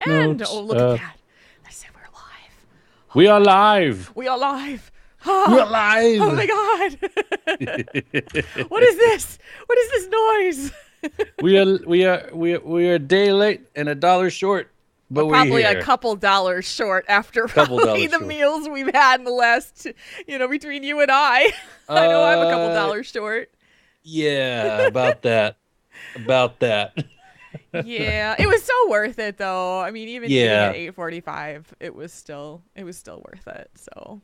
And, notes oh, look at that. I said we're live. We are live. We are live. We are Oh my live. God. What is this? What is this noise? we are a day late and $1 short, We're but we're probably a here. couple dollars short after Couple probably dollars the short. meals we've had in the last, between you and I. I know I'm a couple dollars short. Yeah, about that. About that. Yeah, it was so worth it though. I mean, even eating at Yeah. 8:45, it was still worth it. So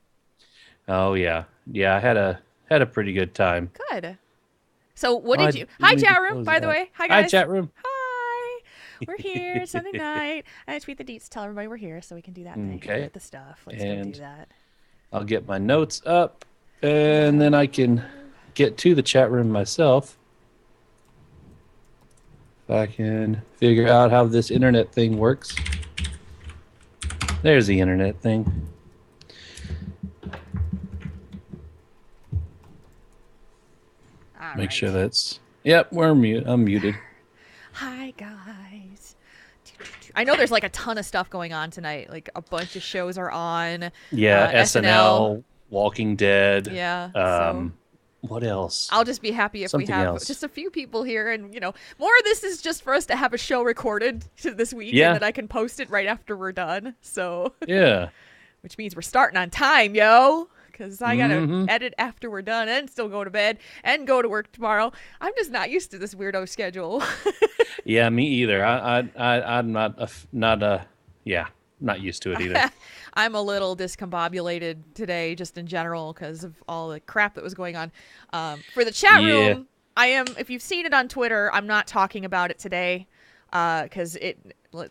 Oh yeah. Yeah, I had a pretty good time. good. So what Oh, I did you? Hi, didn't even chat room. close By the that. way, hi Hi, guys. chat room. Hi. We're here Sunday night. I tweet the deets to tell everybody we're here so we can do that thing. Okay. Get the stuff. Let's go do And that. I'll get my notes up and then I can get to the chat room myself. If I can figure out how this internet thing works. There's the internet thing. All Make right. sure that's... Yep, I'm muted. Hi guys. I know there's like a ton of stuff going on tonight. Like a bunch of shows are on. Yeah, SNL. SNL, Walking Dead. Yeah. So What else? I'll just be happy if we Something have else. just a few people here, and more of this is just for us to have a show recorded this week, Yeah. and then I can post it right after we're done. So, Yeah. which means we're starting on time, yo. Because I gotta Mhm. edit after we're done, and still go to bed and go to work tomorrow. I'm just not used to this weirdo schedule. Yeah, me either. I'm not used to it either. I'm a little discombobulated today, just in general, because of all the crap that was going on. For the chat Yeah. room, I am. If you've seen it on Twitter, I'm not talking about it today, because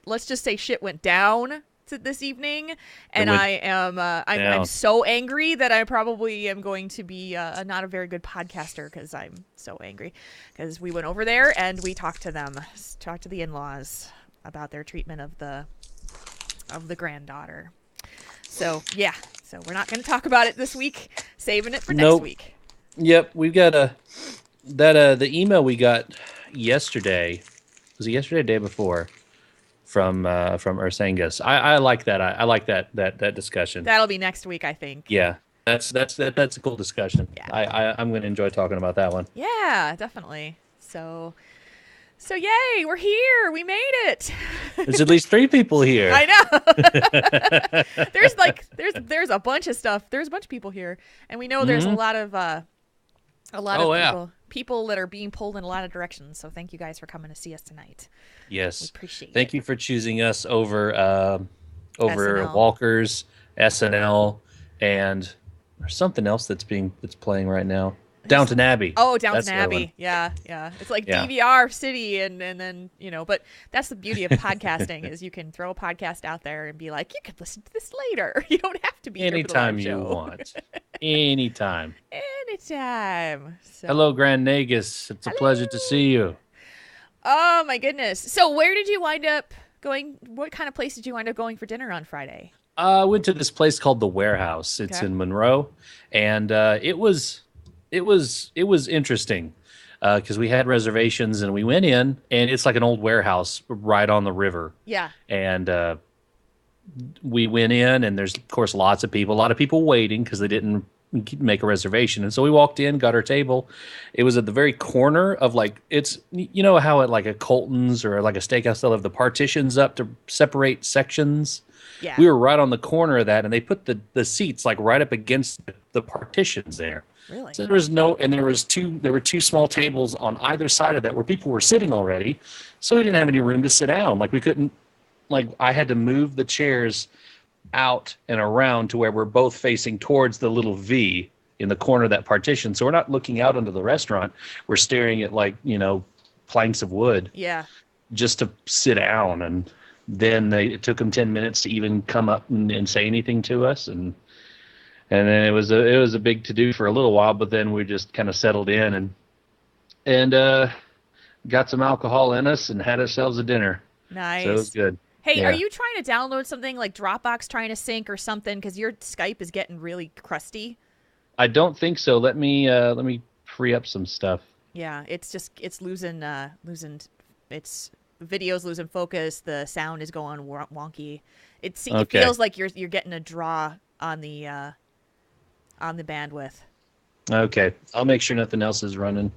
let's just say shit went down this evening, and went I am. I'm down. so angry that I probably am going to be not a very good podcaster because I'm so angry. Because we went over there and we talked to them, talked to the in-laws about their treatment of the granddaughter. So yeah, so we're not going to talk about it this week. Saving it for next Nope. week. Yep, we've got the email we got yesterday. Was it yesterday or the day before? From Ursangus. I like that. I like that discussion. That'll be next week, I think. Yeah. That's a cool discussion. Yeah. I'm going to enjoy talking about that one. Yeah, definitely. So yay, we're here. We made it. There's at least 3 people here. I know. there's a bunch of stuff. There's a bunch of people here, and we know there's a lot of yeah. people that are being pulled in a lot of directions. So thank you guys for coming to see us tonight. Yes. We appreciate Thank it. you for choosing us over SNL. Walker's, SNL, and there's something else that's playing right now. Downton Abbey. Oh, Downton That's the other Abbey. one. Yeah. It's like Yeah. DVR City, and then but that's the beauty of podcasting is you can throw a podcast out there and be like, you could listen to this later. You don't have to be here for the Anytime live you show. want. Anytime. Anytime. So, Hello, Grand Nagus. It's a pleasure to see you. oh my goodness. So where did you wind up going? What kind of place did you wind up going for dinner on Friday? I went to this place called The Warehouse. It's Okay. in Monroe, and it was interesting because we had reservations and we went in, and it's like an old warehouse right on the river. Yeah. And we went in, and there's of course a lot of people waiting because they didn't make a reservation, and so we walked in, got our table. It was at the very corner of how at like a Colton's or like a steakhouse they'll have the partitions up to separate sections. Yeah. We were right on the corner of that, and they put the seats like right up against the partitions there. Really? So there were 2 small tables on either side of that where people were sitting already, so we didn't have any room to sit down. Like we couldn't, like I had to move the chairs out and around to where we're both facing towards the little V in the corner of that partition. So we're not looking out into the restaurant. We're staring at planks of wood Yeah. just to sit down. And then it took them 10 minutes to even come up and say anything to us. And then it was a big to do for a little while, but then we just kind of settled in and got some alcohol in us and had ourselves a dinner. Nice. So it was good. Hey, Yeah. are you trying to download something like Dropbox trying to sync or something? Because your Skype is getting really crusty. I don't think so. Let me free up some stuff. Yeah, it's losing its video's losing focus, the sound is going wonky. It Okay. feels like you're getting a draw on the bandwidth. Okay. I'll make sure nothing else is running.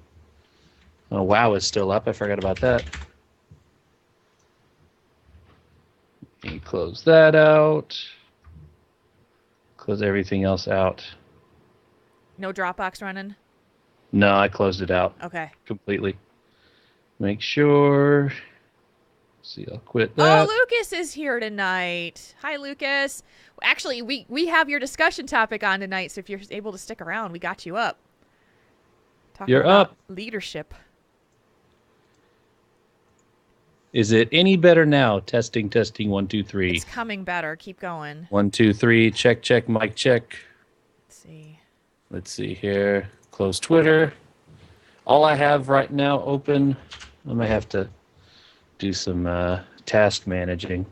Oh, WoW is still up. I forgot about that. Let me close that out. Close everything else out. No Dropbox running? No, I closed it out Okay. completely. Make sure. See, I'll quit that. Oh, Lucas is here tonight. Hi, Lucas. Actually, we have your discussion topic on tonight, so if you're able to stick around, we got you up. Talking You're about up. leadership. Is it any better now? Testing, 1, 2, 3. It's coming better. Keep going. 1, 2, 3. Check, mic check. Let's see. Let's see here. Close Twitter. All I have right now open, I might have to do some task managing.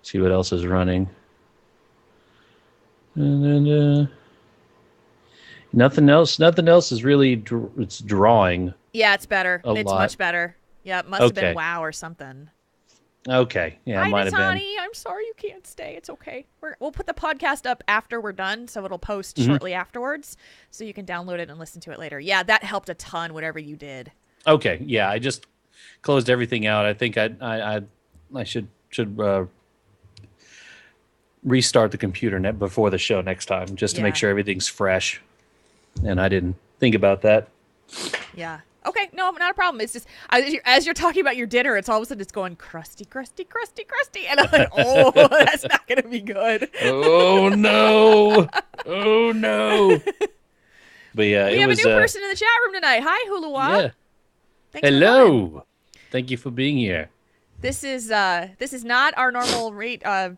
See what else is running. And then nothing else is really it's drawing. Yeah, it's better. It's lot. much better. Yeah, it must have been Okay. WoW or something. Okay. Yeah, Hi, it might Miss have been. Honey. I'm sorry you can't stay. It's okay. We'll put the podcast up after we're done, so it'll post Mm-hmm. shortly afterwards, so you can download it and listen to it later. Yeah, that helped a ton, whatever you did. Okay. Yeah, I just closed everything out. I think I should restart the computer before the show next time, just to make Yeah. sure everything's fresh. And I didn't think about that. Yeah. Okay, no, not a problem. It's just as you're talking about your dinner, it's all of a sudden it's going crusty, crusty, crusty, crusty, and I'm like, oh, that's not gonna be good. Oh no! Oh no! But yeah, We it have was. a new person in the chat room tonight. Hi, Huluwa. Yeah. Thanks for coming. Hello. Thank you for being here. This is not our normal raid time.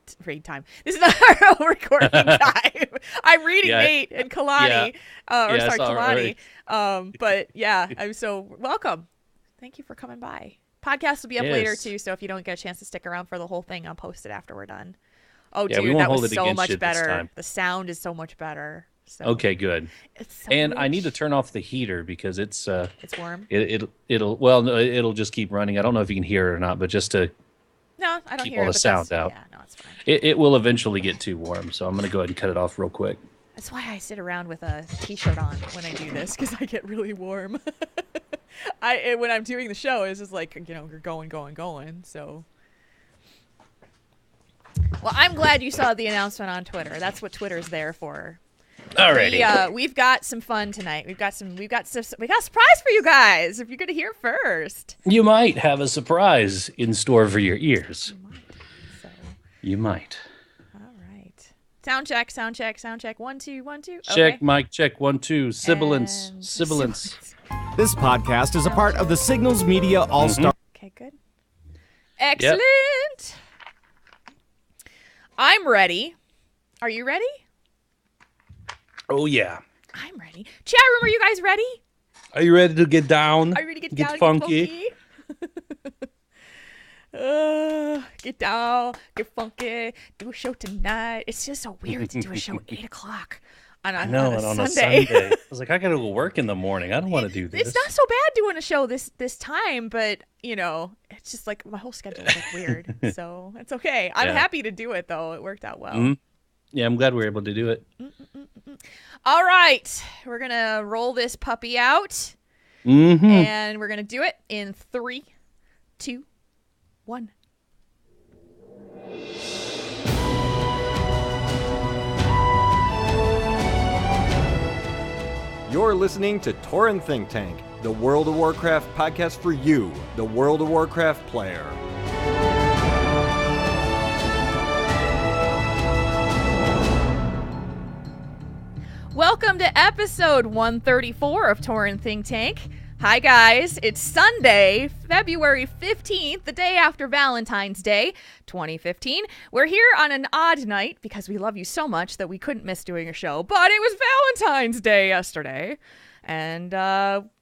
This is not our normal recording time. I'm reading Yeah. Nate and Kalani. I saw Kalani. already. But yeah, I'm so welcome. Thank you for coming by. Podcast will be up later Yes. too, so if you don't get a chance to stick around for the whole thing, I'll post it after we're done. Oh, Yeah, we dude, won't that hold was it so against much you this better. time. The sound is so much better. So Okay, good. it's so And I need to rich. turn off the heater because it's It's warm. it'll just keep running. I don't know if you can hear it or not, but just to No, I don't keep hear all it. the but sound that's- out. Yeah, no, it's fine. it will eventually get too warm. So I'm gonna go ahead and cut it off real quick. That's why I sit around with a t-shirt on when I do this, because I get really warm. When I'm doing the show, it's just like, you're going. So, well, I'm glad you saw the announcement on Twitter. That's what Twitter's there for. Alrighty. We've got some fun tonight. We got a surprise for you guys. If you're gonna hear first, You might have a surprise in store for your ears. so You might. all right. Sound check. 1 2 1 2. Check, Okay. mic check, 1 2. Sibilance. And- Sibilance. This podcast is a part of the Signals Media All-Star. Okay, good. Excellent. I'm ready. Are you ready? Oh yeah. I'm ready. Chat room, are you guys ready? Are you ready to get down? Are you ready to get down funky? and get funky? Get down, get funky. Do a show tonight. It's just so weird to do a show at 8 o'clock on a Sunday. I was like, I gotta go work in the morning. I don't want to do this. It's not so bad doing a show this time, but it's just like my whole schedule is like weird. So it's okay. I'm Yeah. happy to do it though. It worked out well. Mhm. Yeah, I'm glad we were able to do it. All right, we're gonna roll this puppy out, Mm-hmm. and we're gonna do it in 3, 2, 1. You're listening to Tauren Think Tank, the World of Warcraft podcast for you, the World of Warcraft player. Welcome to episode 134 of Tauren Think Tank. Hi guys, it's Sunday, February 15th, the day after Valentine's Day, 2015. We're here on an odd night because we love you so much that we couldn't miss doing a show, but it was Valentine's Day yesterday, and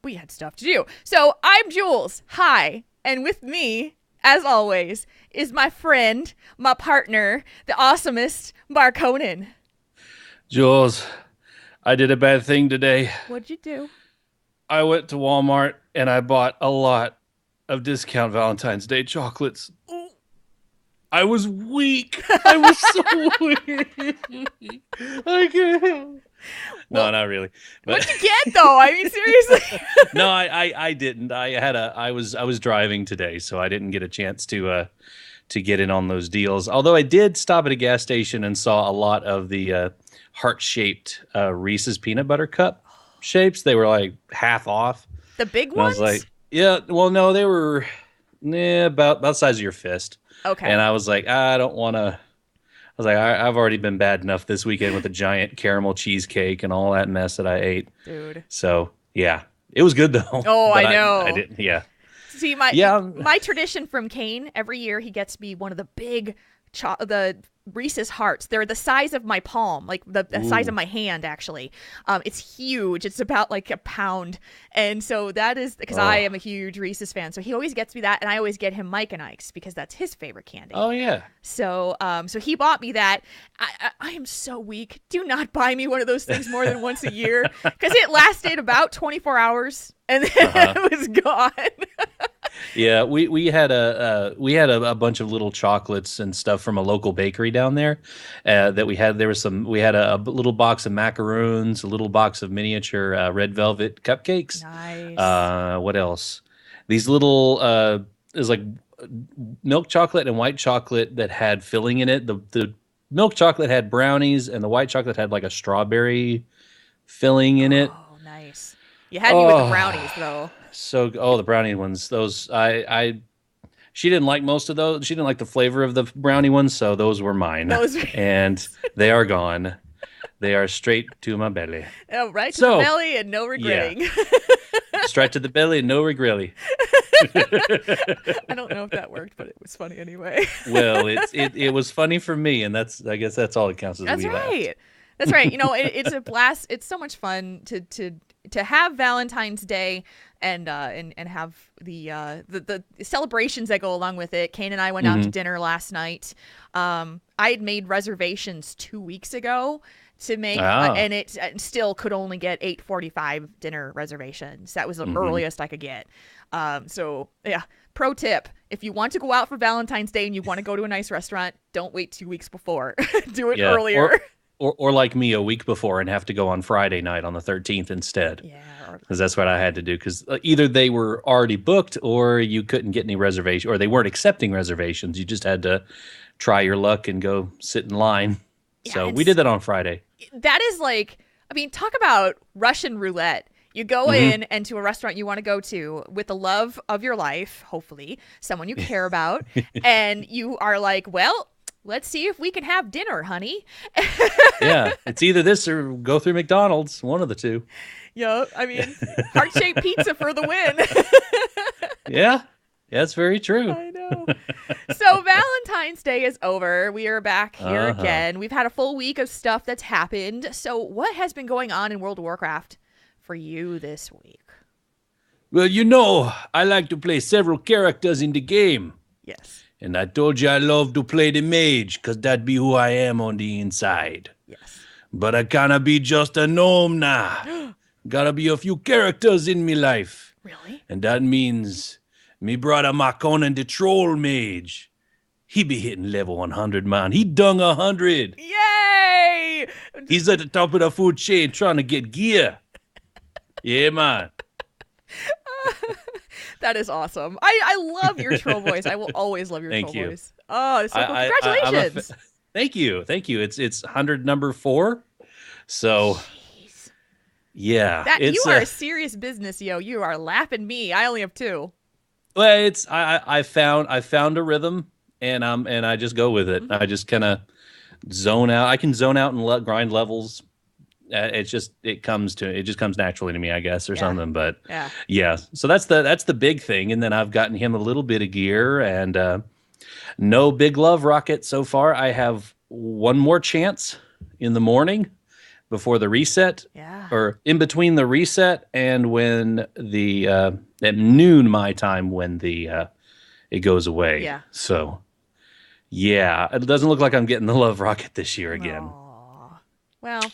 we had stuff to do. So I'm Jules, hi, and with me, as always, is my friend, my partner, the awesomest, Mark Conan. Jules, I did a bad thing today. What'd you do? I went to Walmart and I bought a lot of discount Valentine's Day chocolates. I was weak. I was so weak. I can't. No, not really. But What'd you get though? I mean, seriously. no, I didn't. I was driving today, so I didn't get a chance to get in on those deals. Although I did stop at a gas station and saw a lot of the heart-shaped Reese's peanut butter cup shapes. They were like half off. The big And ones? I was like, yeah. Well, no, they were about the size of your fist. Okay. And I was like, I don't want to. I was like, I've already been bad enough this weekend with the giant caramel cheesecake and all that mess that I ate. Dude. So yeah, it was good though. Oh, But I know. I didn't. Yeah. See, my tradition from Kane, every year he gets me one of the big the Reese's Hearts. They're the size of my palm, like the size of my hand, actually. It's huge. It's about like a pound. And so that is because I am a huge Reese's fan. So he always gets me that. And I always get him Mike and Ike's because that's his favorite candy. Oh, yeah. So so he bought me that. I am so weak. Do not buy me one of those things more than once a year because it lasted about 24 hours and then it was gone. Yeah, we had a bunch of little chocolates and stuff from a local bakery down there that we had. We had a little box of macaroons, a little box of miniature red velvet cupcakes. Nice. What else? These little is like milk chocolate and white chocolate that had filling in it. The milk chocolate had brownies and the white chocolate had like a strawberry filling in it. Oh, nice. You had me with the brownies though. So, the brownie ones, those, she didn't like most of those. She didn't like the flavor of the brownie ones, so those were mine. And they are gone. They are straight to my belly. Oh, right to the belly and no regretting. Yeah. Straight to the belly and no regretting. I don't know if that worked, but it was funny anyway. Well, it was funny for me, and I guess that's all that counts. That's right. That's right. You know, it's a blast. It's so much fun to have Valentine's Day and have the celebrations that go along with it. Kane and I went out to dinner last night. I had made reservations 2 weeks ago to make, and it still could only get 8:45 dinner reservations. That was the earliest I could get. So yeah, pro tip: if you want to go out for Valentine's Day and you want to go to a nice restaurant, don't wait 2 weeks before. Do it earlier. Or like me a week before and have to go on Friday night on the 13th instead. Yeah. Because that's what I had to do. Because either they were already booked or you couldn't get any reservation, or they weren't accepting reservations. You just had to try your luck and go sit in line. Yeah, so we did that on Friday. That is like, I mean, talk about Russian roulette. You go in and to a restaurant you want to go to with the love of your life, hopefully, someone you care about, and you are like, well, let's see if we can have dinner, honey. Yeah, it's either this or go through McDonald's, one of the two. Yeah, I mean, heart-shaped pizza for the win. Yeah, that's very true. I know. So Valentine's Day is over. We are back here again. We've had a full week of stuff that's happened. So what has been going on in World of Warcraft for you this week? Well, you know, I like to play several characters in the game. Yes. And I told you I love to play the mage, because that be who I am on the inside. Yes. But I can't be just a gnome now. Gotta be a few characters in me life. Really? And that means me brother Makonnen the troll mage. He be hitting level 100, man. He dung 100. Yay! He's at the top of the food chain trying to get gear. Yeah, man. That is awesome. I love your troll voice. I will always love your troll voice. Oh, so cool. Congratulations. Thank you. It's 100 number 4. So, jeez. Yeah. You are a serious business, yo. You are lapping me. I only have 2. Well, I found a rhythm, and I just go with it. I just kind of zone out. I can zone out and grind levels. It just comes naturally to me, I guess, or something. But yeah. So that's the big thing. And then I've gotten him a little bit of gear, and no big love rocket so far. I have one more chance in the morning before the reset, or in between the reset and when the at noon my time when the it goes away. Yeah. So yeah, it doesn't look like I'm getting the love rocket this year again. Aww. Well.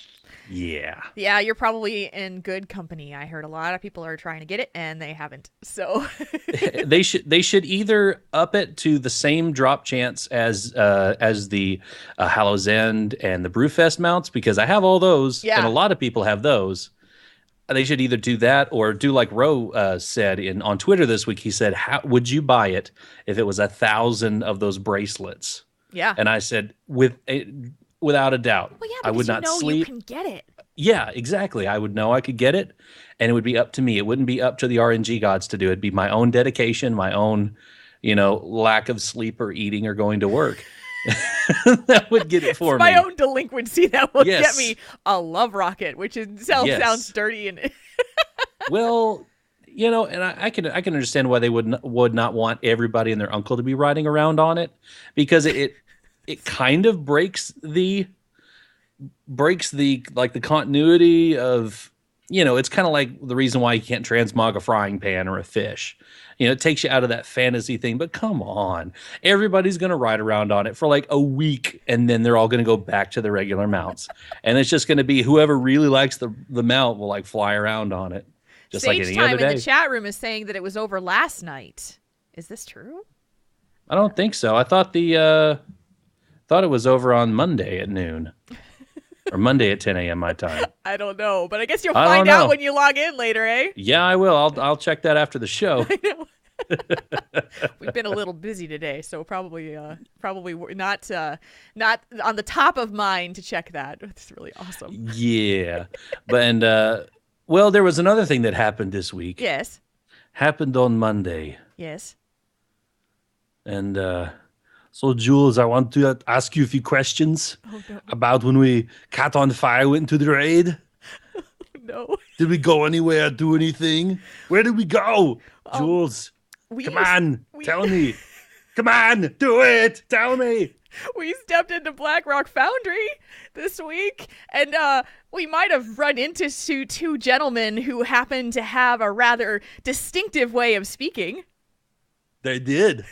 Yeah. Yeah, you're probably in good company. I heard a lot of people are trying to get it and they haven't. So They should either up it to the same drop chance as the Hallows End and the Brewfest mounts, because I have all those and a yeah. lot of people have those. They should either do that or do like Roe said on Twitter this week. He said, "How would you buy it if it was 1,000 of those bracelets?" Yeah. And I said, without a doubt, Well, yeah, I would because not sleep. you can get it. Yeah, exactly. I would know I could get it, and it would be up to me. It wouldn't be up to the RNG gods to do it. It'd be my own dedication, my own, lack of sleep or eating or going to work. That would get it for It's my me. own delinquency that will get Yes. me a love rocket, which itself Yes. sounds dirty and Well, and I can understand why they would not want everybody and their uncle to be riding around on it, because it kind of breaks the like the continuity of, it's kind of like the reason why you can't transmog a frying pan or a fish. It takes you out of that fantasy thing. But come on, everybody's going to ride around on it for like a week, and then they're all going to go back to the regular mounts, and it's just going to be whoever really likes the mount will like fly around on it, just Sage like any Time other day. in the chat room is saying that it was over last night. Is this true? I don't think so. I thought thought it was over on Monday at noon, or Monday at 10 a.m. my time. I don't know, but I guess you'll I don't find out know. when you log in later, eh? Yeah, I will. I'll check that after the show. We've been a little busy today, so probably not on the top of mind to check that. It's really awesome. Yeah, well, there was another thing that happened this week. Yes. Happened on Monday, Yes. and so Jules, I want to ask you a few questions Oh no. about when we Cat on Fire went into the raid. No. Did we go anywhere? Do anything? Where did we go, Jules? Come on, tell me. Come on, do it. Tell me. We stepped into Black Rock Foundry this week, and we might have run into two gentlemen who happen to have a rather distinctive way of speaking. They did.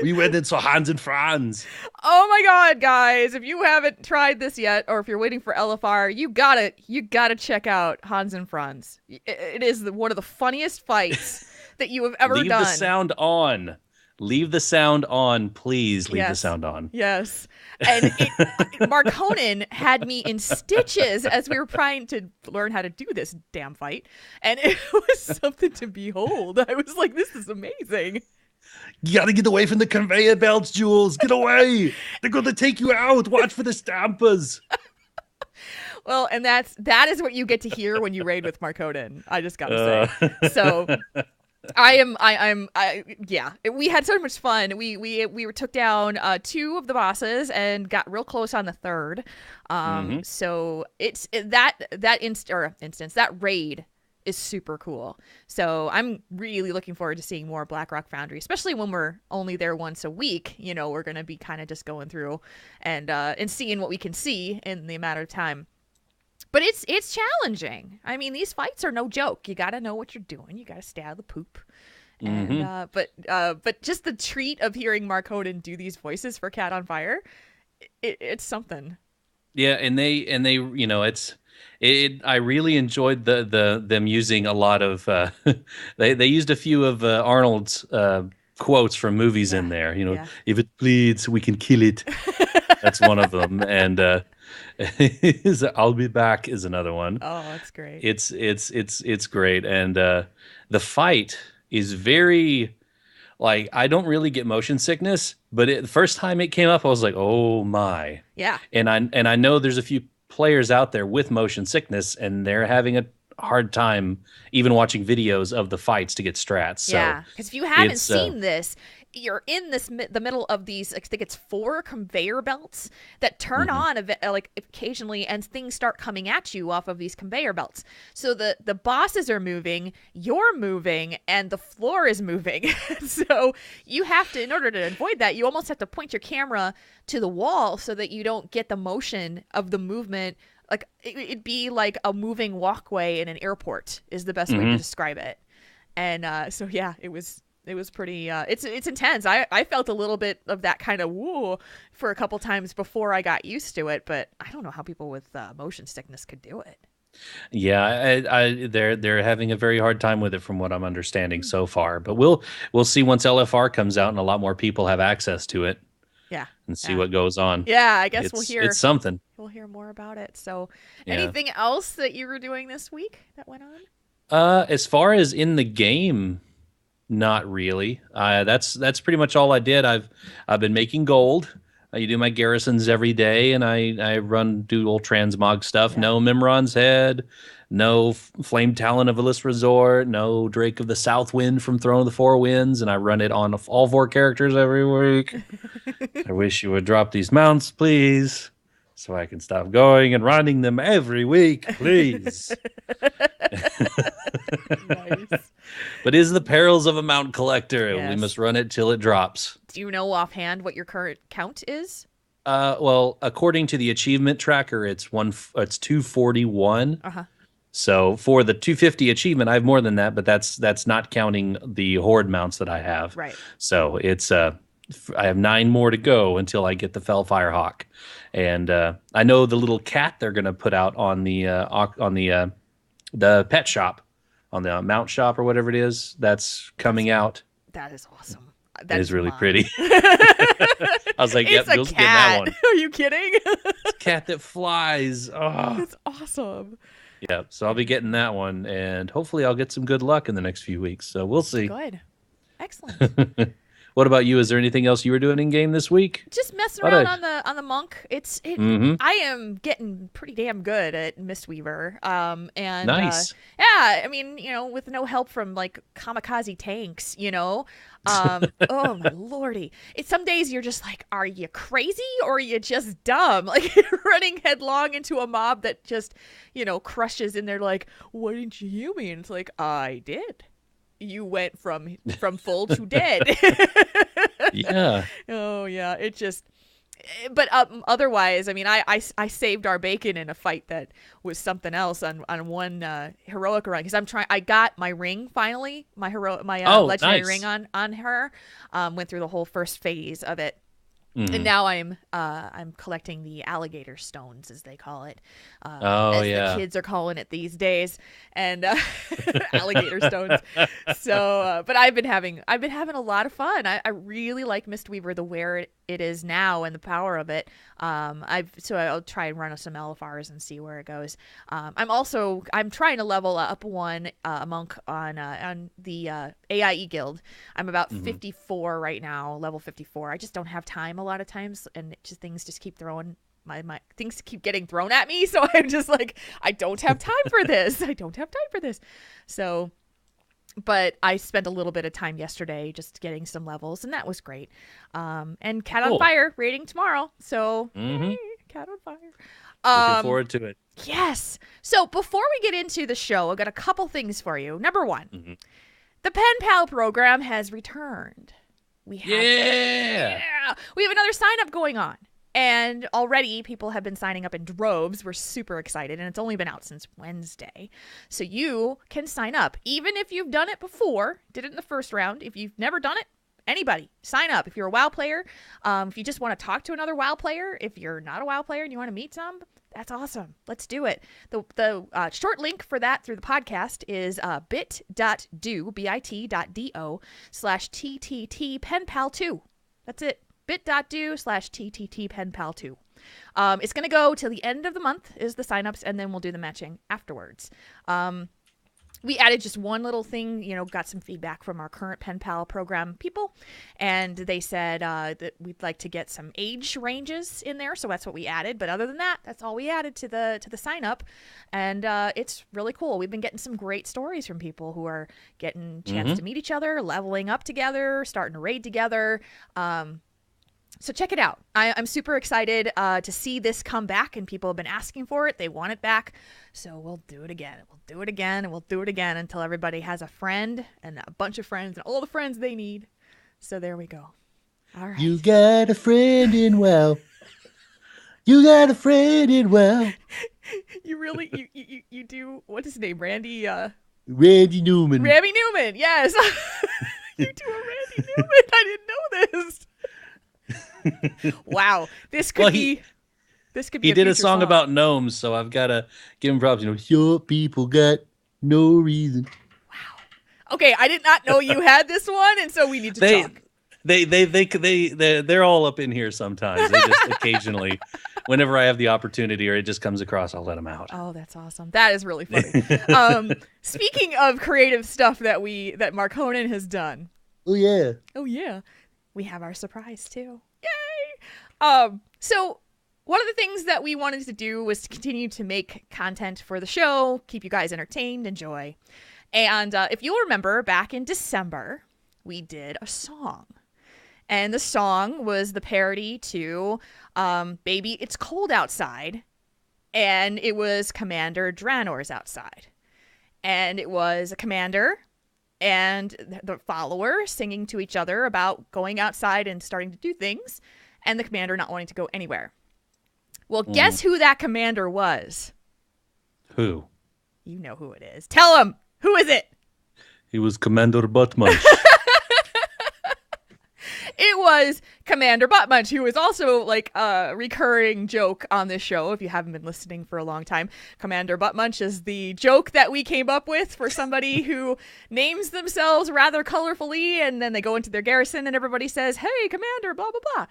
We went and saw Hans and Franz. Oh my god, guys, if you haven't tried this yet, or if you're waiting for LFR, you gotta check out Hans and Franz. It is one of the funniest fights that you have ever Leave done. the sound on. Leave the sound on, please. Leave the Yes. sound on. Yes. And Mark Honan had me in stitches as we were trying to learn how to do this damn fight. And it was something to behold. I was like, this is amazing. You gotta get away from the conveyor belts, Jules. Get away. They're gonna take you out. Watch for the stampers. Well, and that is what you get to hear when you raid with Mark Honan. I just gotta say. So yeah, we had so much fun. We took down 2 of the bosses and got real close on the 3rd. So it's that instance, that raid is super cool. So I'm really looking forward to seeing more Black Rock Foundry, especially when we're only there once a week. We're going to be kind of just going through and seeing what we can see in the amount of time. But it's challenging. I mean, these fights are no joke. You got to know what you're doing. You got to stay out of the poop. And but just the treat of hearing Mark Honan do these voices for Cat on Fire, it's something. Yeah, and they it's I really enjoyed them using a lot of they used a few of Arnold's quotes from movies in there. If it bleeds, we can kill it. That's one of them, and I'll be back is another one. Oh, that's great. It's great, and the fight is very, like, I don't really get motion sickness, but the first time it came up, I was like, oh my. Yeah. And I know there's a few players out there with motion sickness, and they're having a hard time even watching videos of the fights to get strats. So yeah, because if you haven't seen this, you're in the middle of these, I think it's 4 conveyor belts that turn on like occasionally, and things start coming at you off of these conveyor belts. So the bosses are moving, you're moving, and the floor is moving. So you have to, in order to avoid that, you almost have to point your camera to the wall so that you don't get the motion of the movement. Like it'd be like a moving walkway in an airport is the best way to describe it. And so yeah, it was It was pretty. It's intense. I felt a little bit of that kind of woo for a couple times before I got used to it, but I don't know how people with motion sickness could do it. Yeah, they're having a very hard time with it from what I'm understanding so far. But we'll see once LFR comes out and a lot more people have access to it. Yeah. And see what goes on. Yeah, I guess we'll hear. It's something. We'll hear more about it. So, Yeah. anything else that you were doing this week that went on? As far as in the game, not really. That's pretty much all I did. I've been making gold. You do my garrisons every day, and I do old transmog stuff. Yeah. No Mimron's Head, no Flame Talon of Illis Resort, no Drake of the South Wind from Throne of the Four Winds, and I run it on all 4 characters every week. I wish you would drop these mounts, please, so I can stop going and running them every week, please. Nice. But is the perils of a mount collector. Yes. We must run it till it drops. Do you know offhand what your current count is? Well, according to the achievement tracker, it's 241. Uh-huh. So for the 250 achievement, I have more than that, but that's not counting the horde mounts that I have. Right. So it's I have 9 more to go until I get the Fellfire Hawk, and I know the little cat they're going to put out on the pet shop, on the mount shop or whatever it is, that's coming out. That is awesome. That is really pretty. I was like, yep, Jules getting that one. Are you kidding? It's a cat that flies. Oh. That's awesome. Yeah, so I'll be getting that one, and hopefully I'll get some good luck in the next few weeks. So we'll see. Good. Excellent. What about you? Is there anything else you were doing in game this week? Just messing around on the monk. I am getting pretty damn good at Mistweaver. And nice. Yeah, I mean, with no help from like kamikaze tanks, oh my lordy. Some days you're just like, are you crazy or are you just dumb? Like running headlong into a mob that just, crushes and they're like, what didn't you heal me? And it's like, I did. You went from full to dead. Yeah. Oh yeah. It just. But otherwise, I mean, I saved our bacon in a fight that was something else on one heroic run because I got my ring finally, my legendary nice. ring on her. Went through the whole first phase of it. Mm-hmm. And now I'm collecting the alligator stones, as they call it. The kids are calling it these days, and alligator stones. So, but I've been having a lot of fun. I really like Mistweaver, the where it is now and the power of it. I'll try and run some LFRs and see where it goes. I'm trying to level up one monk on the AIE guild. I'm about 54 right now, level 54. I just don't have time a lot of times, and things just keep throwing my things keep getting thrown at me. So I'm just like, I don't have time for this. So. But I spent a little bit of time yesterday just getting some levels, and that was great. And Cat on Fire raiding tomorrow. So, yay, Cat on Fire. Looking forward to it. Yes. So before we get into the show, I've got a couple things for you. Number one, the Pen Pal program has returned. We have another sign up going on. And already people have been signing up in droves. We're super excited. And it's only been out since Wednesday. So you can sign up. Even if you've done it before, did it in the first round. If you've never done it, anybody, sign up. If you're a WoW player, if you just want to talk to another WoW player, if you're not a WoW player and you want to meet some, that's awesome. Let's do it. The short link for that through the podcast is bit.do penpal2. That's it. bit.do/TTT penpal2. It's going to go till the end of the month is the signups, and then we'll do the matching afterwards. We added just one little thing, got some feedback from our current Pen Pal program people, and they said that we'd like to get some age ranges in there, so that's what we added. But other than that, that's all we added to the sign up, and it's really cool. We've been getting some great stories from people who are getting a chance to meet each other, leveling up together, starting to raid together. So check it out. I'm super excited to see this come back, and people have been asking for it. They want it back. So we'll do it again. We'll do it again, and we'll do it again until everybody has a friend and a bunch of friends and all the friends they need. So there we go. All right. You got a friend in WoW. You got a friend in WoW. You really, you do, what's his name? Randy Newman. Randy Newman. Randy Newman, yes. you to a Randy Newman. I didn't know this. Wow, this could be. This could be. He did a future song about gnomes, so I've got to give him props. Short people got no reason. Okay, I did not know you had this one, and so we need to talk. They're all up in here sometimes. They just occasionally, whenever I have the opportunity or it just comes across, I'll let them out. Oh, that's awesome. That is really funny. Speaking of creative stuff that Mark Honan has done. Oh yeah. We have our surprise too. Yay! So one of the things that we wanted to do was to continue to make content for the show, keep you guys entertained, enjoy. And if you'll remember, back in December, we did a song. And the song was the parody to Baby, It's Cold Outside. And it was Commander Draenor's Outside. And it was a commander and the follower singing to each other about going outside and starting to do things. And the commander not wanting to go anywhere. Well, guess who that commander was? Who? You know who it is. Tell him! Who is it? He was Commander Buttmunch. It was Commander Buttmunch, who is also like a recurring joke on this show. If you haven't been listening for a long time, Commander Buttmunch is the joke that we came up with for somebody who names themselves rather colorfully, and then they go into their garrison and everybody says, "Hey, Commander, blah, blah, blah."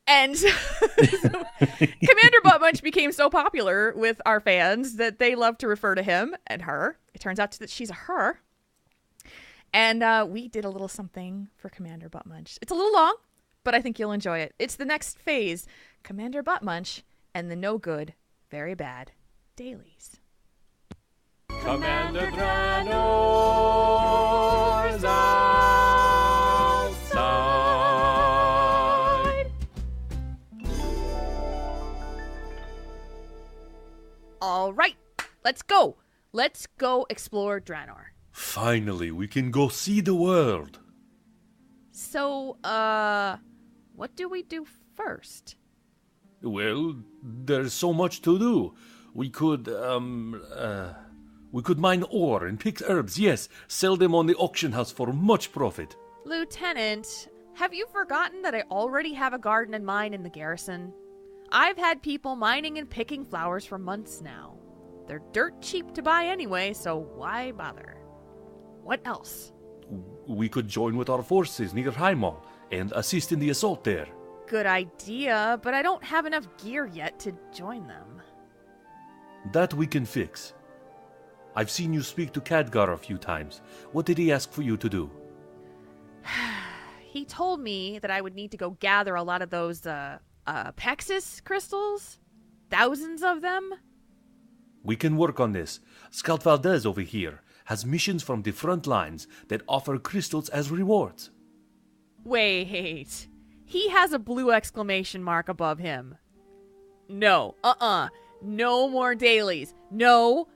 And so Commander Buttmunch became so popular with our fans that they love to refer to him and her. It turns out that she's a her. And we did a little something for Commander Buttmunch. It's a little long, but I think you'll enjoy it. It's the next phase, Commander Buttmunch and the no good, very bad dailies. Commander Draenor's outside. All right, let's go. Let's go explore Draenor. Finally, we can go see the world. So, what do we do first? Well, there's so much to do. We could mine ore and pick herbs, yes. Sell them on the auction house for much profit. Lieutenant, have you forgotten that I already have a garden and mine in the garrison? I've had people mining and picking flowers for months now. They're dirt cheap to buy anyway, so why bother? What else? We could join with our forces near Heimall and assist in the assault there. Good idea, but I don't have enough gear yet to join them. That we can fix. I've seen you speak to Khadgar a few times. What did he ask for you to do? He told me that I would need to go gather a lot of those, Pexis crystals. Thousands of them. We can work on this. Scout Valdez over here has missions from the front lines that offer crystals as rewards. Wait. He has a blue exclamation mark above him. No. No more dailies. No.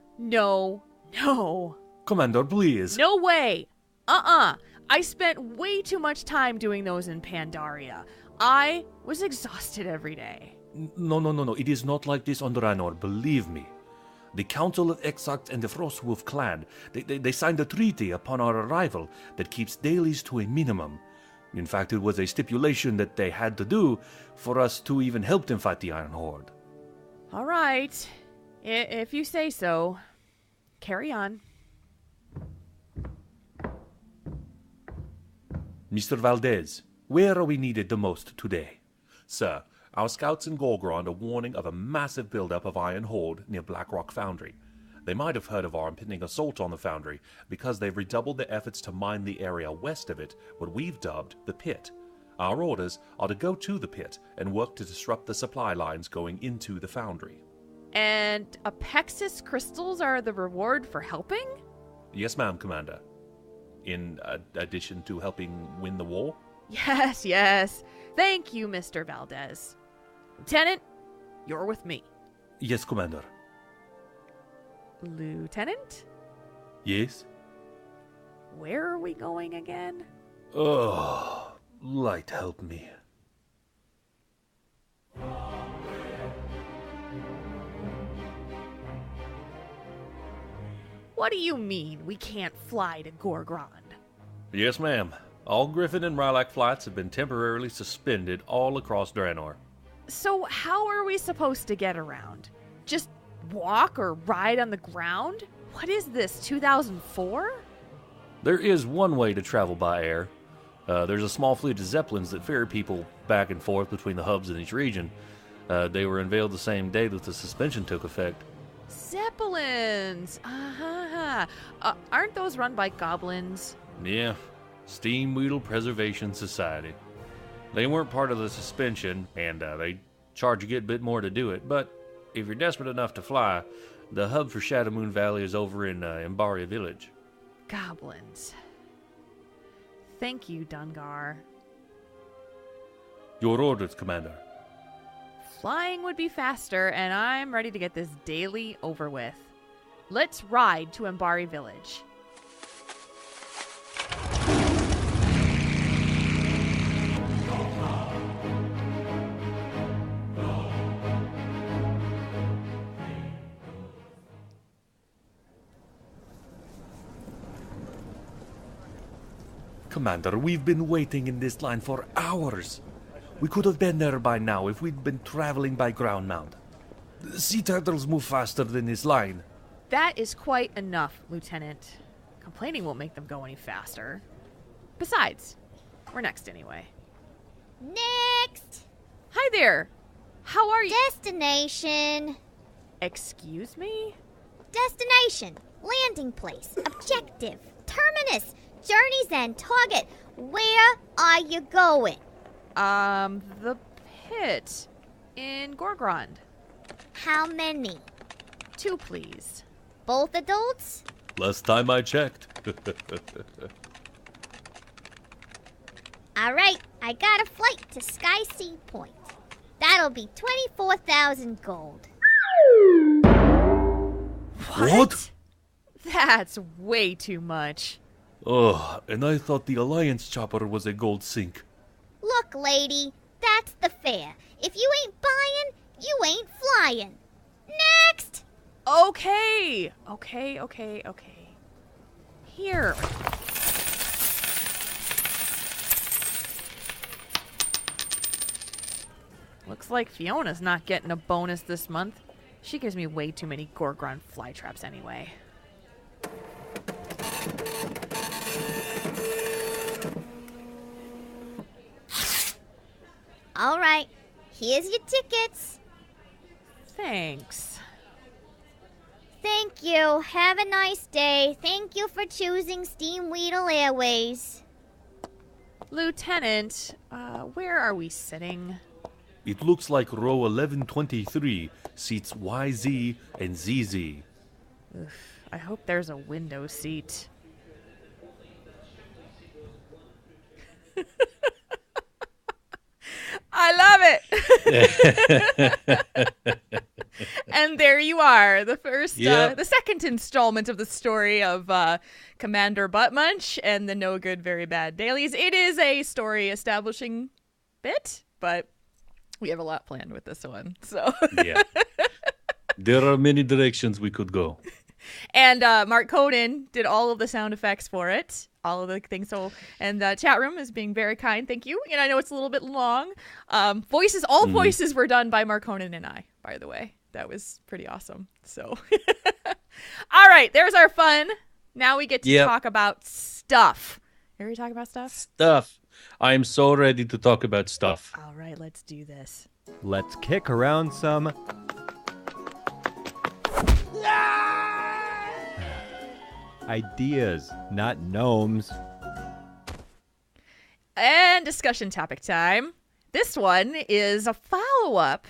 Commander, please. No way. I spent way too much time doing those in Pandaria. I was exhausted every day. No. It is not like this on Draenor, believe me. The Council of Exarchs and the Frostwolf clan, they signed a treaty upon our arrival that keeps dailies to a minimum. In fact, it was a stipulation that they had to do for us to even help them fight the Iron Horde. All right. If you say so. Carry on. Mr. Valdez, where are we needed the most today? Sir, our scouts in Gorgrond are warning of a massive buildup of Iron Horde near Blackrock Foundry. They might have heard of our impending assault on the foundry because they've redoubled their efforts to mine the area west of it, what we've dubbed the pit. Our orders are to go to the pit and work to disrupt the supply lines going into the foundry. And Apexis crystals are the reward for helping? Yes, ma'am, Commander. In addition to helping win the war? Yes. Thank you, Mr. Valdez. Lieutenant, you're with me. Yes, Commander. Lieutenant? Yes? Where are we going again? Oh, light help me. What do you mean we can't fly to Gorgrond? Yes, ma'am. All Griffin and Rylac flights have been temporarily suspended all across Draenor. So how are we supposed to get around? Just walk or ride on the ground? What is this, 2004? There is one way to travel by air. There's a small fleet of Zeppelins that ferry people back and forth between the hubs in each region. They were unveiled the same day that the suspension took effect. Zeppelins! Aren't those run by goblins? Yeah, Steam Weedle Preservation Society. They weren't part of the suspension, and they charge you a bit more to do it, but if you're desperate enough to fly, the hub for Shadow Moon Valley is over in Embaria Village. Goblins. Thank you, Dungar. Your orders, Commander. Flying would be faster, and I'm ready to get this daily over with. Let's ride to Embari Village. Commander, we've been waiting in this line for hours. We could have been there by now if we'd been traveling by ground mount. The sea turtles move faster than this line. That is quite enough, Lieutenant. Complaining won't make them go any faster. Besides, we're next anyway. Next! Hi there! How are you? Destination. Excuse me? Destination. Landing place. Objective. Terminus. Journey's end. Target. Where are you going? The pit in Gorgrond. How many? 2, please. Both adults? Last time I checked. All right, I got a flight to Sky Sea Point. That'll be 24,000 gold. What? That's way too much. Oh, and I thought the Alliance chopper was a gold sink. Look, lady, that's the fare. If you ain't buying, you ain't flying. Next! Okay. Here. Looks like Fiona's not getting a bonus this month. She gives me way too many Gorgrond flytraps anyway. All right, here's your tickets. Thanks. Thank you. Have a nice day. Thank you for choosing Steam Weedle Airways. Lieutenant, where are we sitting? It looks like row 1123 seats YZ and ZZ. I hope there's a window seat. I love it. And there you are, the first, the second installment of the story of Commander Buttmunch and the No Good, Very Bad Dailies. It is a story establishing bit, but we have a lot planned with this one. So Yeah. There are many directions we could go. And Mark Coden did all of the sound effects for it, all of the things. So, and the chat room is being very kind. Thank you. And I know it's a little bit long. Voices were done by Mark Coden and I, by the way. That was pretty awesome. So, all right, there's our fun. Now we get to talk about stuff. You ready to talk about stuff? Stuff. I am so ready to talk about stuff. All right, let's do this. Let's kick around some ideas, not gnomes. And discussion topic time. This one is a follow-up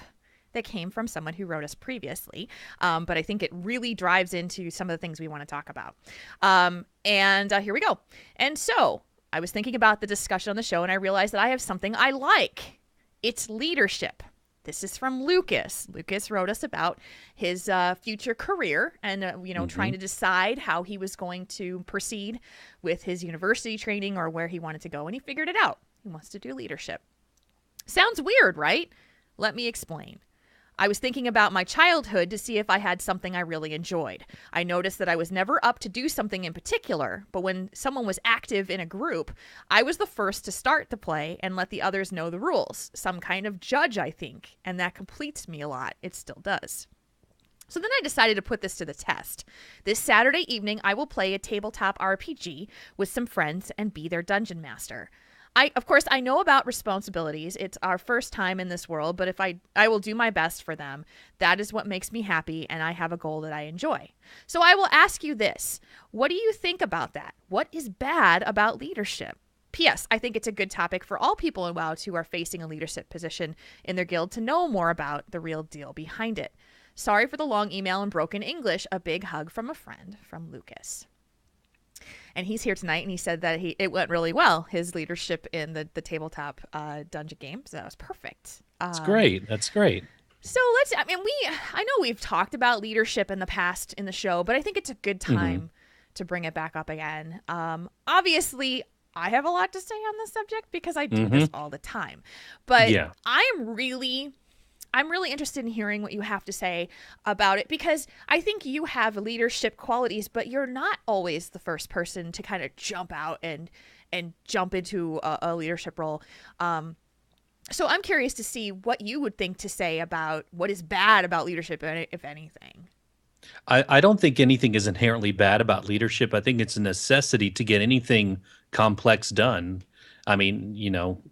that came from someone who wrote us previously, but I think it really drives into some of the things we want to talk about. Here we go. And so I was thinking about the discussion on the show, and I realized that I have something I like. It's leadership. This is from Lucas. Lucas wrote us about his future career and, trying to decide how he was going to proceed with his university training or where he wanted to go. And he figured it out. He wants to do leadership. Sounds weird, right? Let me explain. I was thinking about my childhood to see if I had something I really enjoyed. I noticed that I was never up to do something in particular, but when someone was active in a group, I was the first to start the play and let the others know the rules. Some kind of judge, I think, and that completes me a lot. It still does. So then I decided to put this to the test. This Saturday evening, I will play a tabletop RPG with some friends and be their dungeon master. Of course, I know about responsibilities. It's our first time in this world, but if I will do my best for them. That is what makes me happy, and I have a goal that I enjoy. So I will ask you this. What do you think about that? What is bad about leadership? P.S. I think it's a good topic for all people in WoW who are facing a leadership position in their guild to know more about the real deal behind it. Sorry for the long email and broken English. A big hug from a friend, from Lucas. And he's here tonight, and he said that it went really well, his leadership in the tabletop dungeon game. So that was perfect. That's great. That's great. So I know we've talked about leadership in the past in the show, but I think it's a good time to bring it back up again. Obviously, I have a lot to say on this subject because I do this all the time. But yeah. I'm really interested in hearing what you have to say about it, because I think you have leadership qualities, but you're not always the first person to kind of jump out and jump into a leadership role. So I'm curious to see what you would think to say about what is bad about leadership, if anything. I don't think anything is inherently bad about leadership. I think it's a necessity to get anything complex done. I mean,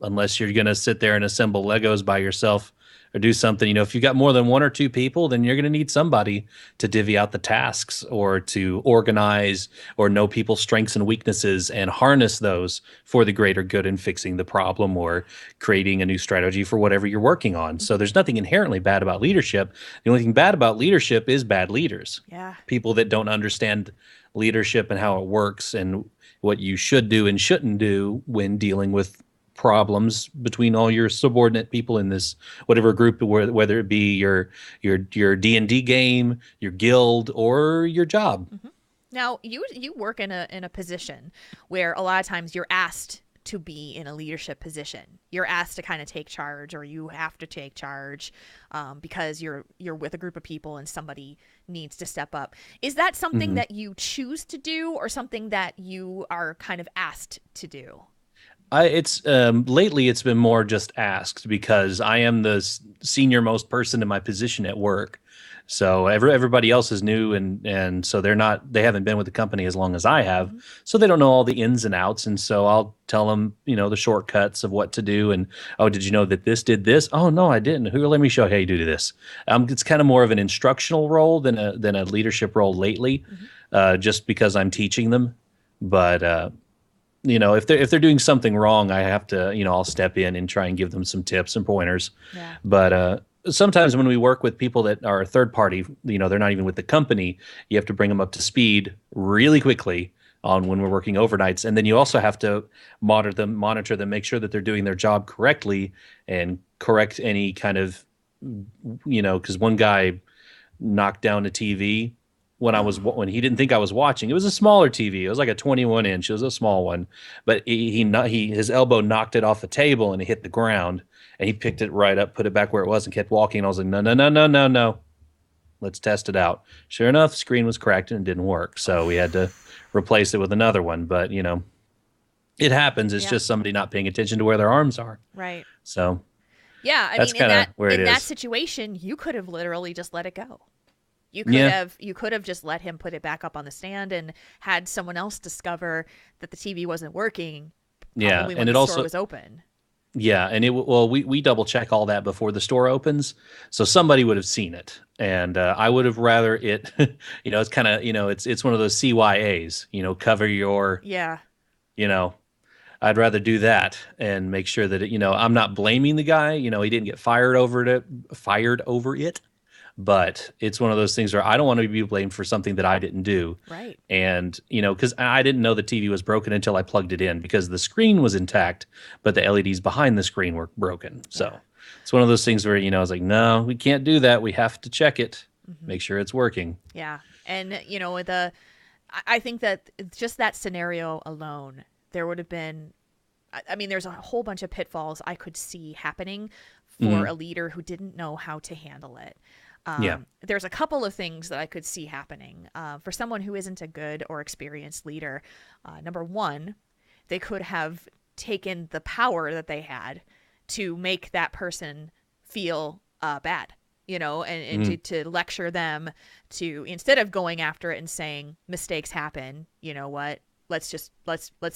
unless you're going to sit there and assemble Legos by yourself or do something, if you've got more than one or two people, then you're going to need somebody to divvy out the tasks or to organize or know people's strengths and weaknesses and harness those for the greater good in fixing the problem or creating a new strategy for whatever you're working on. So there's nothing inherently bad about leadership. The only thing bad about leadership is bad leaders. Yeah. People that don't understand leadership and how it works and what you should do and shouldn't do when dealing with problems between all your subordinate people in this whatever group, whether it be your D&D game, your guild, or your job. Now you work in a position where a lot of times you're asked to be in a leadership position. You're asked to kind of take charge, or you have to take charge because you're with a group of people and somebody needs to step up. Is that something that you choose to do, or something that you are kind of asked to do? It's lately it's been more just asked because I am the senior most person in my position at work. So everybody else is new, and so they haven't been with the company as long as I have, so they don't know all the ins and outs. And so I'll tell them, the shortcuts of what to do. And did you know that this did this? Oh no, I didn't. Let me show you how you do this. It's kind of more of an instructional role than a leadership role lately, just because I'm teaching them. But if they're doing something wrong, I have to, I'll step in and try and give them some tips and pointers. Yeah. But sometimes when we work with people that are third party, they're not even with the company, you have to bring them up to speed really quickly on when we're working overnights. And then you also have to monitor them, make sure that they're doing their job correctly and correct any kind of, because one guy knocked down a TV when he didn't think I was watching. It was a smaller TV. It was like a 21-inch. It was a small one, but his elbow knocked it off the table and it hit the ground. And he picked it right up, put it back where it was, and kept walking. And I was like, no. Let's test it out. Sure enough, the screen was cracked and it didn't work. So we had to replace it with another one. But it happens. It's just somebody not paying attention to where their arms are. Right. So yeah, that's kind of where it is. In that situation, you could have literally just let it go. You could have just let him put it back up on the stand and had someone else discover that the TV wasn't working. Yeah, when and the it store also was open. Yeah, and we double check all that before the store opens, so somebody would have seen it, and I would have rather it. It's kind of it's one of those CYAs. Cover your. Yeah. I'd rather do that and make sure that I'm not blaming the guy. He didn't get fired over it. But it's one of those things where I don't want to be blamed for something that I didn't do. Right. And, because I didn't know the TV was broken until I plugged it in, because the screen was intact, but the LEDs behind the screen were broken. So it's one of those things where, I was like, no, we can't do that. We have to check it, make sure it's working. Yeah. And, I think that just that scenario alone, there would have been, there's a whole bunch of pitfalls I could see happening for a leader who didn't know how to handle it. There's a couple of things that I could see happening for someone who isn't a good or experienced leader. Number one, they could have taken the power that they had to make that person feel bad, and to lecture them, to, instead of going after it and saying mistakes happen, you know what, let's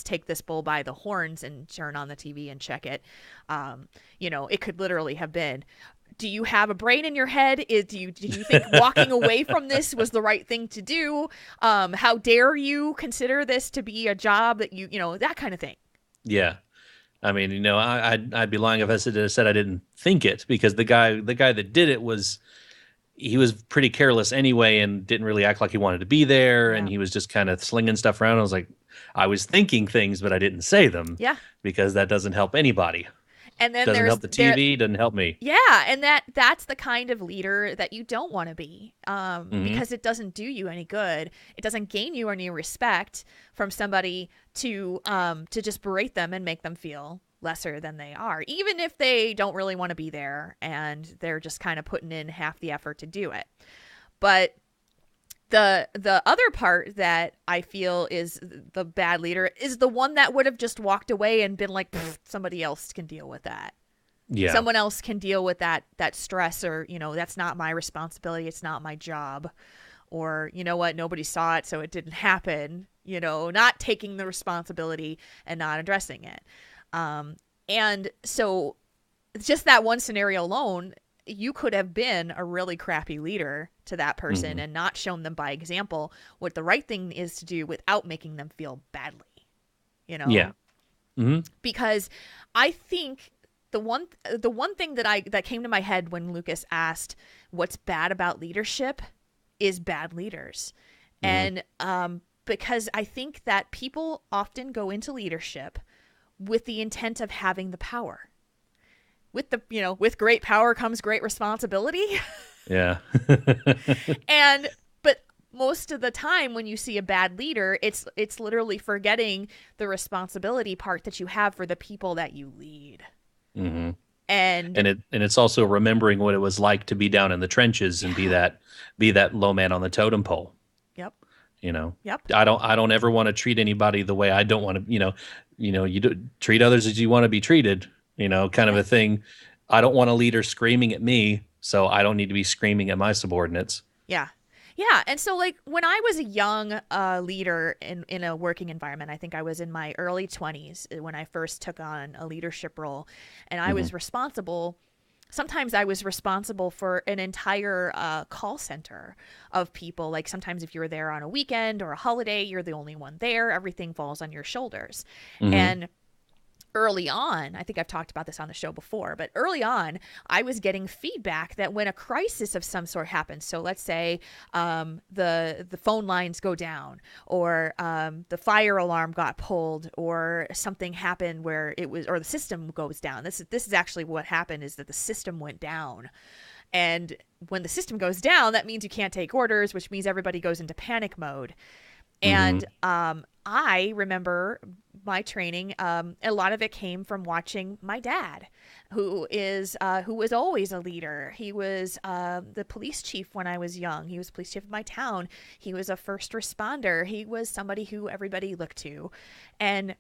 take this bull by the horns and turn on the TV and check it. It could literally have been, do you have a brain in your head? Do you think walking away from this was the right thing to do? How dare you consider this to be a job that that kind of thing. Yeah. I mean, I'd be lying if I said I didn't think it, because the guy that did it was pretty careless anyway and didn't really act like he wanted to be there. Yeah. And he was just kind of slinging stuff around. I was thinking things, but I didn't say them. Yeah. Because that doesn't help anybody. And then doesn't help the TV, doesn't help me. Yeah, and that's the kind of leader that you don't want to be, because it doesn't do you any good. It doesn't gain you any respect from somebody to just berate them and make them feel lesser than they are, even if they don't really want to be there and they're just kind of putting in half the effort to do it. But the other part that I feel is the bad leader is the one that would have just walked away and been like, somebody else can deal with that. Yeah. Someone else can deal with that stress, or, that's not my responsibility. It's not my job. Or, you know what, nobody saw it, so it didn't happen, not taking the responsibility and not addressing it. And so just that one scenario alone, you could have been a really crappy leader to that person and not shown them by example what the right thing is to do without making them feel badly, Yeah. Mm-hmm. Because I think the one thing that came to my head when Lucas asked what's bad about leadership is bad leaders. And because I think that people often go into leadership with the intent of having the power. With great power comes great responsibility. Yeah. But most of the time when you see a bad leader, it's literally forgetting the responsibility part that you have for the people that you lead. Mm-hmm. And it's also remembering what it was like to be down in the trenches and be that low man on the totem pole. Yep. Yep. I don't ever want to treat anybody the way I don't want to, you treat others as you want to be treated. Kind of a thing. I don't want a leader screaming at me, so I don't need to be screaming at my subordinates. Yeah. Yeah. And so, when I was a young leader in a working environment, I think I was in my early 20s when I first took on a leadership role, and I was responsible. Sometimes I was responsible for an entire call center of people. Like, sometimes if you were there on a weekend or a holiday, you're the only one there. Everything falls on your shoulders. And early on, I think I've talked about this on the show before, but early on, I was getting feedback that when a crisis of some sort happens, so let's say the phone lines go down, or the fire alarm got pulled, or something happened or the system goes down. This is actually what happened, is that the system went down. And when the system goes down, that means you can't take orders, which means everybody goes into panic mode. And I remember my training, a lot of it came from watching my dad, who was always a leader. He was the police chief when I was young. He was police chief of my town. He was a first responder. He was somebody who everybody looked to. And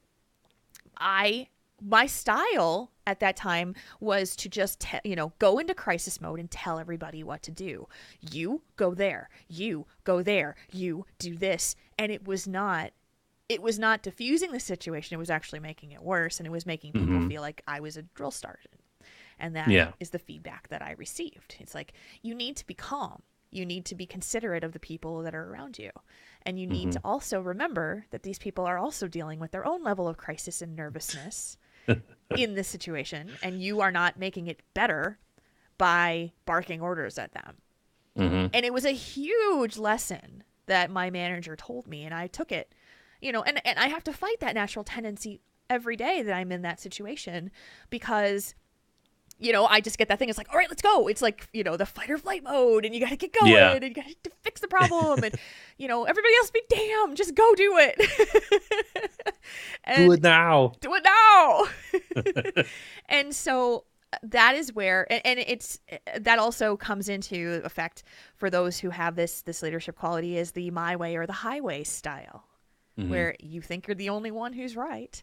my style at that time was to just, go into crisis mode and tell everybody what to do. You go there, you go there, you do this. And it was not diffusing the situation. It was actually making it worse. And it was making people feel like I was a drill sergeant. And that is the feedback that I received. It's like, you need to be calm. You need to be considerate of the people that are around you. And you need to also remember that these people are also dealing with their own level of crisis and nervousness in this situation. And you are not making it better by barking orders at them. And it was a huge lesson that my manager told me. And I took it, and I have to fight that natural tendency every day that I'm in that situation, because I just get that thing. It's like, all right, let's go. It's like, the fight or flight mode, and you got to get going, and you got to fix the problem. And, everybody else be damned, just go do it. Do it now. Do it now. And so that is where, and it's that also comes into effect for those who have this leadership quality, is the my way or the highway style, where you think you're the only one who's right,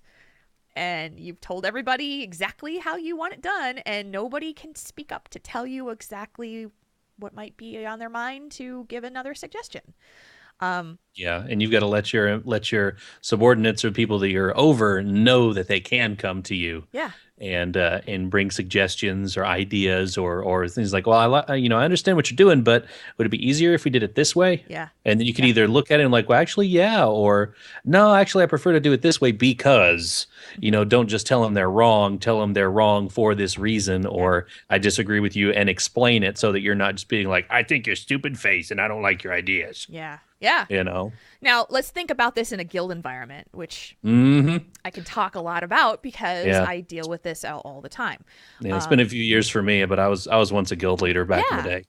and you've told everybody exactly how you want it done, and nobody can speak up to tell you exactly what might be on their mind to give another suggestion. Yeah, and you've got to let your subordinates or people that you're over know that they can come to you. Yeah. And bring suggestions or ideas or things like, well, I understand what you're doing, but would it be easier if we did it this way? Yeah. And then you could either look at it and like, well, actually, yeah, or no, actually, I prefer to do it this way because, don't just tell them they're wrong. Tell them they're wrong for this reason, or I disagree with you, and explain it so that you're not just being like, I think you're stupid face and I don't like your ideas. Yeah. Yeah. Now, let's think about this in a guild environment, which I can talk a lot about because I deal with this all the time. Yeah, it's been a few years for me, but I was once a guild leader back in the day.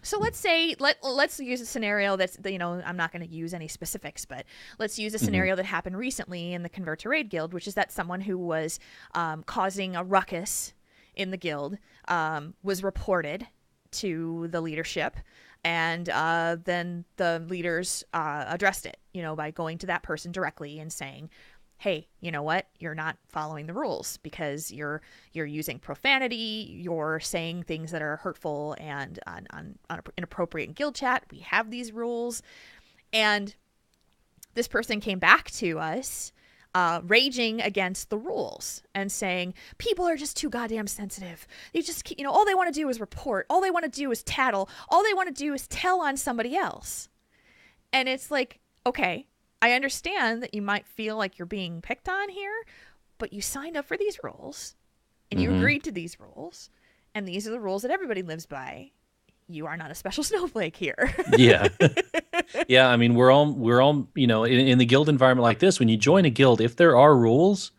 So let's say let's use a scenario that's, I'm not going to use any specifics, but let's use a scenario that happened recently in the Convert to Raid guild, which is that someone who was causing a ruckus in the guild was reported to the leadership. And then the leaders addressed it, by going to that person directly and saying, hey, you know what? You're not following the rules because you're using profanity. You're saying things that are hurtful and inappropriate in guild chat. We have these rules. And this person came back to us raging against the rules and saying people are just too goddamn sensitive. They just, all they want to do is report. All they want to do is tattle. All they want to do is tell on somebody else. And it's like, okay, I understand that you might feel like you're being picked on here, but you signed up for these rules and you agreed to these rules, and these are the rules that everybody lives by. You are not a special snowflake here. Yeah. Yeah, I mean, we're all, in the guild environment like this, when you join a guild, if there are rules,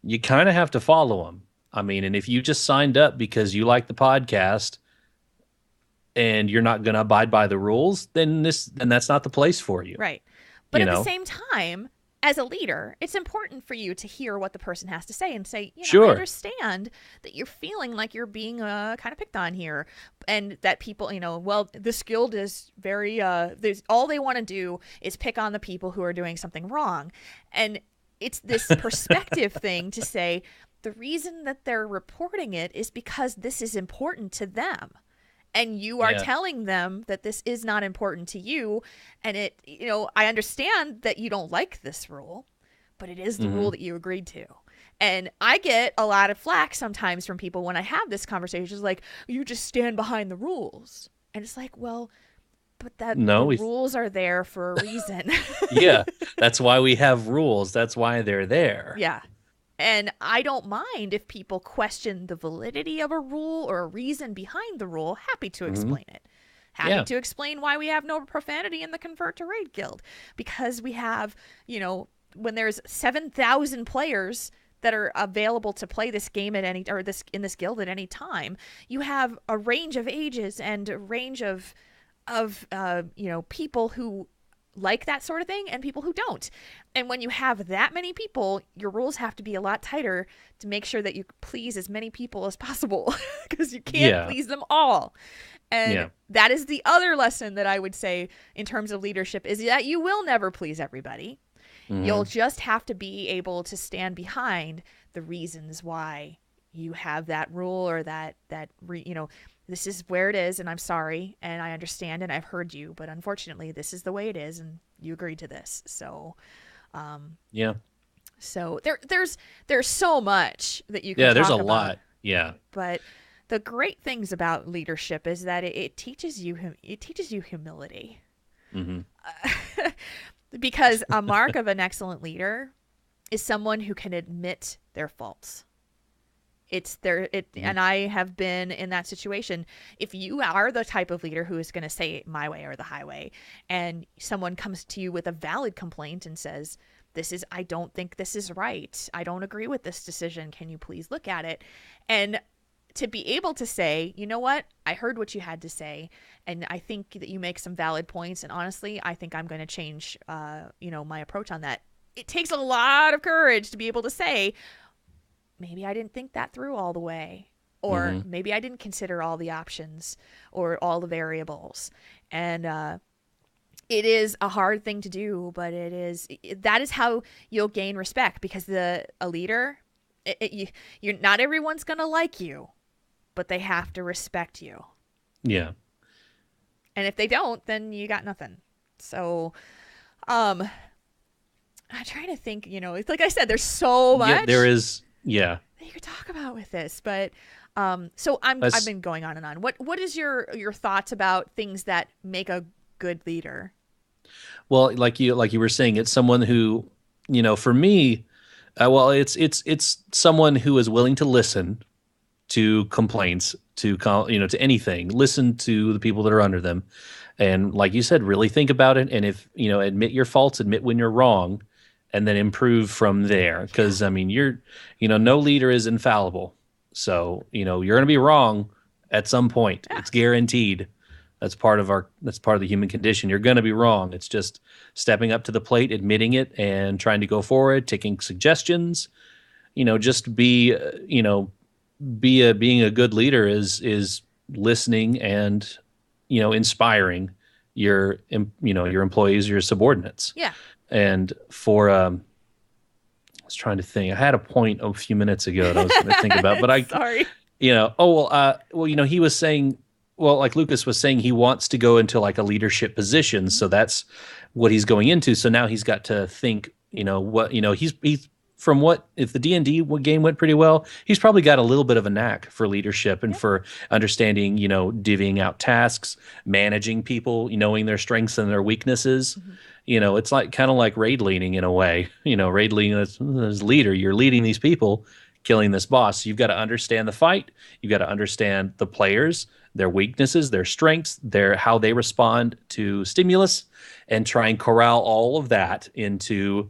you kind of have to follow them. I mean, and if you just signed up because you like the podcast and you're not going to abide by the rules, then that's not the place for you. Right. But at the same time, as a leader, it's important for you to hear what the person has to say and say, sure. I understand that you're feeling like you're being kind of picked on here, and that people, well, this guild is very, all they want to do is pick on the people who are doing something wrong. And it's this perspective thing to say the reason that they're reporting it is because this is important to them. And you are telling them that this is not important to you. And it, I understand that you don't like this rule, but it is the rule that you agreed to. And I get a lot of flack sometimes from people when I have this conversation. It's like, you just stand behind the rules. And it's like, well, but the rules are there for a reason. Yeah, that's why we have rules. That's why they're there. Yeah. And I don't mind if people question the validity of a rule or a reason behind the rule. Happy to explain it. Happy to explain why we have no profanity in the Convert to Raid guild. Because we have, when there's 7,000 players that are available to play this game in this guild at any time, you have a range of ages and a range of people who like that sort of thing and people who don't. And when you have that many people, your rules have to be a lot tighter to make sure that you please as many people as possible, because you can't please them all. And that is the other lesson that I would say in terms of leadership, is that you will never please everybody. You'll just have to be able to stand behind the reasons why you have that rule, or this is where it is, and I'm sorry, and I understand, and I've heard you, but unfortunately, this is the way it is, and you agreed to this. So, So there's so much that you can talk about. Yeah, there's a lot. Yeah. But the great things about leadership is that it teaches you humility. Because a mark of an excellent leader is someone who can admit their faults. And I have been in that situation. If you are the type of leader who is going to say my way or the highway, and someone comes to you with a valid complaint and says, I don't think this is right. I don't agree with this decision. Can you please look at it? And to be able to say, you know what? I heard what you had to say, and I think that you make some valid points. And honestly, I think I'm going to change, my approach on that. It takes a lot of courage to be able to say, maybe I didn't think that through all the way. or maybe I didn't consider all the options or all the variables. And it is a hard thing to do, but that is how you'll gain respect, because a leader, you're not everyone's going to like you, but they have to respect you. Yeah. And if they don't, then you got nothing. So, I'm trying to think, it's like I said, there's so much. Yeah, there is. Yeah. That you could talk about with this, but so I've been going on and on. What is your thoughts about things that make a good leader? Well, like you were saying, it's someone who, for me, it's someone who is willing to listen to complaints, to anything, listen to the people that are under them. And like you said, really think about it. And if, admit your faults, admit when you're wrong, and then improve from there. Because, no leader is infallible. So, you're going to be wrong at some point. Yeah. It's guaranteed. That's part of the human condition. You're going to be wrong. It's just stepping up to the plate, admitting it, and trying to go forward, taking suggestions. Just being a good leader is listening and, inspiring your employees, your subordinates. Yeah. And for, I was trying to think, I had a point a few minutes ago that I was going to think about, but sorry. He was saying, like Lucas was saying, he wants to go into like a leadership position. So that's what he's going into. So now he's got to think, he's from if the D&D game went pretty well, he's probably got a little bit of a knack for leadership and for understanding, divvying out tasks, managing people, knowing their strengths and their weaknesses. Mm-hmm. It's like kind of like raid leading in a way. Raid leading as leader, you're leading these people, killing this boss. You've got to understand the fight. You've got to understand the players, their weaknesses, their strengths, how they respond to stimulus, and try and corral all of that into,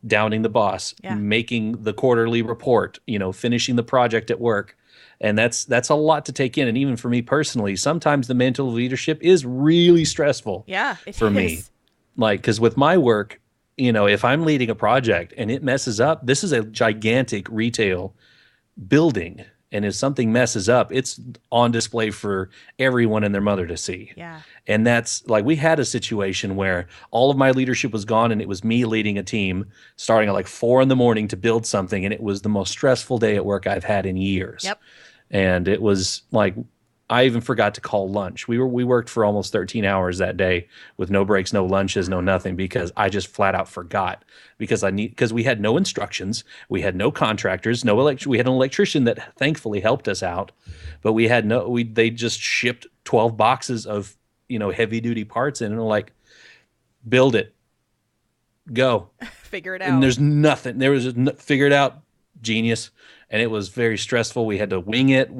downing the boss, making the quarterly report, finishing the project at work. And that's a lot to take in. And even for me personally, sometimes the mantle of leadership is really stressful. Yeah, for me. Like, because with my work, if I'm leading a project and it messes up, this is a gigantic retail building. And if something messes up, it's on display for everyone and their mother to see. Yeah. And that's like, we had a situation where all of my leadership was gone and it was me leading a team starting at like 4 a.m. to build something. And it was the most stressful day at work I've had in years. Yep. And it was like, I even forgot to call lunch. We worked for almost 13 hours that day with no breaks, no lunches, no nothing, because I just flat out forgot because we had no instructions. We had no contractors, we had an electrician that thankfully helped us out, but they just shipped 12 boxes of, heavy duty parts in and were like, build it, go. Figure it out. And there's nothing. There was figure it out, genius. And it was very stressful. We had to wing it.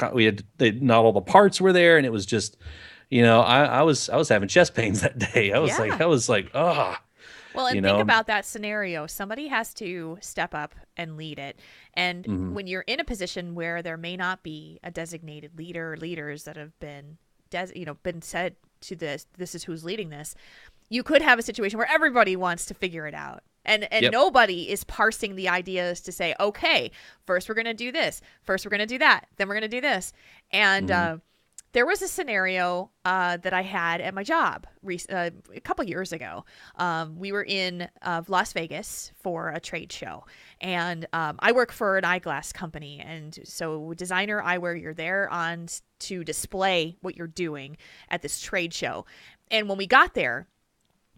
Not all the parts were there, and it was just, I was having chest pains that day. I was like, oh. Well, and think about that scenario. Somebody has to step up and lead it. And when you're in a position where there may not be a designated leader or leaders that have been said to this is who's leading this, you could have a situation where everybody wants to figure it out. And nobody is parsing the ideas to say, okay, first we're going to do this. First we're going to do that. Then we're going to do this. And there was a scenario that I had at my job a couple years ago. We were in Las Vegas for a trade show. And I work for an eyeglass company. And so designer eyewear, you're there to display what you're doing at this trade show. And when we got there,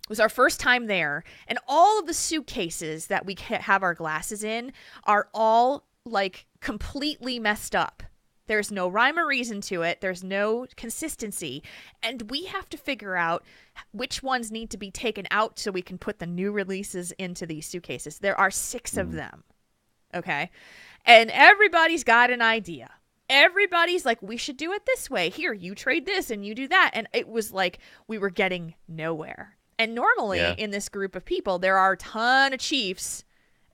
it was our first time there, and all of the suitcases that we have our glasses in are all like completely messed up. There's no rhyme or reason to it. There's no consistency. And we have to figure out which ones need to be taken out so we can put the new releases into these suitcases. There are 6 of them. Okay. And everybody's got an idea. Everybody's like, we should do it this way. Here, you trade this and you do that. And it was like we were getting nowhere. And normally in this group of people, there are a ton of chiefs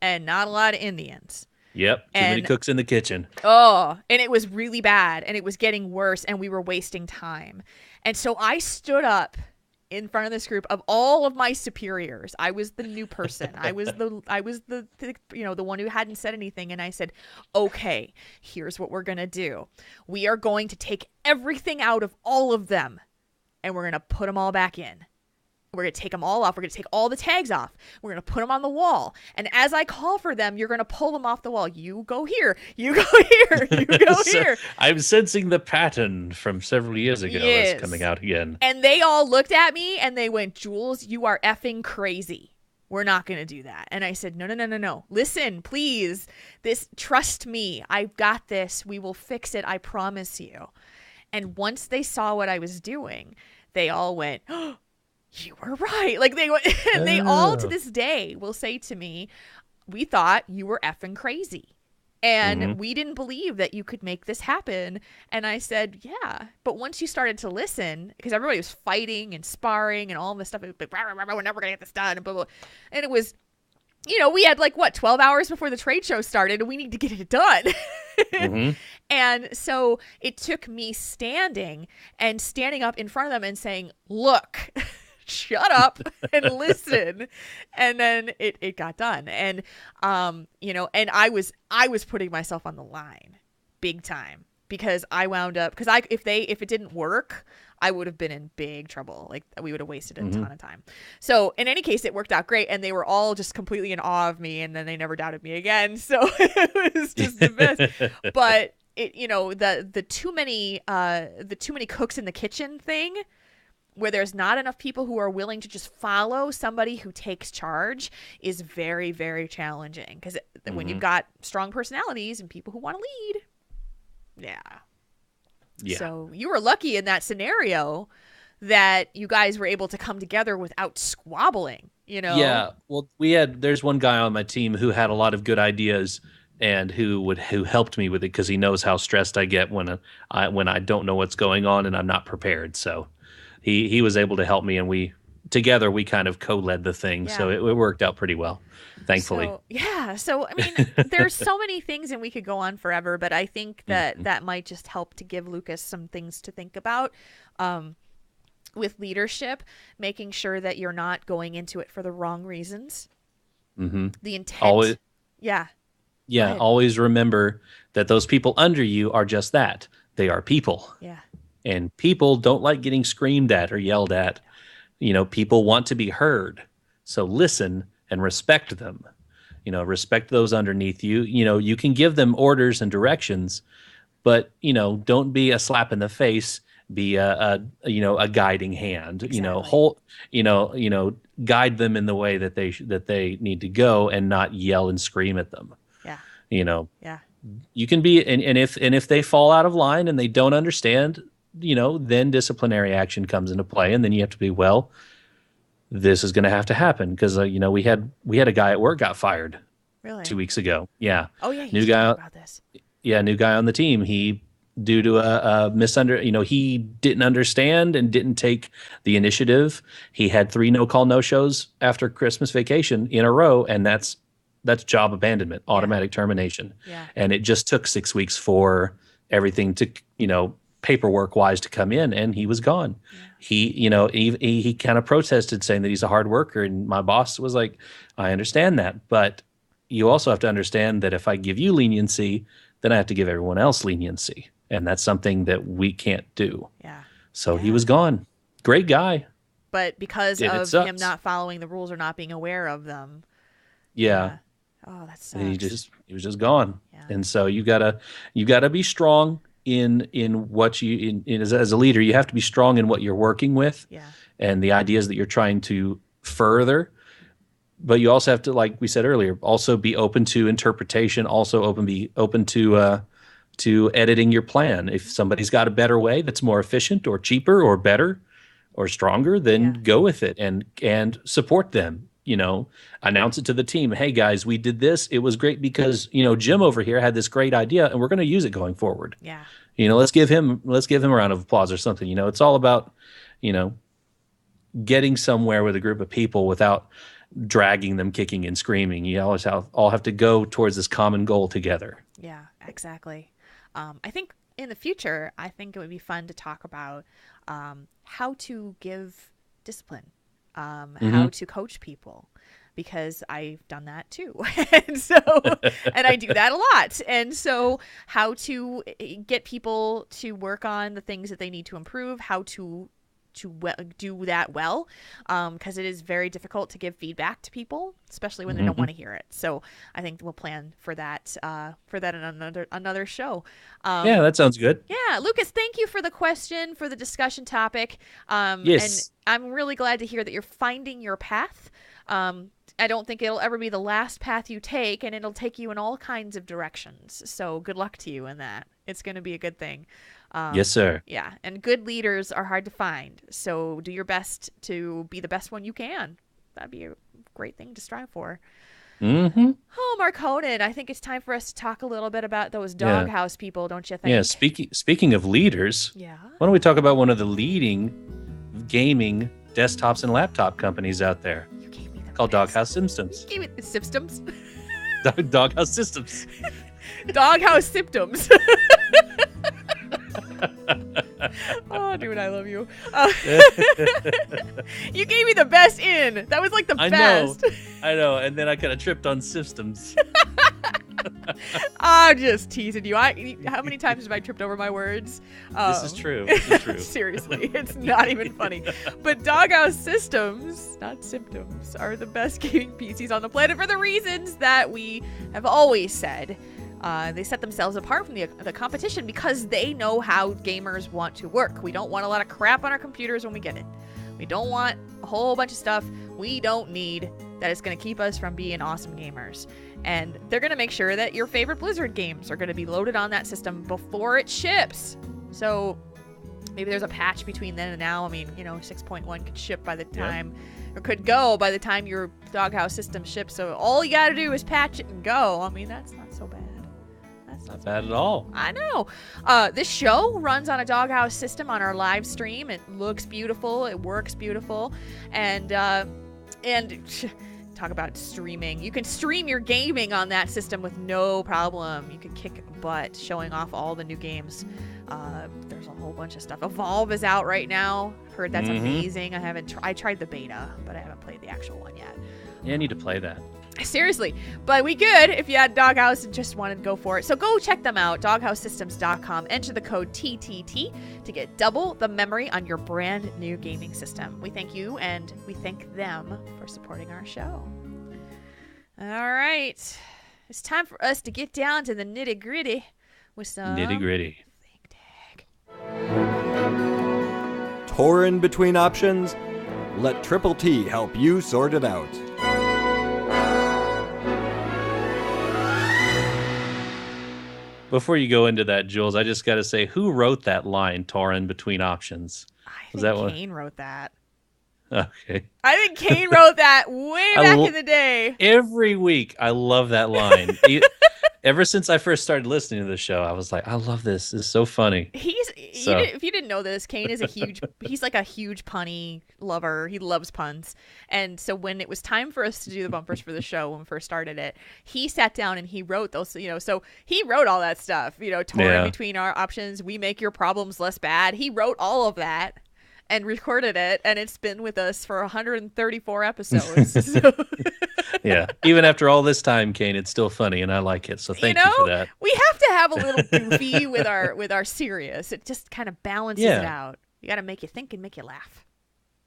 and not a lot of Indians. Yep. Too many cooks in the kitchen. Oh, and it was really bad and it was getting worse and we were wasting time. And so I stood up in front of this group of all of my superiors. I was the new person. I was the the one who hadn't said anything. And I said, okay, here's what we're going to do. We are going to take everything out of all of them and we're going to put them all back in. We're going to take them all off. We're going to take all the tags off. We're going to put them on the wall. And as I call for them, you're going to pull them off the wall. You go here. You go here. You go here. I'm sensing the pattern from several years ago is coming out again. And they all looked at me and they went, Jules, you are effing crazy. We're not going to do that. And I said, no. Listen, please. Trust me. I've got this. We will fix it. I promise you. And once they saw what I was doing, they all went, oh, you were right. Like they all to this day will say to me, we thought you were effing crazy. And we didn't believe that you could make this happen. And I said, yeah. But once you started to listen, because everybody was fighting and sparring and all this stuff, it was like, rah, rah, rah, we're never going to get this done. And, blah, blah. And it was, we had 12 hours before the trade show started and we need to get it done. And so it took me standing up in front of them and saying, look, shut up and listen. And then it got done. And and I was putting myself on the line big time because I wound up if it didn't work, I would have been in big trouble. Like we would have wasted a ton of time. So in any case, it worked out great and they were all just completely in awe of me and then they never doubted me again. So it was just the best. But the too many cooks in the kitchen thing, where there's not enough people who are willing to just follow somebody who takes charge, is very, very challenging. Because when you've got strong personalities and people who want to lead, yeah. So you were lucky in that scenario that you guys were able to come together without squabbling, Yeah, well, there's one guy on my team who had a lot of good ideas and who helped me with it because he knows how stressed I get when I don't know what's going on and I'm not prepared. So he was able to help me, and we kind of co-led the thing. Yeah. So it worked out pretty well, thankfully. So I mean, there's so many things, and we could go on forever, but I think that might just help to give Lucas some things to think about with leadership, making sure that you're not going into it for the wrong reasons. The intent. Always, yeah. Always remember that those people under you are just that. They are people. Yeah. And people don't like getting screamed at or yelled at. People want to be heard. So listen and respect them. Respect those underneath you. You can give them orders and directions, but, don't be a slap in the face. Be a guiding hand. Exactly. Guide them in the way that they need to go, and not yell and scream at them. Yeah. Yeah. You can be, and if they fall out of line and they don't understand, then disciplinary action comes into play, and then you have to be, well, this is going to have to happen because we had a guy at work got fired. Really? 2 weeks ago. Yeah. Oh yeah. New guy about this. Yeah, new guy on the team. He, due to he didn't understand and didn't take the initiative. He had 3 no-call no-shows after Christmas vacation in a row, and that's job abandonment, automatic termination. Yeah. And it just took 6 weeks for everything to, paperwork wise to come in, and he was gone. Yeah. He kind of protested, saying that he's a hard worker. And my boss was like, I understand that, but you also have to understand that if I give you leniency, then I have to give everyone else leniency. And that's something that we can't do. Yeah. So he was gone. Great guy. But because of him not following the rules or not being aware of them. Yeah. Oh, that sucks. He was just gone. Yeah. And so you gotta be strong in what you as a leader. You have to be strong in what you're working with. Yeah. And the ideas that you're trying to further. But you also have to, like we said earlier, also be open to interpretation. Also be open to editing your plan. If somebody's got a better way that's more efficient or cheaper or better or stronger, then go with it and support them. Announce it to the team. Hey guys, we did this. It was great because Jim over here had this great idea, and we're going to use it going forward. Yeah. Let's give him a round of applause or something. It's all about getting somewhere with a group of people without dragging them kicking and screaming. You always all have to go towards this common goal together. Yeah, exactly. I think in the future, it would be fun to talk about how to give discipline, how to coach people, because I've done that too. and I do that a lot. And so how to get people to work on the things that they need to improve, how to do that well, because it is very difficult to give feedback to people, especially when they don't want to hear it. So I think we'll plan for that in another show. Yeah, that sounds good. Yeah, Lucas, thank you for the question, for the discussion topic. Yes. And I'm really glad to hear that you're finding your path. I don't think it'll ever be the last path you take, and it'll take you in all kinds of directions. So good luck to you in that. It's going to be a good thing. Yes, sir. Yeah, and good leaders are hard to find. So do your best to be the best one you can. That'd be a great thing to strive for. Mm-hmm. Oh, Marconin, I think it's time for us to talk a little bit about those doghouse people, don't you think? Yeah, speaking of leaders, yeah. Why don't we talk about one of the leading gaming desktops and laptop companies out there? You gave me the Called best. Doghouse Systems. You gave me the symptoms. Doghouse Systems. Doghouse symptoms. Oh, dude, I love you. You gave me the best in. That was like the best. I know. And then I kind of tripped on systems. I'm just teasing you. How many times have I tripped over my words? This is true. This is true. Seriously, it's not even funny. But Doghouse Systems, not symptoms, are the best gaming PCs on the planet for the reasons that we have always said. They set themselves apart from the competition because they know how gamers want to work. We don't want a lot of crap on our computers when we get it. We don't want a whole bunch of stuff we don't need that is going to keep us from being awesome gamers. And they're going to make sure that your favorite Blizzard games are going to be loaded on that system before it ships. So maybe there's a patch between then and now. I mean, 6.1 could ship by the time, or could go by the time your Doghouse system ships. So all you got to do is patch it and go. I mean, that's not so bad. Not bad at all. I know. This show runs on a Doghouse system on our live stream. It looks beautiful. It works beautiful. And talk about streaming. You can stream your gaming on that system with no problem. You can kick butt showing off all the new games. There's a whole bunch of stuff. Evolve is out right now. Heard that's amazing. I tried the beta, but I haven't played the actual one yet. Yeah, I need to play that. Seriously, but we could if you had Doghouse and just wanted to go for it. So go check them out, doghousesystems.com. Enter the code TTT to get double the memory on your brand new gaming system. We thank you and we thank them for supporting our show. All right, it's time for us to get down to the nitty gritty with some nitty gritty. Think Tag. Tauren between options? Let Triple T help you sort it out. Before you go into that, Jules, I just got to say, who wrote that line, Tauren between options? I think Kane wrote that. Okay. I think Kane wrote that way back in the day. Every week, I love that line. Ever since I first started listening to the show, I was like, I love this. It's so funny. If you didn't know this, Kane is he's like a huge punny lover. He loves puns. And so when it was time for us to do the bumpers for the show, when we first started it, he sat down and he wrote those, so he wrote all that stuff, Tauren between our options, we make your problems less bad. He wrote all of that and recorded it, and it's been with us for 134 episodes. So. Yeah. Even after all this time, Kane, it's still funny, and I like it. So thank you for that. We have to have a little goofy with our serious. It just kind of balances it out. You got to make you think and make you laugh.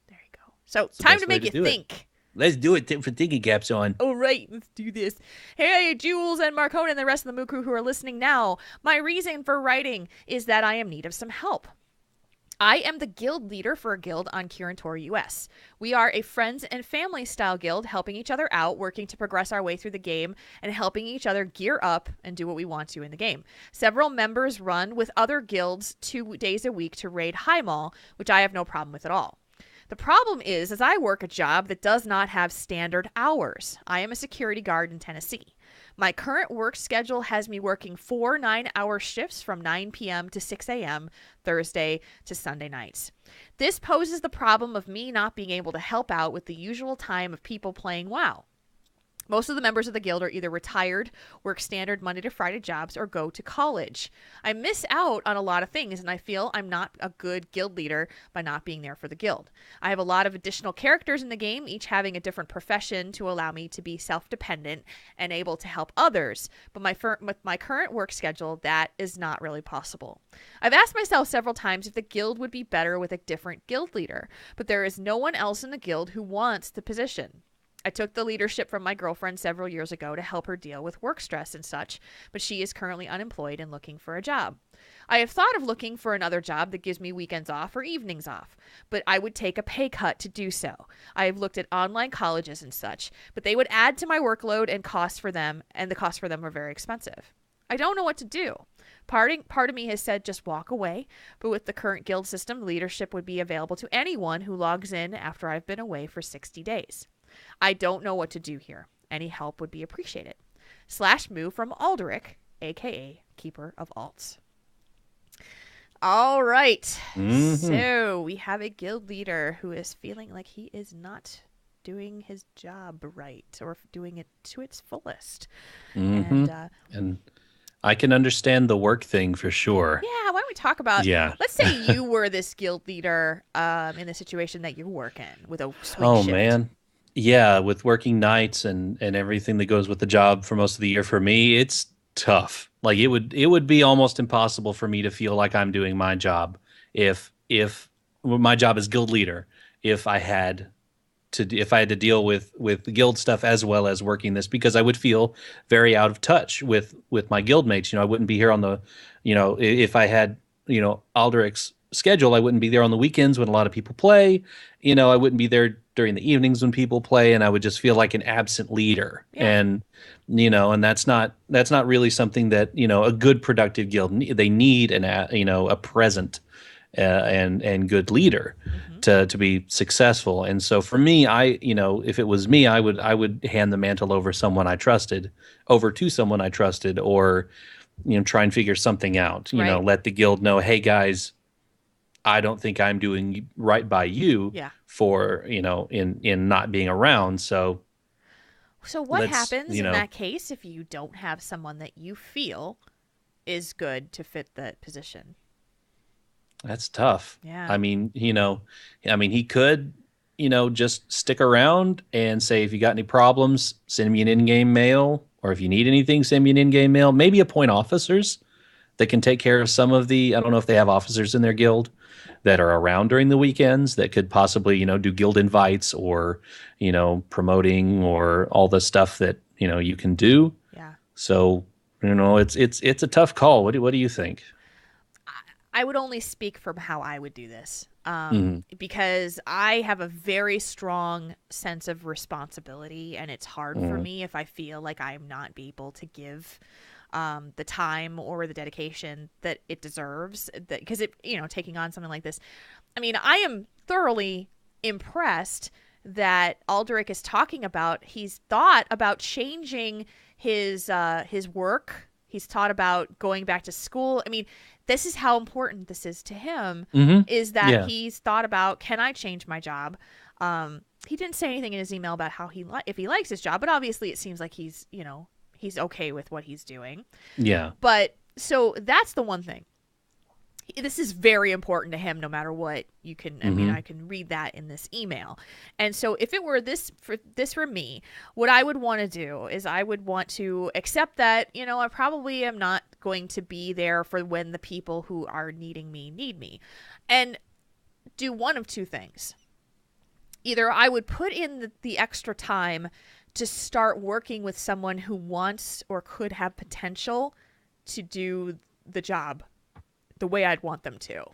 There you go. So time to make you think. Let's do it for thinking caps on. All right, let's do this. Hey, Jules and Marcona and the rest of the Moo Crew who are listening now. My reason for writing is that I am in need of some help. I am the guild leader for a guild on Kirin Tor US. We are a friends and family style guild, helping each other out, working to progress our way through the game, and helping each other gear up and do what we want to in the game. Several members run with other guilds 2 days a week to raid High Mall, which I have no problem with at all. The problem is I work a job that does not have standard hours. I am a security guard in Tennessee. My current work schedule has me working 4 9-hour shifts from 9 p.m. to 6 a.m. Thursday to Sunday nights. This poses the problem of me not being able to help out with the usual time of people playing WoW. Most of the members of the guild are either retired, work standard Monday to Friday jobs, or go to college. I miss out on a lot of things, and I feel I'm not a good guild leader by not being there for the guild. I have a lot of additional characters in the game, each having a different profession to allow me to be self-dependent and able to help others. But with my current work schedule, that is not really possible. I've asked myself several times if the guild would be better with a different guild leader, but there is no one else in the guild who wants the position. I took the leadership from my girlfriend several years ago to help her deal with work stress and such, but she is currently unemployed and looking for a job. I have thought of looking for another job that gives me weekends off or evenings off, but I would take a pay cut to do so. I have looked at online colleges and such, but they would add to my workload and costs for them, and the costs for them are very expensive. I don't know what to do. Part of me has said just walk away, but with the current guild system, leadership would be available to anyone who logs in after I've been away for 60 days. I don't know what to do here. Any help would be appreciated. /Moo from Aldrich, a.k.a. Keeper of Alts. All right. So we have a guild leader who is feeling like he is not doing his job right or doing it to its fullest. And I can understand the work thing for sure. Yeah, why don't we talk about, let's say you were this guild leader in the situation that you work in with a swing shift. Man. Yeah, with working nights and everything that goes with the job for most of the year, for me, it's tough. Like it would be almost impossible for me to feel like I'm doing my job if my job as guild leader, if I had to deal with the guild stuff as well as working this, because I would feel very out of touch with my guild mates. I wouldn't be here on the, if I had, Aldrich's schedule, I wouldn't be there on the weekends when a lot of people play. I wouldn't be there during the evenings when people play, and I would just feel like an absent leader. Yeah. And and that's not really something that a good productive guild, they need a present and good leader to be successful. And so for me, if it was me, I would hand the mantle over to someone I trusted, or try and figure something out. Let the guild know, hey guys, I don't think I'm doing right by you for, in not being around. So what happens in that case if you don't have someone that you feel is good to fit that position? That's tough. Yeah. I mean, he could, just stick around and say, if you got any problems, send me an in-game mail, or if you need anything, send me an in-game mail. Maybe appoint officers that can take care of some of the, I don't know if they have officers in their guild that are around during the weekends that could possibly, do guild invites or, promoting or all the stuff that, you can do. Yeah. So, it's a tough call. What do you think? I would only speak from how I would do this, because I have a very strong sense of responsibility, and it's hard for me if I feel like I'm not able to give the time or the dedication that it deserves. Because taking on something like this, I mean, I am thoroughly impressed that Aldrich is talking about. He's thought about changing his work. He's thought about going back to school. I mean, this is how important this is to him, is that he's thought about, can I change my job? He didn't say anything in his email about how if he likes his job, but obviously it seems like he's okay with what he's doing. Yeah. But so that's the one thing. This is very important to him no matter what. You can, I mean, I can read that in this email. And so if it were this for me, what I would want to do is I would want to accept that, I probably am not going to be there for when the people who are needing me need me, and do one of two things. Either I would put in the extra time to start working with someone who wants or could have potential to do the job the way I'd want them to.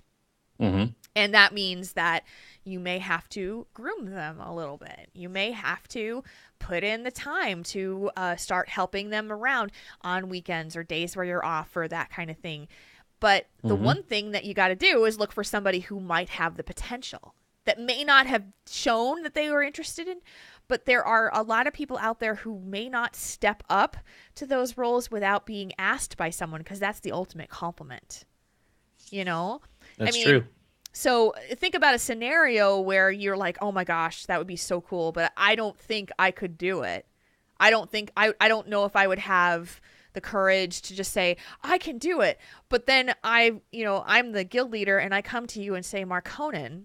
And that means that you may have to groom them a little bit. You may have to put in the time to start helping them around on weekends or days where you're off or that kind of thing. But the one thing that you got to do is look for somebody who might have the potential, that may not have shown that they were interested in, but there are a lot of people out there who may not step up to those roles without being asked by someone, because that's the ultimate compliment. That's true. So think about a scenario where you're like, oh my gosh, that would be so cool, but I don't think I could do it. I don't know if I would have the courage to just say, I can do it. But then I'm the guild leader and I come to you and say, Marconin,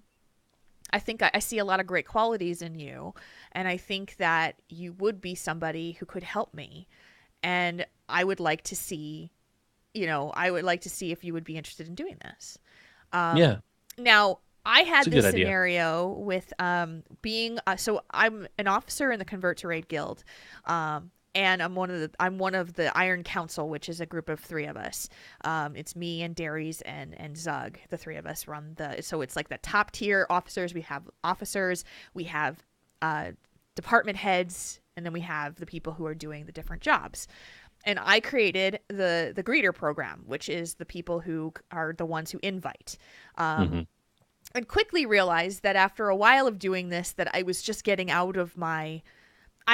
I think I see a lot of great qualities in you. And I think that you would be somebody who could help me. And I would like to see, if you would be interested in doing this. Yeah. Now, I had It's a this good idea. scenario with being so I'm an officer in the Convert to Raid Guild, and I'm one of the Iron Council, which is a group of 3 of us. It's me and Darius and Zug. The 3 of us run so it's like the top tier officers. We have officers, we have department heads, and then we have the people who are doing the different jobs. And I created the greeter program, which is the people who are the ones who invite. And quickly realized that after a while of doing this, that I was just getting out of I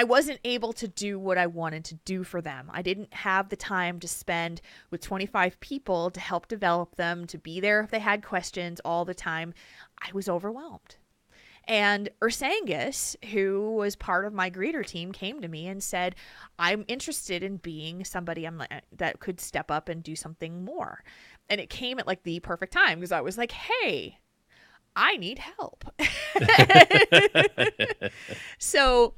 wasn't able to do what I wanted to do for them. I didn't have the time to spend with 25 people to help develop them, to be there if they had questions all the time. I was overwhelmed. And Ursangus, who was part of my greeter team, came to me and said, I'm interested in being somebody that could step up and do something more. And it came at like the perfect time because I was like, hey, I need help. So,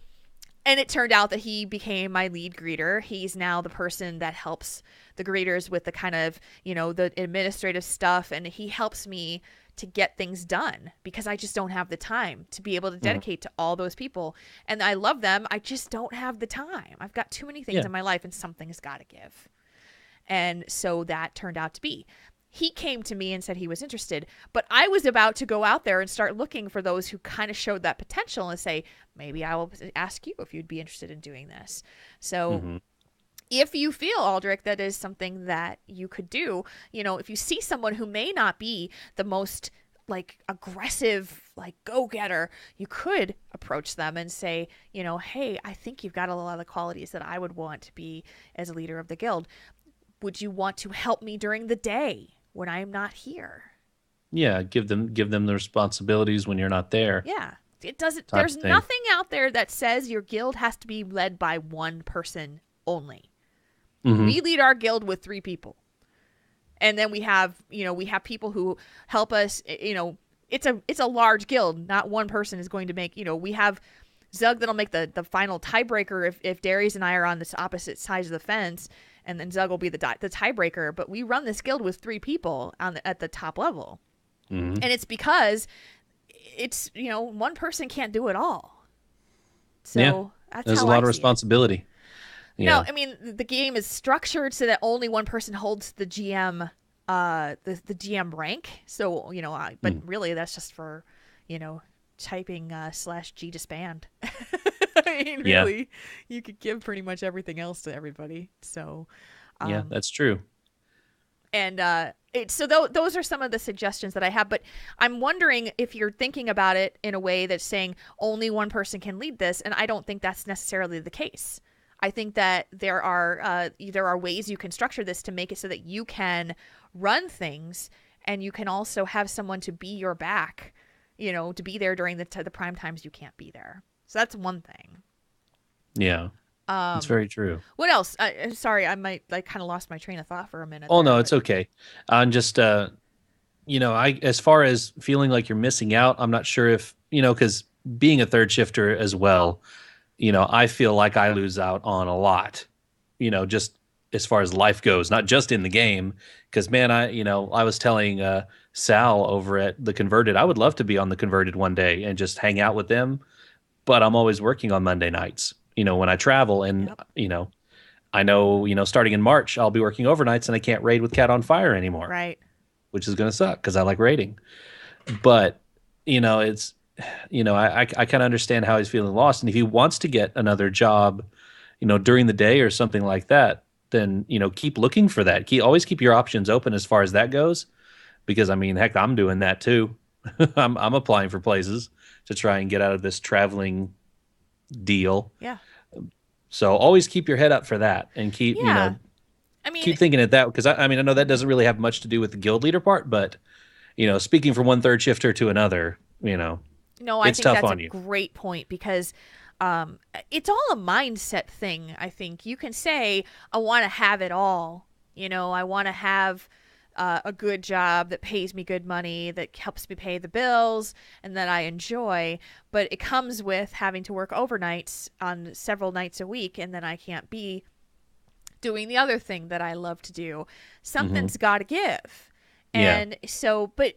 and it turned out that he became my lead greeter. He's now the person that helps the greeters with the kind of, the administrative stuff. And he helps me to get things done because I just don't have the time to be able to dedicate to all those people. And I love them. I just don't have the time. I've got too many things in my life and something's got to give. And so that turned out to be. He came to me and said he was interested, but I was about to go out there and start looking for those who kind of showed that potential and say, maybe I will ask you if you'd be interested in doing this. So if you feel, Aldrich, that is something that you could do, if you see someone who may not be the most like aggressive, like go-getter, you could approach them and say, hey, I think you've got a lot of the qualities that I would want to be as a leader of the guild. Would you want to help me during the day when I'm not here? Yeah, give them the responsibilities when you're not there. Yeah. There's nothing out there that says your guild has to be led by one person only. We lead our guild with 3 people. And then we have people who help us, it's a large guild. Not one person is going to make, we have Zug that'll make the final tiebreaker if Darius and I are on the opposite sides of the fence, and then Zug will be the tiebreaker. But we run this guild with 3 people at the top level. And it's because it's, one person can't do it all. So that's there's how a lot I of see it. responsibility. No, I mean, the game is structured so that only one person holds the GM, the GM rank. So, but really that's just for, typing /G disband. I mean, really, you could give pretty much everything else to everybody. So, yeah, that's true. And those are some of the suggestions that I have. But I'm wondering if you're thinking about it in a way that's saying only one person can lead this, and I don't think that's necessarily the case. I think that there are ways you can structure this to make it so that you can run things, and you can also have someone to be your back, to be there during the prime times you can't be there. So that's one thing. Yeah, it's very true. What else? Sorry, I kind of lost my train of thought for a minute. Oh, no, it's okay. I'm just, as far as feeling like you're missing out, I'm not sure if, because being a third shifter as well, I feel like I lose out on a lot, just as far as life goes, not just in the game. Because, man, I was telling Sal over at the Converted, I would love to be on the Converted one day and just hang out with them. But I'm always working on Monday nights, when I travel. And, I know, starting in March, I'll be working overnights and I can't raid with Cat on Fire anymore. Right. Which is going to suck because I like raiding. But, it's... I kind of understand how he's feeling lost. And if he wants to get another job, during the day or something like that, then, keep looking for that. Always keep your options open as far as that goes. Because, heck, I'm doing that too. I'm applying for places to try and get out of this traveling deal. Yeah. So always keep your head up for that and keep, keep thinking of that. Because, I know that doesn't really have much to do with the guild leader part. But, speaking from one third shifter to another, No, I it's think tough that's on a you. great point because it's all a mindset thing. I think you can say, I want to have it all. I want to have a good job that pays me good money, that helps me pay the bills, and that I enjoy. But it comes with having to work overnights on several nights a week, and then I can't be doing the other thing that I love to do. Something's got to give. And so, but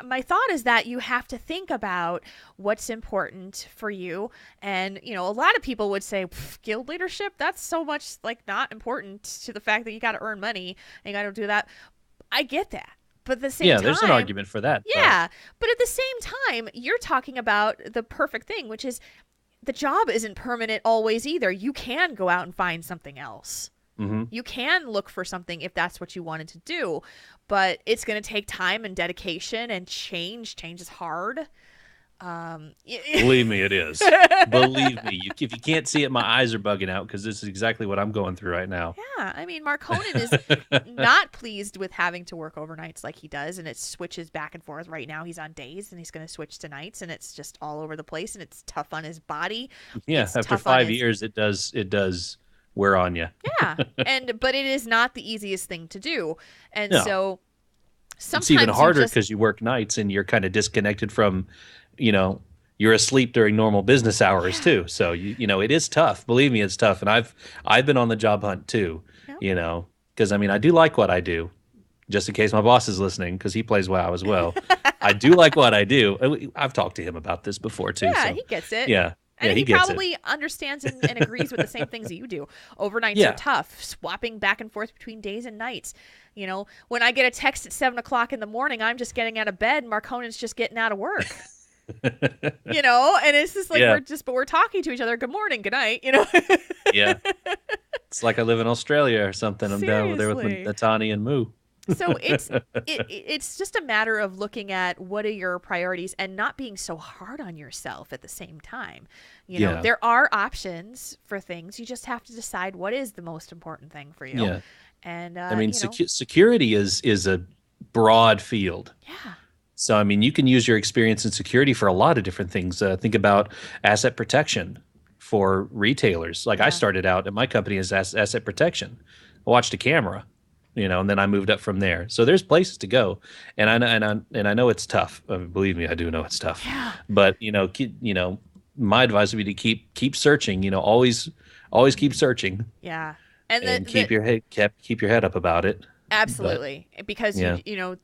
my thought is that you have to think about what's important for you. And, a lot of people would say guild leadership, that's so much like not important to the fact that you got to earn money and you got to do that. I get that. But at the same time, there's an argument for that. Yeah. But at the same time, you're talking about the perfect thing, which is the job isn't permanent always either. You can go out and find something else. You can look for something if that's what you wanted to do, but it's going to take time and dedication, and change. Change is hard. Believe me, it is. Believe me. If you can't see it, my eyes are bugging out because this is exactly what I'm going through right now. Yeah, I mean, Marconin is not pleased with having to work overnights like he does, and it switches back and forth. Right now, he's on days, and he's going to switch to nights, and it's just all over the place, and it's tough on his body. Yeah, after 5 years, it does wear on you. Yeah, but it is not the easiest thing to do, and so sometimes it's even harder because you work nights and you're kind of disconnected from, you're asleep during normal business hours too. So it is tough. Believe me, it's tough. And I've been on the job hunt too. Because I do like what I do. Just in case my boss is listening, because he plays WoW as well. I do like what I do. I've talked to him about this before too. Yeah, so, he gets it. Yeah. And he gets probably understands and agrees with the same things that you do. Overnights are tough, swapping back and forth between days and nights. When I get a text at 7 o'clock in the morning, I'm just getting out of bed. Marconan's just getting out of work. And it's just like we're talking to each other. Good morning, good night. Yeah, it's like I live in Australia or something. I'm down there with Natani and Moo. So it's just a matter of looking at what are your priorities and not being so hard on yourself at the same time. There are options for things. You just have to decide what is the most important thing for you. Yeah. And security is a broad field. Yeah. So you can use your experience in security for a lot of different things. Think about asset protection for retailers. Like I started out at my company as asset protection. I watched a camera. And then I moved up from there. So there's places to go, and I know it's tough. Believe me, I do know it's tough. Yeah. But my advice would be to keep searching. Always keep searching. Yeah, and keep your head up about it. Absolutely, because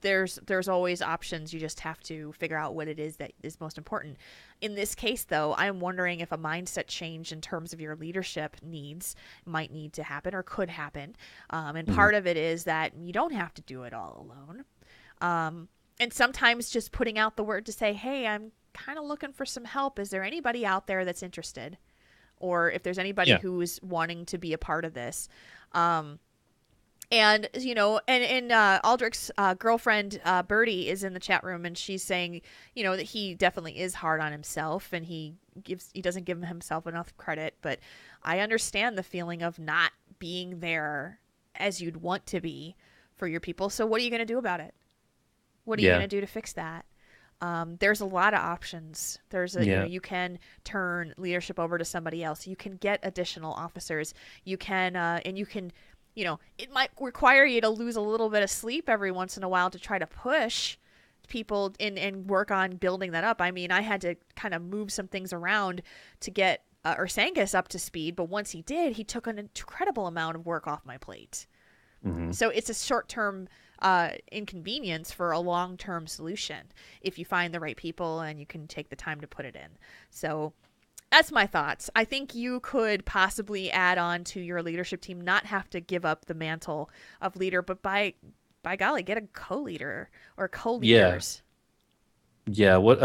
there's always options. You just have to figure out what it is that is most important. In this case, though, I'm wondering if a mindset change in terms of your leadership needs might need to happen or could happen. And part of it is that you don't have to do it all alone. And sometimes just putting out the word to say, hey, I'm kind of looking for some help. Is there anybody out there that's interested? Or if there's anybody who is wanting to be a part of this. And Aldrich's girlfriend, Birdie, is in the chat room, and she's saying, that he definitely is hard on himself, and he doesn't give himself enough credit. But I understand the feeling of not being there as you'd want to be for your people. So what are you going to do about it? What are you going to do to fix that? There's a lot of options. You can turn leadership over to somebody else. You can get additional officers. You can, and you can. It might require you to lose a little bit of sleep every once in a while to try to push people and work on building that up. I had to kind of move some things around to get Ursangus up to speed, but once he did, he took an incredible amount of work off my plate. Mm-hmm. So it's a short-term inconvenience for a long-term solution if you find the right people and you can take the time to put it in. So that's my thoughts. I think you could possibly add on to your leadership team, not have to give up the mantle of leader, but by golly, get a co-leader or co-leaders. Yeah. What?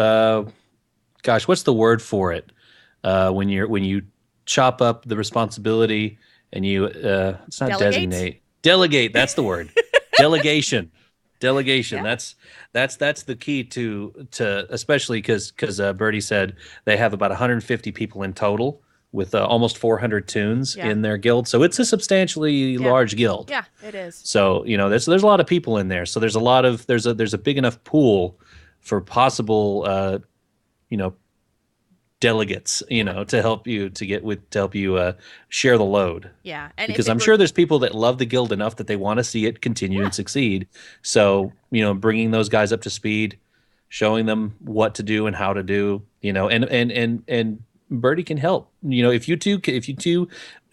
What's the word for it? When you chop up the responsibility and you it's not designate. Delegate. That's the word. Delegation. Yeah. That's the key to especially because Birdie said they have about 150 people in total with almost 400 tunes in their guild, so it's a substantially large guild. Yeah, it is. So there's a lot of people in there, so there's a big enough pool for possible delegates, to help you share the load. Yeah, and because I'm sure there's people that love the guild enough that they want to see it continue and succeed. So bringing those guys up to speed, showing them what to do and how to do, and Birdie can help. If you two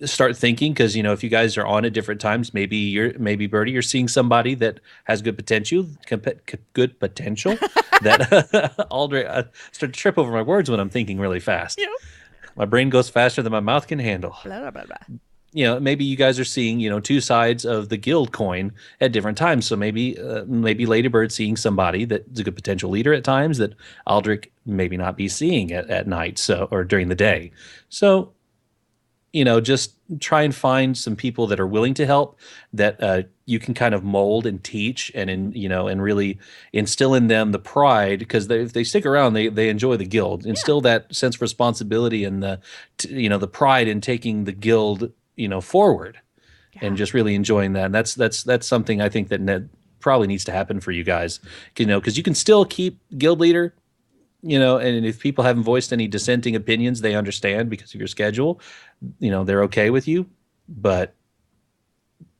start thinking, because if you guys are on at different times, maybe Birdie, you're seeing somebody that has good potential. That Aldrich, I start to trip over my words when I'm thinking really fast. Yeah. My brain goes faster than my mouth can handle. Blah, blah, blah. Maybe you guys are seeing, two sides of the guild coin at different times. So maybe Ladybird seeing somebody that's a good potential leader at times that Aldrich maybe not be seeing at night, or during the day. So, just try and find some people that are willing to help, that you can kind of mold and teach and really instill in them the pride, because if they stick around, they enjoy the guild. Instill that sense of responsibility and the pride in taking the guild forward, and just really enjoying that. And that's something I think that Ned probably needs to happen for you guys, because you can still keep guild leader, and if people haven't voiced any dissenting opinions, they understand because of your schedule, they're okay with you. But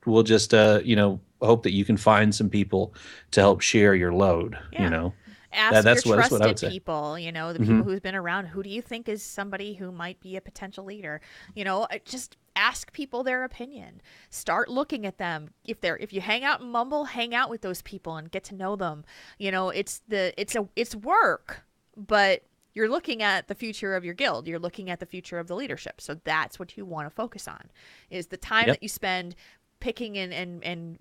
we'll just hope that you can find some people to help share your load. Ask that's your what I would trusted say. people, the people who's been around. Who do you think is somebody who might be a potential leader? Just ask people their opinion. Start looking at them. If you hang out and mumble, hang out with those people and get to know them. It's work, but you're looking at the future of your guild. You're looking at the future of the leadership. So that's what you want to focus on, is the time that you spend picking and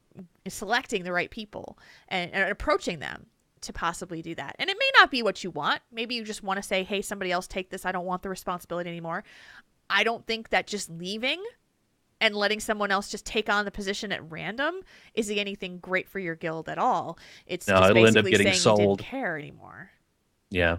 selecting the right people and approaching them to possibly do that. And it may not be what you want. Maybe you just want to say, hey, somebody else take this. I don't want the responsibility anymore. I don't think that just leaving and letting someone else just take on the position at random is anything great for your guild at all. It's just it'll end up basically getting saying sold. you didn't care anymore. Yeah.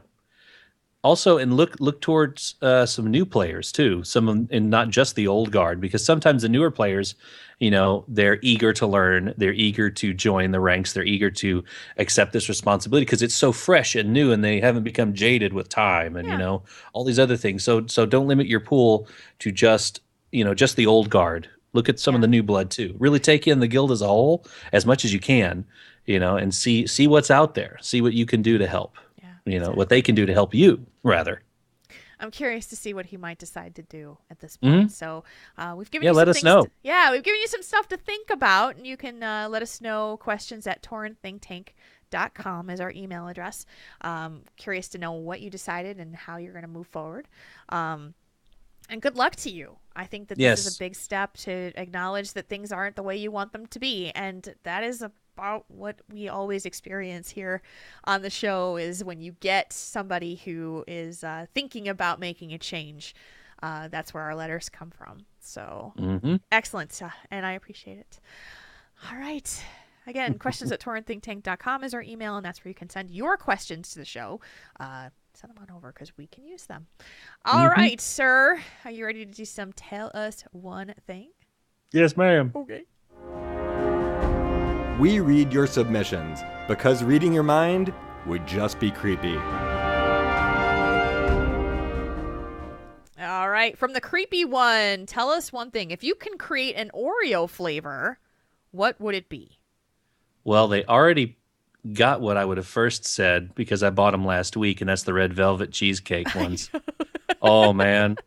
Also, and look towards some new players too. And not just the old guard, because sometimes the newer players, they're eager to learn, they're eager to join the ranks, they're eager to accept this responsibility because it's so fresh and new, and they haven't become jaded with time and all these other things. So don't limit your pool to just the old guard. Look at some of the new blood too. Really take in the guild as a whole as much as you can, and see what's out there. See what you can do to help. What they can do to help you, rather. I'm curious to see what he might decide to do at this point. So we've given you some let us know. We've given you some stuff to think about, and you can let us know. Questions at TaurenThinkTank.com is our email address. Curious to know what you decided and how you're going to move forward. And good luck to you. I think that this is a big step to acknowledge that things aren't the way you want them to be, and that is about what we always experience here on the show, is when you get somebody who is thinking about making a change. That's where our letters come from. So excellent, and I appreciate it. All right. Again, questions at TaurenThinkTank.com is our email, and that's where you can send your questions to the show. Send them on over because we can use them. All right, sir. Are you ready to do some Tell Us One Thing? Yes, ma'am. Okay. We read your submissions because reading your mind would just be creepy. All right. From the creepy one, tell us one thing. If you can create an Oreo flavor, what would it be? Well, they already got what I would have first said because I bought them last week, and that's the red velvet cheesecake ones. Oh, man.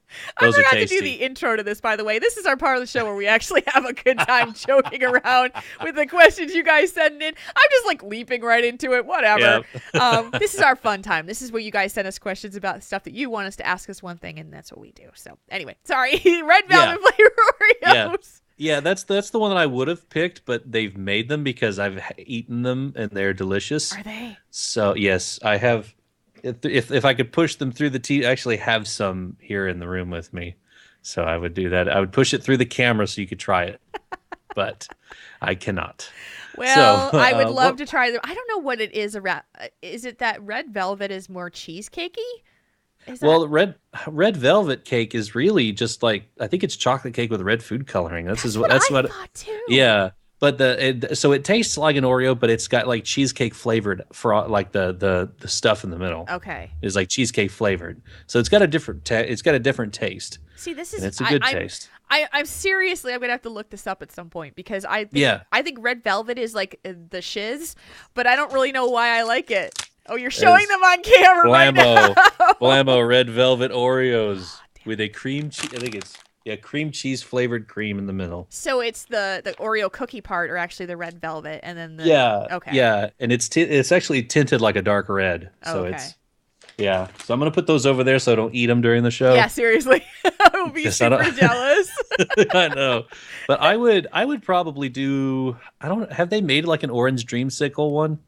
Those I forgot are tasty. to do the intro to this, by the way. This is our part of the show where we actually have a good time joking around with the questions you guys send in. I'm just like leaping right into it. Whatever. Yep. This is our fun time. This is where you guys send us questions about stuff that you want us to ask us one thing, and that's what we do. So anyway, sorry. Red velvet flavor Oreos. Yeah, that's the one that I would have picked, but they've made them because I've eaten them and they're delicious. Are they? So yes, I have. If I could push them through the I actually have some here in the room with me, so I would do that. I would push it through the camera so you could try it, but I cannot. Well, so, I would love to try them. I don't know what it is. Is it that red velvet is more cheesecakey? Well, red velvet cake is really just like, I think it's chocolate cake with red food coloring. That's what I thought too. Yeah, But so it tastes like an Oreo, but it's got like cheesecake flavored for like the stuff in the middle. Okay. Is like cheesecake flavored. So it's got a different taste. See, this is And it's a good taste. I'm seriously, I'm gonna have to look this up at some point because I think red velvet is like the shiz, but I don't really know why I like it. Oh, you're showing them on camera right now. Blammo red velvet Oreos with a cream cheese. I think it's cream cheese flavored cream in the middle. So it's the Oreo cookie part, or actually the red velvet, and then the and it's actually tinted like a dark red. So it's So I'm gonna put those over there so I don't eat them during the show. Yeah, seriously, I will be super jealous. I know, but I would probably do. Have they made like an orange dreamsicle one?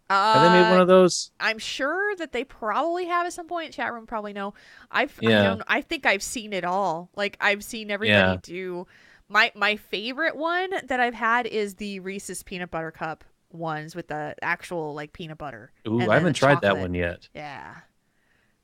Have they made one of those? I'm sure that they probably have at some point. Chat room probably know. I think I've seen it all. Like I've seen everybody do. My favorite one that I've had is the Reese's peanut butter cup ones with the actual like peanut butter. Ooh, I haven't tried that one yet. Yeah.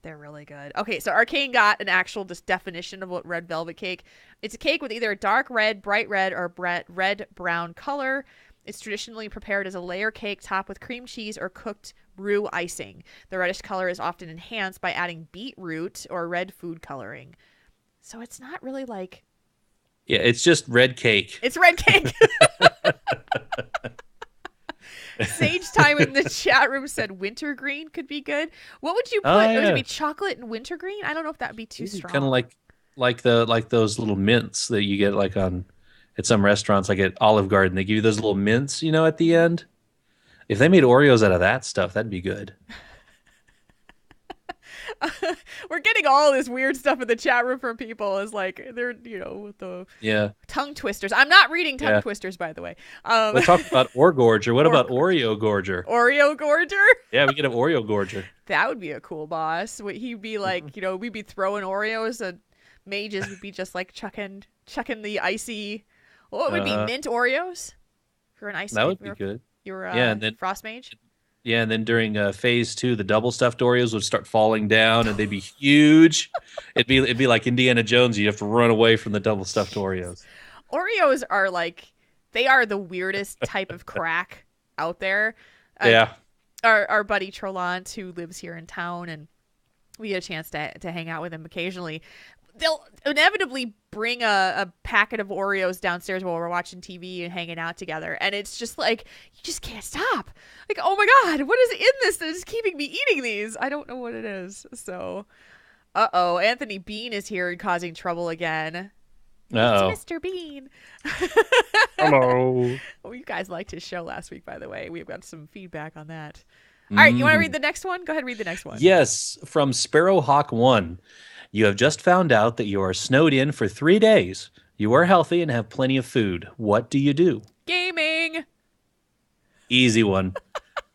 They're really good. Okay, so Arcane got an actual definition of what red velvet cake. It's a cake with either a dark red, bright red, or red-brown color. It's traditionally prepared as a layer cake topped with cream cheese or cooked roux icing. The reddish color is often enhanced by adding beetroot or red food coloring. So it's not really like... Yeah, it's just red cake. It's red cake. Sage Time in the chat room said wintergreen could be good. What would you put? Would it be chocolate and wintergreen? I don't know if that would be too strong. Kind of like those little mints that you get like at some restaurants, like at Olive Garden. They give you those little mints, at the end. If they made Oreos out of that stuff, that'd be good. We're getting all this weird stuff in the chat room from people. Is like they're with the tongue twisters. I'm not reading tongue twisters, by the way. Let's talk about Oreogorger. What about Oreogorger? Oreogorger? Yeah, we get an Oreogorger. That would be a cool boss. He'd be like, we'd be throwing Oreos, and mages would be just like chucking the icy. What would be mint Oreos for an icy? That would be good. You're and then frost mage. Yeah, and then during phase 2, the double stuffed Oreos would start falling down, and they'd be huge. It'd be like Indiana Jones. You have to run away from the double stuffed Oreos. Oreos are they are the weirdest type of crack out there. Our buddy Trollant, who lives here in town, and we get a chance to hang out with him occasionally. They'll inevitably bring a packet of Oreos downstairs while we're watching TV and hanging out together. And it's just like, you just can't stop. Like, oh my God, what is in this that is keeping me eating these? I don't know what it is. So, Anthony Bean is here and causing trouble again. It's Mr. Bean. Hello. Well, you guys liked his show last week, by the way. We've got some feedback on that. All right, you want to read the next one? Go ahead and read the next one. Yes, from Sparrowhawk1. You have just found out that you are snowed in for 3 days. You are healthy and have plenty of food. What do you do? Gaming. Easy one.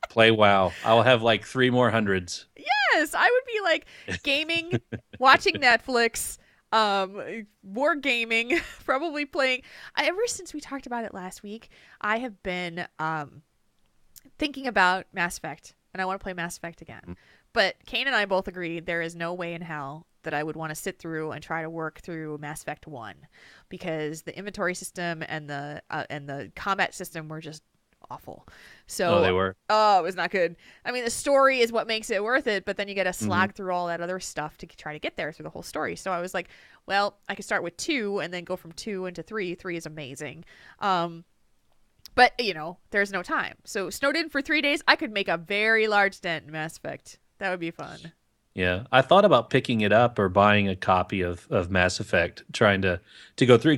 Play WoW. I'll have like 3 more hundreds. Yes, I would be like gaming, watching Netflix, more gaming, probably playing. Ever since we talked about it last week, I have been thinking about Mass Effect, and I want to play Mass Effect again. But Kane and I both agree there is no way in hell that I would want to sit through and try to work through Mass Effect 1, because the inventory system and the combat system were just awful. So they were. Oh, it was not good. I mean, the story is what makes it worth it, but then you got to slog through all that other stuff to try to get there through the whole story. So I was like, well, I could start with 2 and then go from 2 into 3. 3 is amazing. But there's no time. So snowed in for 3 days, I could make a very large dent in Mass Effect. That would be fun. Yeah, I thought about picking it up or buying a copy of Mass Effect, trying to go through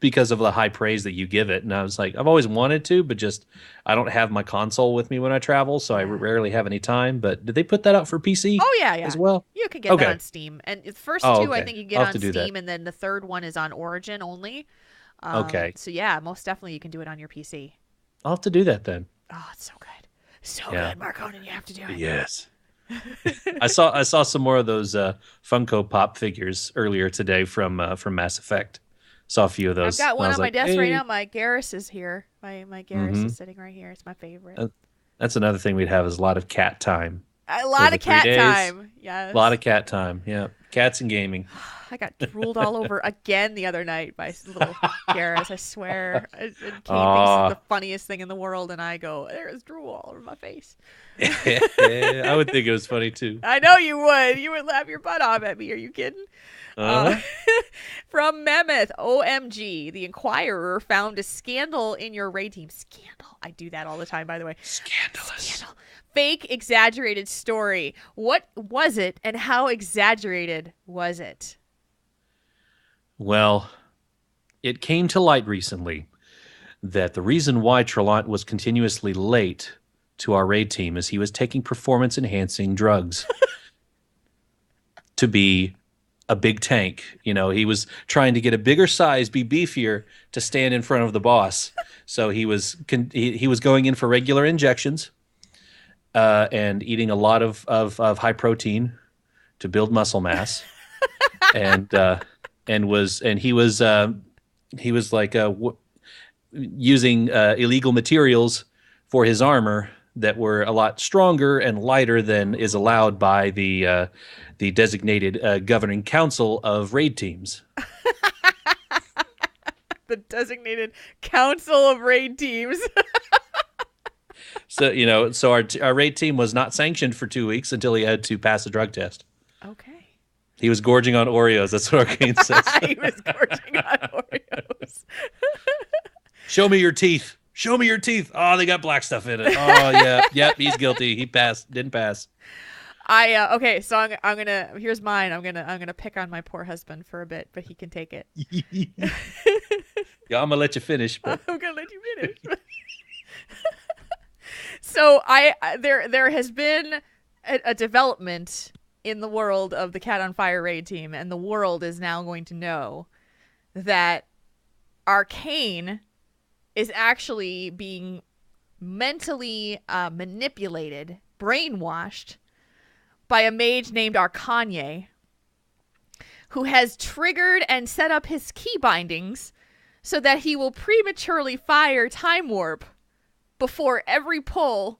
because of the high praise that you give it. And I was like, I've always wanted to, but just I don't have my console with me when I travel, so I rarely have any time. But did they put that out for PC? Oh yeah, as well. You can get that on Steam, and the first 2 I think you get on Steam, and then the third one is on Origin only. Okay. So yeah, most definitely you can do it on your PC. I'll have to do that then. Oh, it's so good, good, Marconin. You have to do it. Yes. I saw some more of those Funko Pop figures earlier today from Mass Effect. Saw a few of those. I've got one on my desk right now. My Garrus is here. My Garrus is sitting right here. It's my favorite. That's another thing we'd have is a lot of cat time. A lot of cat time. Yes. A lot of cat time. Yeah. Cats and gaming. I got drooled all over again the other night by little Garrus. I swear. And Kane thinks it's the funniest thing in the world, and I go, "There's drool all over my face." I would think it was funny too. I know you would. You would laugh your butt off at me. Are you kidding? From Mammoth, OMG, the Inquirer found a scandal in your raid team. Scandal. I do that all the time, by the way. Scandalous. Scandal. Fake, exaggerated story. What was it, and how exaggerated was it? Well, it came to light recently that the reason why Trelawney was continuously late to our raid team is he was taking performance-enhancing drugs to be a big tank. You know, he was trying to get a bigger size, be beefier to stand in front of the boss. So he was going in for regular injections and eating a lot of high protein to build muscle mass, and he was like using illegal materials for his armor that were a lot stronger and lighter than is allowed by the designated governing council of raid teams. The designated council of raid teams. So, our raid team was not sanctioned for 2 weeks until he had to pass a drug test. Okay. He was gorging on Oreos. That's what Arcane says. He was gorging on Oreos. Show me your teeth. Show me your teeth. Oh, they got black stuff in it. Oh, yeah. Yep, he's guilty. He passed. Didn't pass. Okay, so I'm gonna. Here's mine. I'm gonna pick on my poor husband for a bit, but he can take it. Yeah, I'm gonna let you finish. But... I'm gonna let you finish. So there has been a development in the world of the Cat on Fire raid team, and the world is now going to know that Arcane is actually being mentally manipulated, brainwashed by a mage named Arcane, who has triggered and set up his key bindings so that he will prematurely fire Time Warp before every boss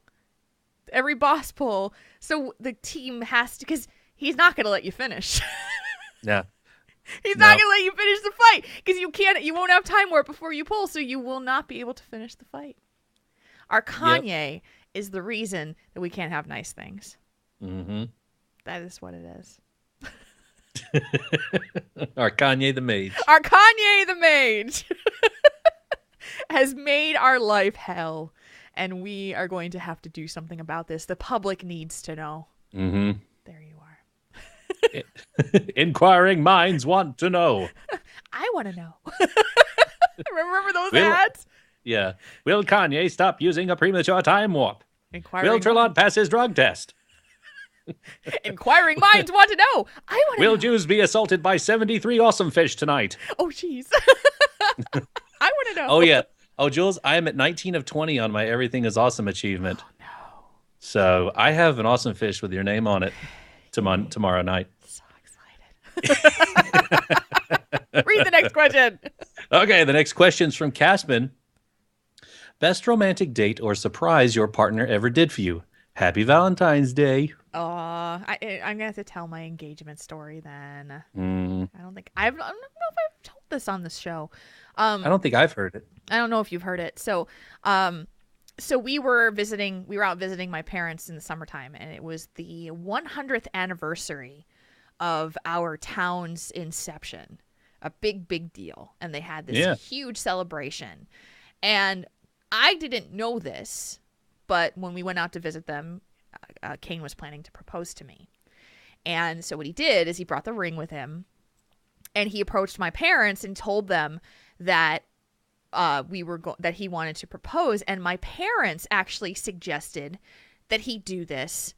pull. So the team has to, because he's not going to let you finish. Yeah. He's not going to let you finish the fight because you won't have Time Warp before you pull, so you will not be able to finish the fight. Arcane is the reason that we can't have nice things. Mm-hmm. That is what it is. Arcane the mage. Arcane the mage has made our life hell, and we are going to have to do something about this. The public needs to know. Mm-hmm. There you are. Inquiring minds want to know. I want to know. Remember those ads? Yeah. Will Kanye stop using a premature time warp? Will Trelawney pass his drug test? Inquiring minds want to know. I want to know. Will Jules be assaulted by 73 awesome fish tonight? Oh, jeez. I want to know. Oh, yeah. Oh, Jules, I am at 19 of 20 on my Everything is Awesome achievement. Oh, no. So I have an awesome fish with your name on it tomorrow night. So excited. Read the next question. Okay, the next question's from Casman. Best romantic date or surprise your partner ever did for you? Happy Valentine's Day. I'm gonna have to tell my engagement story then. I don't know if I've told this on this show. I don't think I've heard it. I don't know if you've heard it. So we were out visiting my parents in the summertime, and it was the 100th anniversary of our town's inception. A big deal. And they had this huge celebration. And I didn't know this, but when we went out to visit them, Kane was planning to propose to me. And so what he did is he brought the ring with him, and he approached my parents and told them that that he wanted to propose. And my parents actually suggested that he do this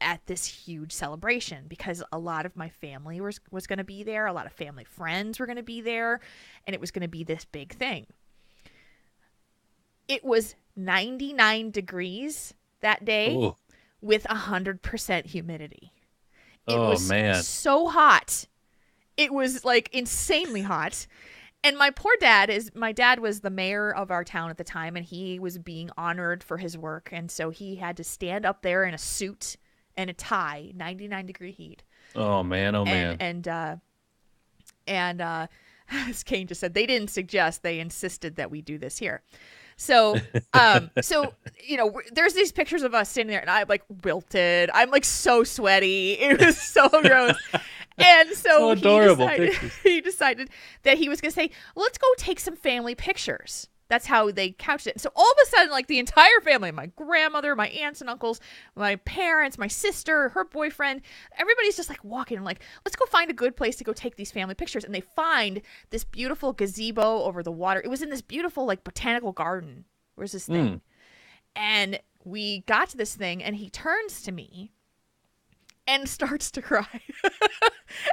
at this huge celebration because a lot of my family was going to be there. A lot of family friends were going to be there, and it was going to be this big thing. It was 99 degrees that day. Ooh. With 100% humidity. It was so hot. It was like insanely hot. And my dad was the mayor of our town at the time, and he was being honored for his work. And so he had to stand up there in a suit and a tie, 99-degree heat. Oh, man. And And as Kane just said, they didn't suggest, they insisted that we do this here. So, there's these pictures of us standing there, and I'm like wilted. I'm like so sweaty. It was so gross. And so adorable he decided that he was going to say, let's go take some family pictures. That's how they couched it. So all of a sudden, like the entire family, my grandmother, my aunts and uncles, my parents, my sister, her boyfriend, everybody's just like walking and like, let's go find a good place to go take these family pictures. And they find this beautiful gazebo over the water. It was in this beautiful like botanical garden. Where's this thing? And we got to this thing and he turns to me and starts to cry.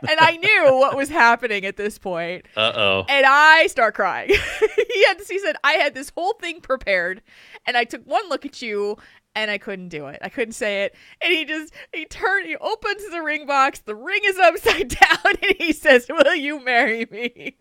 And I knew what was happening at this point. Uh-oh. And I start crying. He said, I had this whole thing prepared, and I took one look at you, and I couldn't do it. I couldn't say it. And he opens the ring box. The ring is upside down, and he says, will you marry me?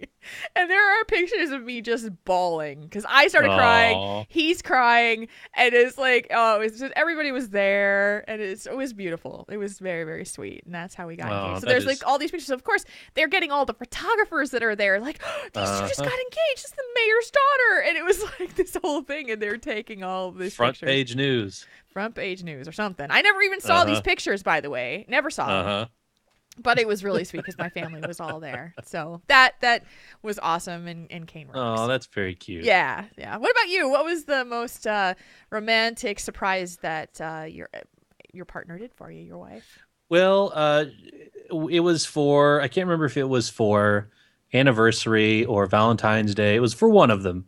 And there are pictures of me just bawling because I started crying. He's crying, and it's like, it's just everybody was there, and it was beautiful. It was very, very sweet, and that's how we got engaged. So there's like all these pictures. Of course, they're getting all the photographers that are there, like, these two just got engaged. It's the mayor's daughter, and it was like this whole thing, and they're taking all of these Front pictures. page news. Front page news or something. I never even saw these pictures, by the way. Never saw them. But it was really sweet because my family was all there. So that was awesome, and Kane rocks. Oh, that's very cute. Yeah. What about you? What was the most romantic surprise that your partner did for you, your wife? Well, it was I can't remember if it was for anniversary or Valentine's Day. It was for one of them.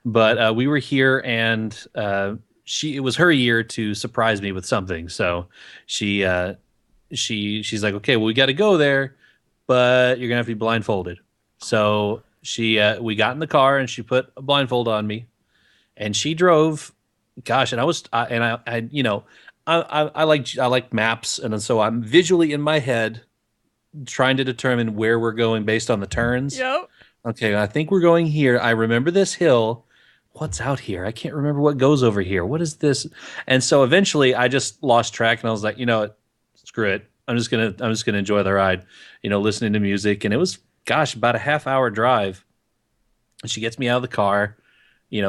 But we were here, and it was her year to surprise me with something. So she's like, okay, well, we got to go there, but you're gonna have to be blindfolded. So we got in the car, and she put a blindfold on me, and she drove. Gosh, and I like maps, and so I'm visually in my head trying to determine where we're going based on the turns. Yep. Okay, I think we're going here. I remember this hill. What's out here? I can't remember what goes over here. What is this? And so eventually I just lost track, and I was like, screw it. I'm just gonna enjoy the ride, listening to music. And it was, about a half-hour drive. And she gets me out of the car,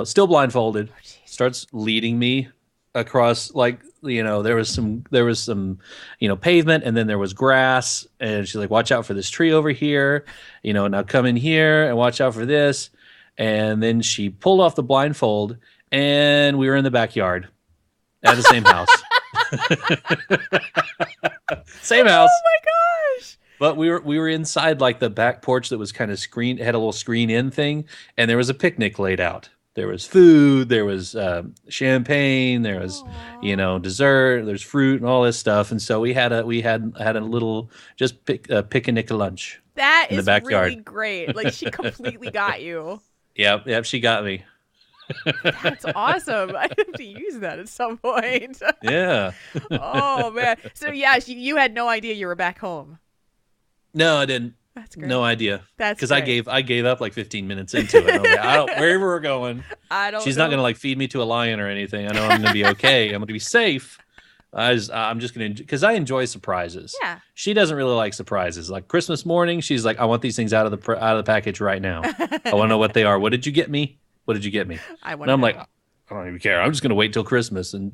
still blindfolded, starts leading me across, like, there was some pavement, and then there was grass, and she's like, watch out for this tree over here, now come in here and watch out for this. And then she pulled off the blindfold, and we were in the backyard at the same house. Same house. Oh my gosh! But we were inside, like, the back porch that was kind of screened. It had a little screen-in thing, and there was a picnic laid out. There was food, there was champagne, there was dessert, there's fruit and all this stuff. And so we had a little just picnic lunch. That in is the backyard. really great. Like, she completely got you. Yep, she got me. That's awesome. I have to use that at some point. Yeah. Oh man. So yeah, you had no idea you were back home. No, I didn't. That's great. No idea. That's because I gave up like 15 minutes into it. I was like, wherever we're going, she's not gonna like feed me to a lion or anything. I know I'm gonna be okay. I'm gonna be safe. I'm just gonna, because I enjoy surprises. Yeah. She doesn't really like surprises. Like Christmas morning, she's like, I want these things out of the package right now. I want to know what they are. What did you get me? What did you get me? And I'm like, I don't even care. I'm just gonna wait till Christmas and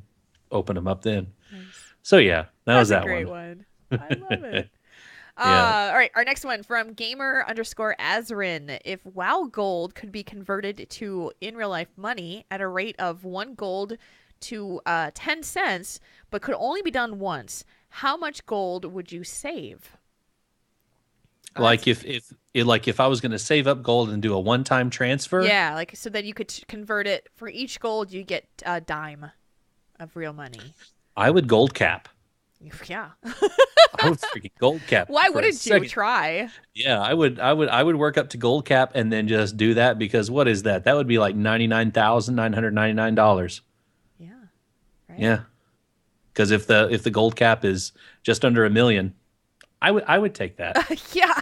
open them up then. Nice. So yeah, was that one. That's a great one. I love it. Yeah. All right, our next one from gamer_Azrin. If WoW gold could be converted to in real life money at a rate of 1 gold to 10 cents, but could only be done once, how much gold would you save? Like if I was going to save up gold and do a one-time transfer? Yeah, like so that you could convert it. For each gold, you get a dime of real money. I would gold cap. Yeah. I would freaking gold cap. Why wouldn't you try? Yeah, I would work up to gold cap and then just do that, because what is that? That would be like $99,999. Yeah. Right. Yeah. Because if the gold cap is just under $1 million, I would take that. Yeah.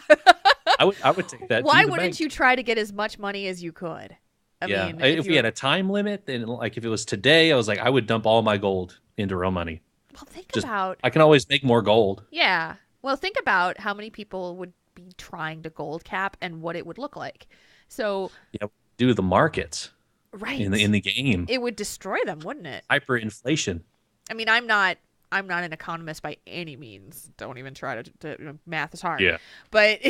I would take that. Why wouldn't you try to get as much money as you could? I mean, if we had a time limit, then like if it was today, I was like, I would dump all my gold into real money. Well, think about. I can always make more gold. Yeah. Well, think about how many people would be trying to gold cap and what it would look like. So do the markets right in the game. It would destroy them, wouldn't it? Hyperinflation. I mean, I'm not an economist by any means. Don't even try to math is hard. Yeah. But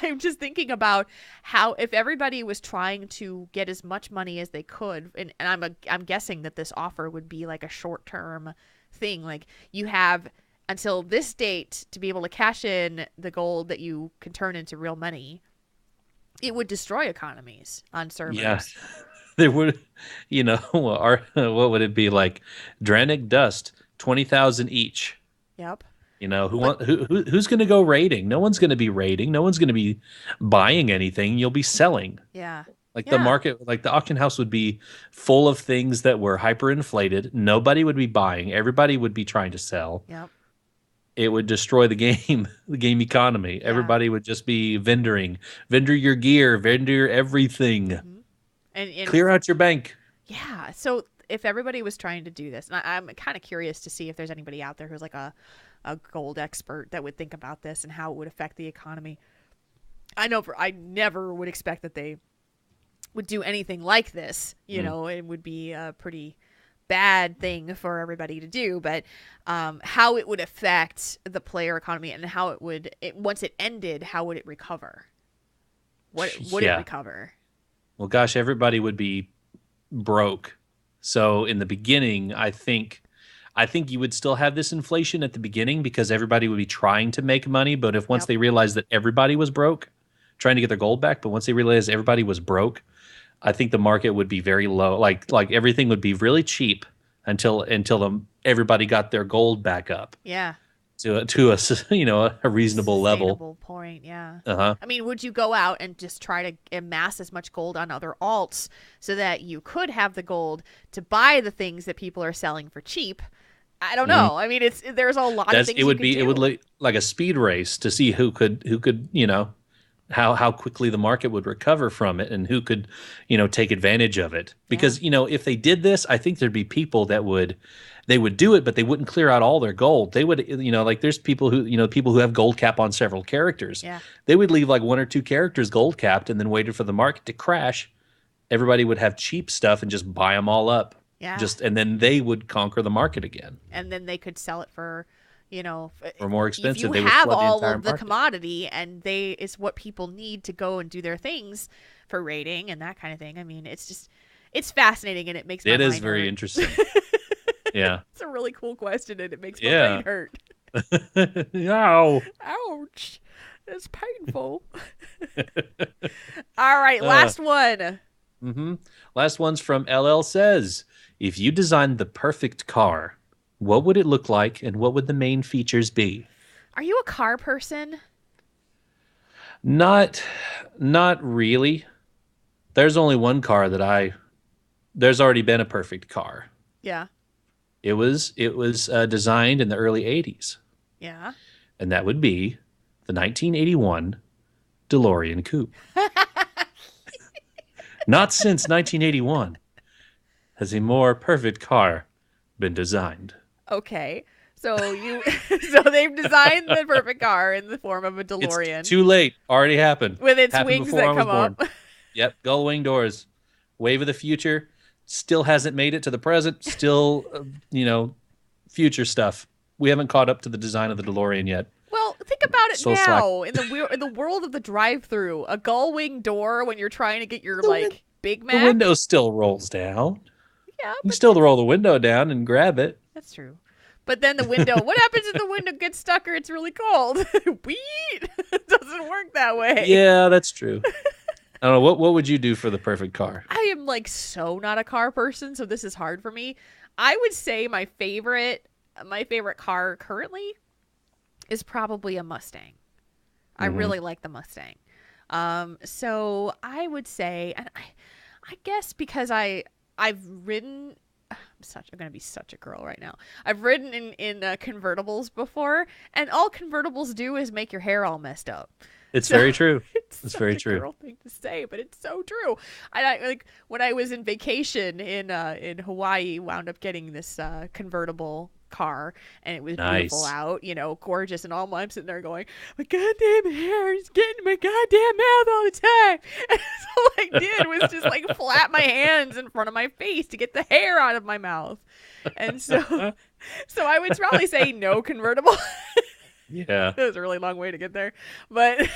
I'm just thinking about how if everybody was trying to get as much money as they could, and I'm guessing that this offer would be like a short-term thing. Like you have until this date to be able to cash in the gold that you can turn into real money. It would destroy economies on servers. Yeah. There would, what would it be like? Dranic dust, 20,000 each. Yep. Who's going to go raiding? No one's going to be raiding. No one's going to be buying anything. You'll be selling. Yeah. The market, like the auction house would be full of things that were hyperinflated. Nobody would be buying. Everybody would be trying to sell. Yep. It would destroy the game economy. Yeah. Everybody would just be vendor your gear, vendor everything. Mm-hmm. And clear out your bank. Yeah. So if everybody was trying to do this, and I'm kind of curious to see if there's anybody out there who's like a gold expert that would think about this and how it would affect the economy. I never would expect that they would do anything like this. It would be a pretty bad thing for everybody to do, but how it would affect the player economy and how it would, once it ended, how would it recover? What would it recover? Well, gosh, everybody would be broke. So in the beginning, I think you would still have this inflation at the beginning because everybody would be trying to make money. But if once they realized that everybody was broke, trying to get their gold back, but once they realized everybody was broke, I think the market would be very low. Like everything would be really cheap until everybody got their gold back up. Yeah. To a reasonable level. Sustainable point, yeah. Uh-huh. I mean, would you go out and just try to amass as much gold on other alts so that you could have the gold to buy the things that people are selling for cheap? I don't know. I mean, there's a lot of things it would look like a speed race to see who could how quickly the market would recover from it and who could take advantage of it. Because if they did this, I think there'd be people that would do it, but they wouldn't clear out all their gold. They would, like there's people who have gold cap on several characters. Yeah. They would leave like one or two characters gold capped and then waited for the market to crash. Everybody would have cheap stuff and just buy them all up. Yeah. And then they would conquer the market again. And then they could sell it for, or more expensive. If you have all of the commodity and it's what people need to go and do their things for raiding and that kind of thing. I mean, it's fascinating and it makes my mind is very hurt. Interesting. Yeah. It's a really cool question and it makes my brain hurt. Ow. Ouch. It's painful. All right, last one. Mm-hmm. Last one's from LL Says, if you designed the perfect car, what would it look like and what would the main features be? Are you a car person? Not really. There's only one car there's already been a perfect car. Yeah. It was designed in the early 80s. Yeah. And that would be the 1981 DeLorean Coupe. Not since 1981 has a more perfect car been designed. Okay. So they've designed the perfect car in the form of a DeLorean. It's too late. Already happened. With its wings that come up. Yep. Gull wing doors. Wave of the future. Still hasn't made it to the present. Still, future stuff. We haven't caught up to the design of the DeLorean yet. Well, think about it now. In the world of the drive-through, a gull wing door when you're trying to get your Big Mac. The window still rolls down. Yeah, you still roll the window down and grab it. That's true. But then the window, what happens if the window gets stuck or it's really cold? It doesn't work that way. Yeah, that's true. I don't know. What would you do for the perfect car? I am so not a car person, so this is hard for me. I would say my favorite car currently is probably a Mustang. I really like the Mustang. So I would say, and I guess because I've ridden, I'm going to be such a girl right now. I've ridden in convertibles before, and all convertibles do is make your hair all messed up. It's very true. It's very true. Girl thing to say, but it's so true. I when I was in vacation in Hawaii, wound up getting this convertible car, and it was Nice. beautiful out, gorgeous, and all I'm sitting there going, my goddamn hair is getting in my goddamn mouth all the time. And so all I did was just like flap my hands in front of my face to get the hair out of my mouth. And so I would probably say no convertible. Yeah. It was a really long way to get there, but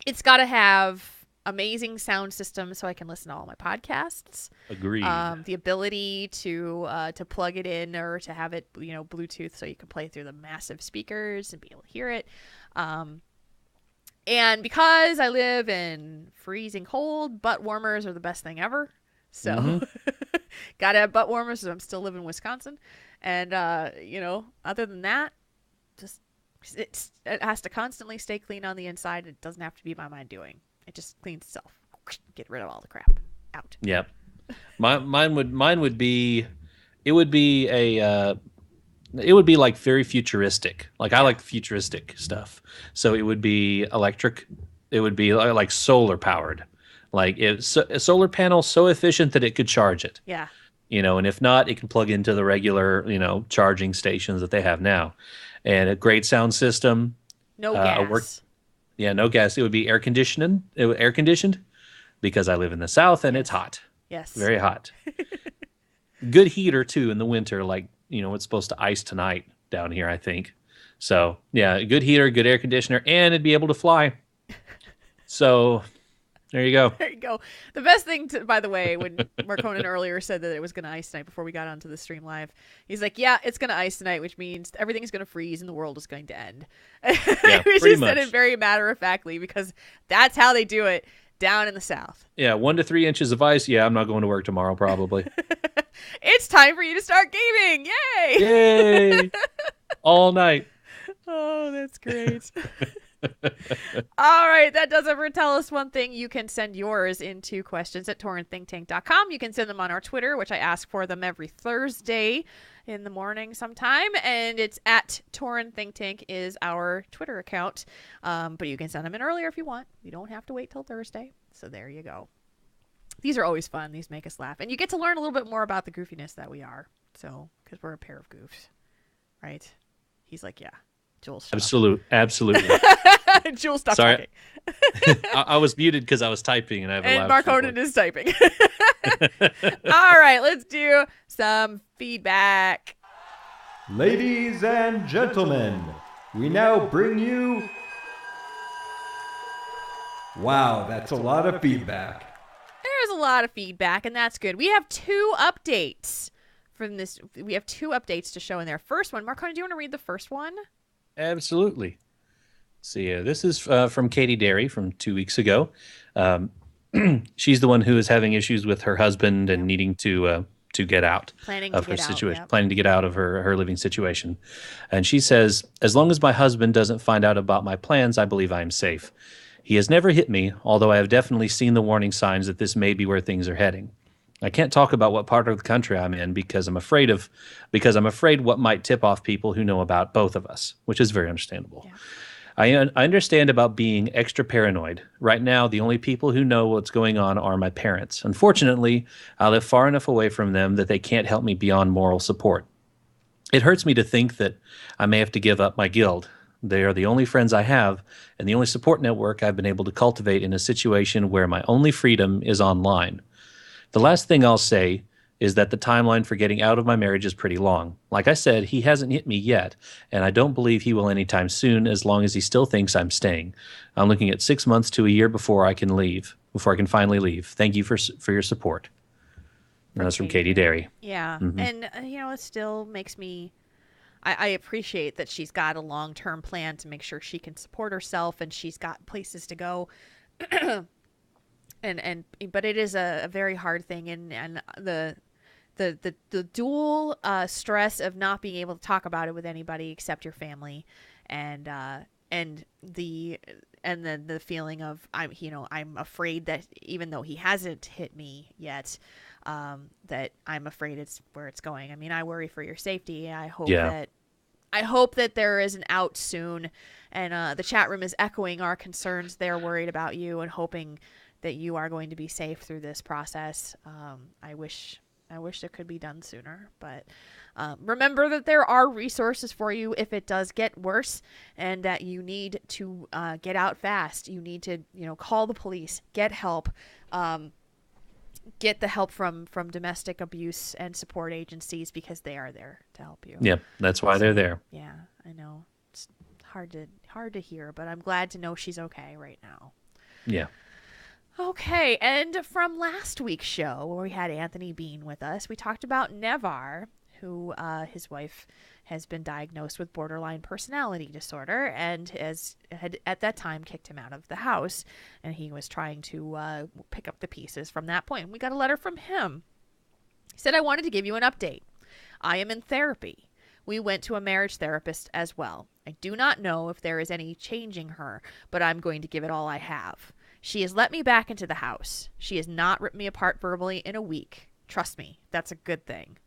it's got to have amazing sound system so I can listen to all my podcasts. Agreed. The ability to plug it in or to have it, Bluetooth, so you can play through the massive speakers and be able to hear it. And because I live in freezing cold, butt warmers are the best thing ever. So gotta have butt warmers. So I'm still living in Wisconsin, and other than that, just it has to constantly stay clean on the inside. It doesn't have to be by my doing. It just cleans itself. Get rid of all the crap out. Yep. Mine would be, it would be like very futuristic. Like I like futuristic stuff. So it would be electric. It would be like solar powered. Like it's a solar panel so efficient that it could charge it. Yeah. And if not, it can plug into the regular, charging stations that they have now. And a great sound system. No gas. No gas. It would be air conditioned because I live in the South and it's hot. Yes. Very hot. Good heater too in the winter. Like, it's supposed to ice tonight down here, I think. So yeah, good heater, good air conditioner, and it'd be able to fly. So there you go. There you go. The best thing, by the way, when Marconin earlier said that it was going to ice tonight before we got onto the stream live, he's like, yeah, it's going to ice tonight, which means everything's going to freeze and the world is going to end. Yeah, we pretty just said much. it very matter-of-factly because that's how they do it down in the South. Yeah, 1 to 3 inches of ice. Yeah, I'm not going to work tomorrow probably. It's time for you to start gaming. Yay! Yay! All night. Oh, that's great. All right, that does it for Tell Us One Thing. You can send yours into questions@taurenThinkTank.com. You can send them on our Twitter, which I ask for them every Thursday in the morning sometime, and it's at Tauren Think Tank is our Twitter account. But you can send them in earlier if you want. You don't have to wait till Thursday. So there you go. These are always fun. These make us laugh, and you get to learn a little bit more about the goofiness that we are. So because we're a pair of goofs, right? He's like, yeah. Jules, Absolutely. Jules, stop Sorry. talking. I was muted because I was typing, and I have a And loud Marconin keyboard. is typing. All right, let's do some feedback. Ladies and gentlemen, we now bring you... Wow, that's a lot of feedback. There's a lot of feedback, and that's good. We have 2 updates from this. We have 2 updates to show in there. First one, Marconin, do you want to read the first one? Absolutely. So yeah, this is from Katie Derry from 2 weeks ago. She's the one who is having issues with her husband and needing to get out of her situation, planning to get out of her living situation. And she says, as long as my husband doesn't find out about my plans, I believe I am safe. He has never hit me, although I have definitely seen the warning signs that this may be where things are heading. I can't talk about what part of the country I'm in because I'm afraid what might tip off people who know about both of us, which is very understandable. Yeah. I understand about being extra paranoid. Right now, the only people who know what's going on are my parents. Unfortunately, I live far enough away from them that they can't help me beyond moral support. It hurts me to think that I may have to give up my guild. They are the only friends I have and the only support network I've been able to cultivate in a situation where my only freedom is online. The last thing I'll say is that the timeline for getting out of my marriage is pretty long. Like I said, he hasn't hit me yet, and I don't believe he will anytime soon as long as he still thinks I'm staying. I'm looking at 6 months to a year before I can finally leave. Thank you for your support. And that's from Katie Derry. Yeah, and it still makes me... I appreciate that she's got a long-term plan to make sure she can support herself and she's got places to go. But it is a very hard thing, and the dual stress of not being able to talk about it with anybody except your family, and the feeling of I'm afraid that even though he hasn't hit me yet, that I'm afraid it's where it's going. I mean, I worry for your safety. I hope that there is an out soon, and the chat room is echoing our concerns. They're worried about you and hoping that you are going to be safe through this process. I wish I wish it could be done sooner, but remember that there are resources for you if it does get worse, and that you need to get out fast. You need to, call the police, get help, get the help from domestic abuse and support agencies, because they are there to help you. Yeah, that's why they're there. Yeah, I know. It's hard to hear, but I'm glad to know she's okay right now. Yeah. Okay, and from last week's show where we had Anthony Bean with us, we talked about Nevar, who his wife has been diagnosed with borderline personality disorder and had at that time kicked him out of the house, and he was trying to pick up the pieces from that point. We got a letter from him. He said, I wanted to give you an update. I am in therapy. We went to a marriage therapist as well. I do not know if there is any changing her, but I'm going to give it all I have. She has let me back into the house. She has not ripped me apart verbally in a week. Trust me, that's a good thing.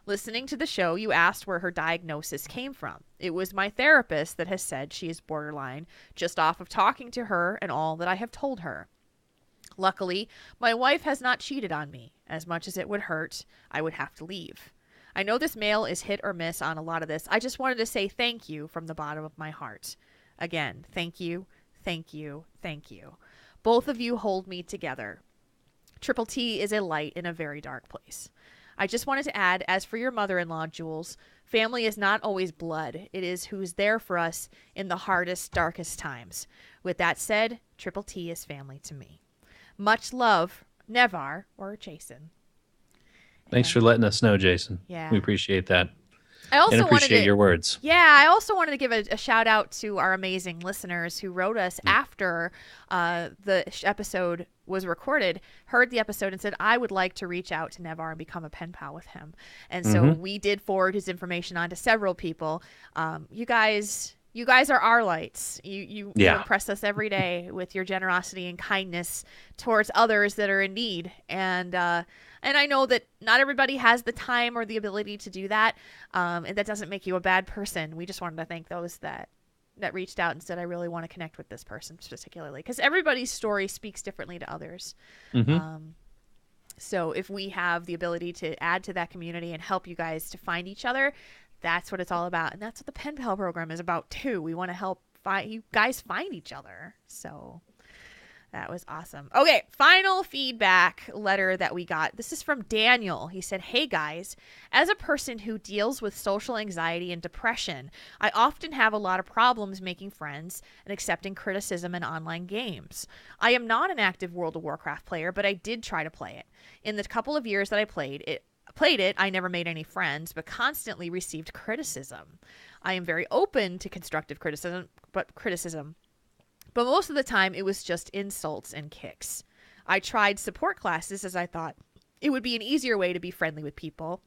Listening to the show, you asked where her diagnosis came from. It was my therapist that has said she is borderline, just off of talking to her and all that I have told her. Luckily, my wife has not cheated on me. As much as it would hurt, I would have to leave. I know this mail is hit or miss on a lot of this. I just wanted to say thank you from the bottom of my heart. Again, thank you, thank you, thank you. Both of you hold me together. Triple T is a light in a very dark place. I just wanted to add, as for your mother-in-law, Jules, family is not always blood. It is who's there for us in the hardest, darkest times. With that said, Triple T is family to me. Much love, Nevar, or Jason. Thanks for letting us know, Jason. Yeah. We appreciate that. I also and appreciate your words. Yeah, I also wanted to give a shout out to our amazing listeners who wrote us after the episode was recorded, heard the episode, and said, I would like to reach out to Nevar and become a pen pal with him. And so we did forward his information on to several people. You guys are our lights. You impress us every day with your generosity and kindness towards others that are in need. And I know that not everybody has the time or the ability to do that, and that doesn't make you a bad person. We just wanted to thank those that reached out and said, I really want to connect with this person particularly, because everybody's story speaks differently to others. So if we have the ability to add to that community and help you guys to find each other, that's what it's all about. And that's what the Pen Pal program is about too. We want to help you guys find each other. So that was awesome. Okay, final feedback letter that we got. This is from Daniel. He said, hey guys, as a person who deals with social anxiety and depression, I often have a lot of problems making friends and accepting criticism in online games. I am not an active World of Warcraft player, but I did try to play it. In the couple of years that I played it, I never made any friends, but constantly received criticism. I am very open to constructive criticism, but most of the time it was just insults and kicks. I tried support classes as I thought it would be an easier way to be friendly with people,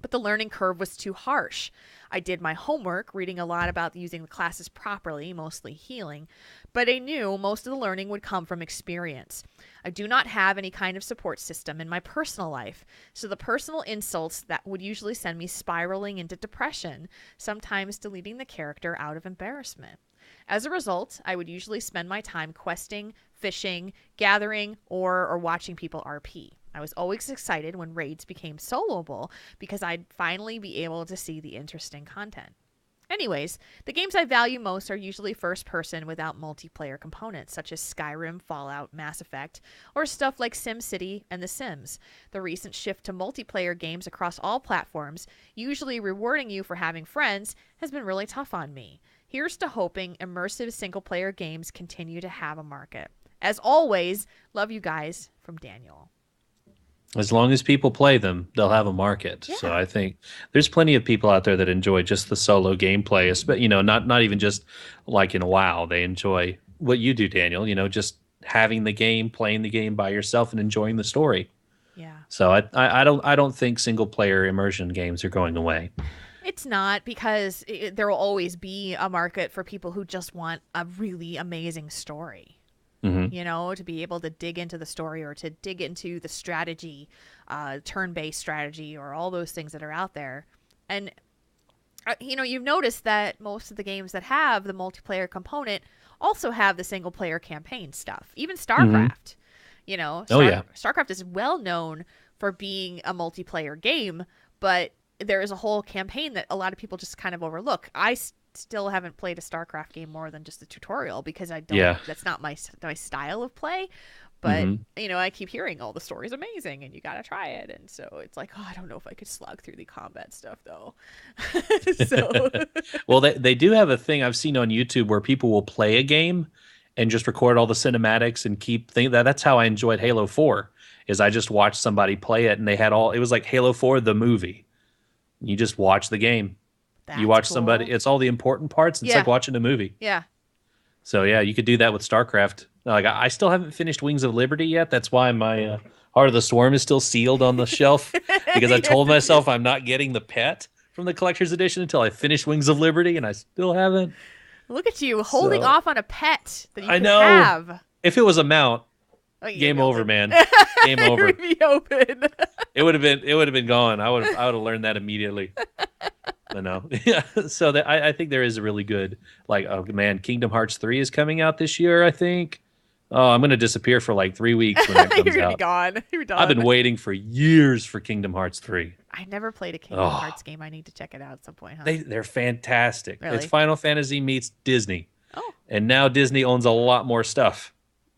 but the learning curve was too harsh. I did my homework, reading a lot about using the classes properly, mostly healing, but I knew most of the learning would come from experience. I do not have any kind of support system in my personal life, so the personal insults that would usually send me spiraling into depression, sometimes deleting the character out of embarrassment. As a result, I would usually spend my time questing, fishing, gathering, or watching people RP. I was always excited when raids became soloable because I'd finally be able to see the interesting content. Anyways, the games I value most are usually first person without multiplayer components, such as Skyrim, Fallout, Mass Effect, or stuff like SimCity and The Sims. The recent shift to multiplayer games across all platforms, usually rewarding you for having friends, has been really tough on me. Here's to hoping immersive single-player games continue to have a market. As always, love you guys, from Daniel. As long as people play them, they'll have a market. Yeah. So I think there's plenty of people out there that enjoy just the solo gameplay, but not even just like in WoW. They enjoy what you do, Daniel. Just having the game, playing the game by yourself, and enjoying the story. Yeah. So I don't think single player immersion games are going away. It's not, because there will always be a market for people who just want a really amazing story. To be able to dig into the story or to dig into the strategy, turn-based strategy, or all those things that are out there. And, you've noticed that most of the games that have the multiplayer component also have the single-player campaign stuff. Even StarCraft. StarCraft is well known for being a multiplayer game, but there is a whole campaign that a lot of people just kind of overlook. I still haven't played a StarCraft game more than just a tutorial because I don't. Yeah. That's not my style of play. But I keep hearing all the story's amazing, and you gotta try it. And so it's like, I don't know if I could slog through the combat stuff though. So, well, they do have a thing I've seen on YouTube where people will play a game and just record all the cinematics and keep that's how I enjoyed Halo 4. Is I just watched somebody play it, and they had it was like Halo 4 the movie. You just watch the game. You watch somebody. It's all the important parts. It's like watching a movie. Yeah. So yeah, you could do that with StarCraft. Like I still haven't finished Wings of Liberty yet. That's why my Heart of the Swarm is still sealed on the shelf because I told myself I'm not getting the pet from the collector's edition until I finish Wings of Liberty, and I still haven't. Look at you holding off on a pet that you I could know. have. If it was a mount, game over, man. Game over. It would be open. It would have been gone. I would have learned that immediately. I know. Yeah. So I think there is a really good, like, oh man, Kingdom Hearts 3 is coming out this year, I think. Oh, I'm gonna disappear for like 3 weeks when that comes You're gonna out. be gone. You're done. I've been waiting for years for Kingdom Hearts 3. I never played a Kingdom Hearts game. I need to check it out at some point. Huh? They're fantastic. Really? It's Final Fantasy meets Disney. Oh. And now Disney owns a lot more stuff.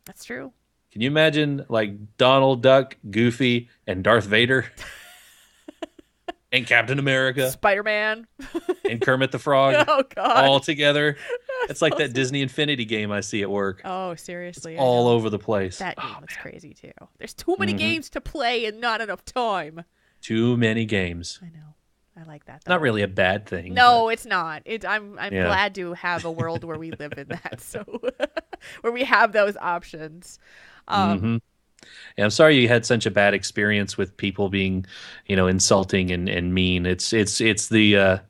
That's true. Can you imagine like Donald Duck, Goofy, and Darth Vader? And Captain America. Spider-Man. And Kermit the Frog. Oh, God. All together. It's like that Disney Infinity game I see at work. Oh, seriously. It's all over the place. That game was crazy, too. There's too many games to play and not enough time. Too many games. I know. I like that, though. Not really a bad thing. No, it's not. I'm glad to have a world where we live in that. So where we have those options. Yeah, I'm sorry you had such a bad experience with people being, insulting and mean. It's the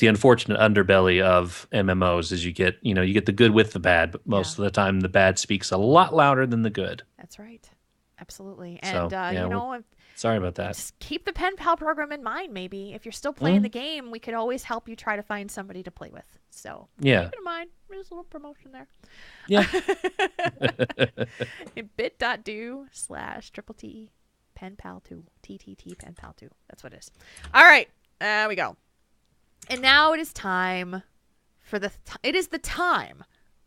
unfortunate underbelly of MMOs is you get the good with the bad, but most of the time the bad speaks a lot louder than the good. That's right. Absolutely. And sorry about that. Just keep the pen pal program in mind. Maybe if you're still playing the game, we could always help you try to find somebody to play with. So keep it in mind. There's a little promotion there. Yeah. bit.do/TTT penpal2 TTT penpal2. That's what it is. All right, there we go. And now it is time for the time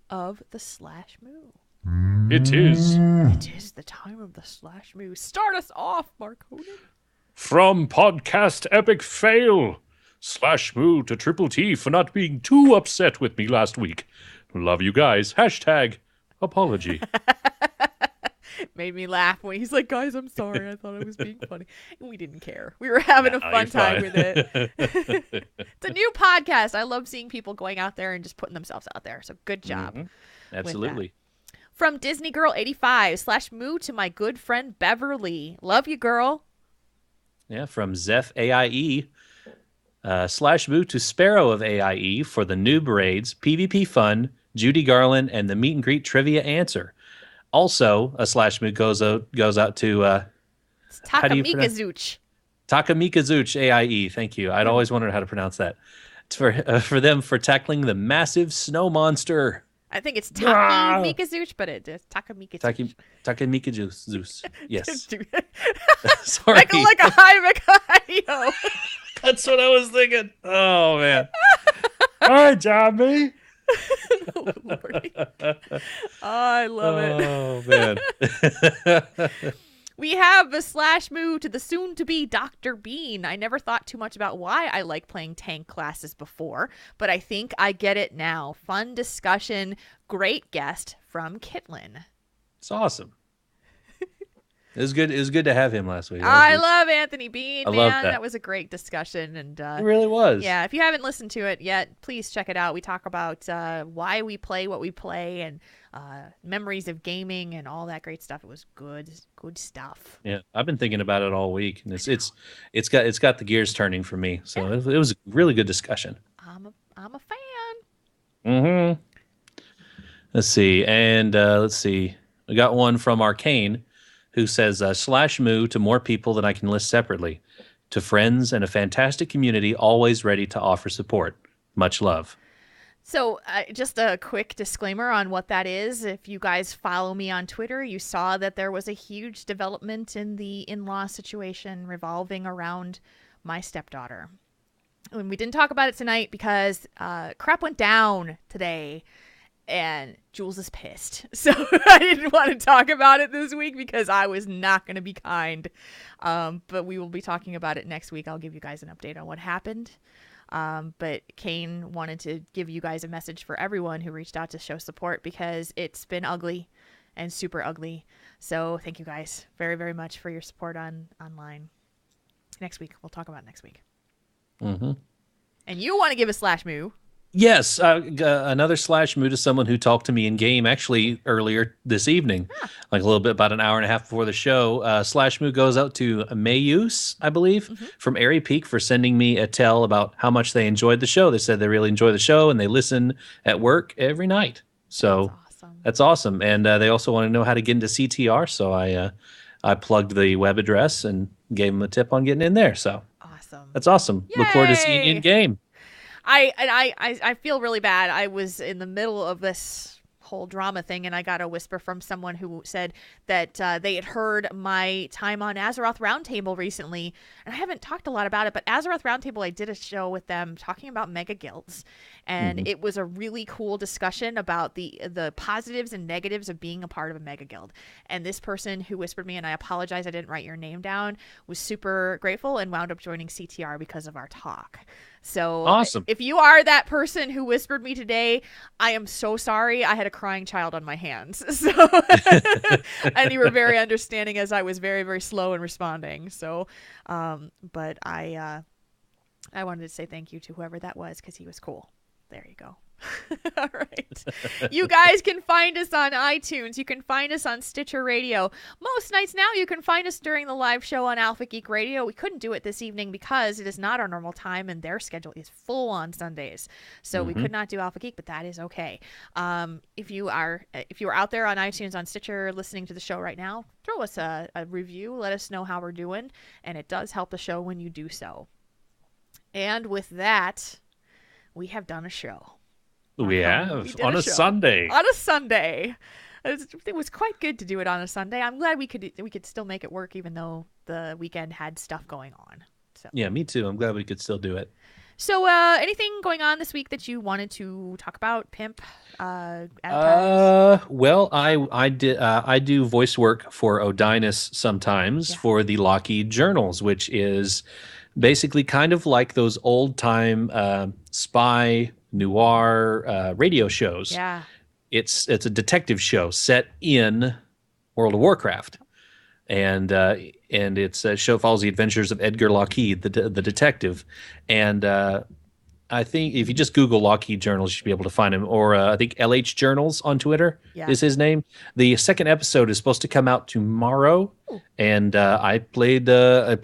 of the slash moo. It is. It is the time of the slash moo. Start us off, Marconin. From podcast epic fail. Slash moo to Triple T for not being too upset with me last week. Love you guys. #apology. Made me laugh when he's like, guys, I'm sorry. I thought I was being funny. And we didn't care. We were having a fun time with it. It's a new podcast. I love seeing people going out there and just putting themselves out there. So good job. Absolutely. From Disney Girl 85 /moo to my good friend Beverly. Love you, girl. Yeah, from Zeph AIE. /moo to Sparrow of AIE for the noob raids, PvP fun, Judy Garland, and the meet and greet trivia answer. Also, a /moo goes out to Takamikazuch. Takamikazuch AIE. Thank you. I'd always wondered how to pronounce that. It's for them for tackling the massive snow monster. I think it's Takamikazuch, but it's Takamikazuch. Takamikazuch. Yes. Sorry. Like a high. That's what I was thinking. Oh, man. All right, Johnny. Oh, Lordy. I love it. Oh, man. We have a /moo to the soon-to-be Dr. Bean. I never thought too much about why I like playing tank classes before, but I think I get it now. Fun discussion. Great guest from Kitlin. It's awesome. It was good to have him last week. I love Anthony Bean, man. love that. That was a great discussion. And it really was. Yeah, if you haven't listened to it yet, please check it out. We talk about why we play what we play and memories of gaming and all that great stuff. It was good stuff. Yeah, I've been thinking about it all week, and it's got the gears turning for me. So it was a really good discussion. I'm a fan. Mm-hmm. Let's see, we got one from Arcane, who says, /moo to more people than I can list separately. To friends and a fantastic community always ready to offer support. Much love. So just a quick disclaimer on what that is. If you guys follow me on Twitter, you saw that there was a huge development in the in-law situation revolving around my stepdaughter. And we didn't talk about it tonight because crap went down today and Jules is pissed. So I didn't want to talk about it this week because I was not going to be kind. But we will be talking about it next week. I'll give you guys an update on what happened. But Kane wanted to give you guys a message for everyone who reached out to show support because it's been ugly and super ugly. So thank you guys very, very much for your support online. Next week. We'll talk about it next week. Mm-hmm. And you want to give a slash moo. Yes, another slash moo to someone who talked to me in game actually earlier this evening, like a little bit about an hour and a half before the show. Slash moo goes out to Mayuse, I believe, from Airy Peak for sending me a tell about how much they enjoyed the show. They said they really enjoy the show and they listen at work every night. So that's awesome. And they also want to know how to get into CTR. So I plugged the web address and gave them a tip on getting in there. So awesome. That's awesome. Yay! Look forward to seeing you in game. I feel really bad. I was in the middle of this whole drama thing, and I got a whisper from someone who said that they had heard my time on Azeroth Roundtable recently, and I haven't talked a lot about it, but Azeroth Roundtable, I did a show with them talking about mega guilds, and it was a really cool discussion about the positives and negatives of being a part of a mega guild. And this person who whispered me, and I apologize I didn't write your name down, was super grateful and wound up joining CTR because of our talk. So awesome. If you are that person who whispered me today, I am so sorry. I had a crying child on my hands. So and you were very understanding as I was very, very slow in responding. So but I wanted to say thank you to whoever that was because he was cool. There you go. All right. You guys can find us on iTunes. You can find us on Stitcher Radio. Most nights now you can find us during the live show on Alpha Geek Radio. We couldn't do it this evening because it is not our normal time and their schedule is full on Sundays. So we could not do Alpha Geek, but that is okay. If you are out there on iTunes, on Stitcher, listening to the show right now, throw us a review. Let us know how we're doing. And it does help the show when you do so. And with that, we have done a show. We have on a Sunday. On a Sunday, it was quite good to do it on a Sunday. I'm glad we could still make it work, even though the weekend had stuff going on. So yeah, me too. I'm glad we could still do it. So, anything going on this week that you wanted to talk about, Pimp? Advertise? Well, I do voice work for Odinus sometimes for the Lockheed Journals, which is basically kind of like those old time spy noir radio shows. Yeah. It's a detective show set in World of Warcraft. And it's a show follows the adventures of Edgar Lockheed, the detective. And I think if you just Google Lockheed Journals, you should be able to find him. Or I think LH Journals on Twitter is his name. The second episode is supposed to come out tomorrow. Ooh. And I played the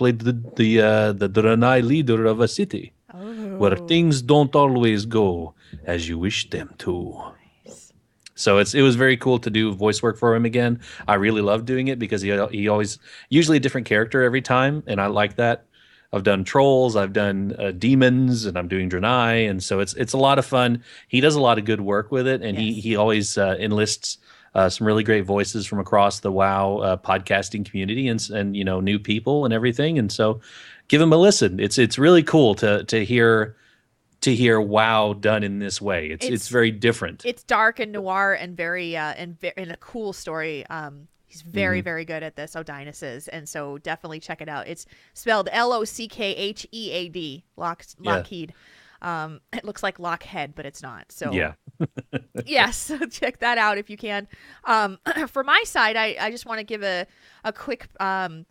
Draenei leader of a city. Where things don't always go as you wish them to. Nice. So it was very cool to do voice work for him again. I really love doing it because he always usually a different character every time, and I like that. I've done trolls, I've done demons, and I'm doing Draenei, and so it's a lot of fun. He does a lot of good work with it, and he always enlists some really great voices from across the WoW podcasting community and new people and everything, and so. Give him a listen. It's really cool to hear WoW done in this way. It's very different. It's dark and noir and very and a cool story. He's very very good at this. Odinus is, and so definitely check it out. It's spelled Lockheed. Lockheed. It looks like Lockhead, but it's not. So yeah. Yes, check that out if you can. For my side, I just want to give a quick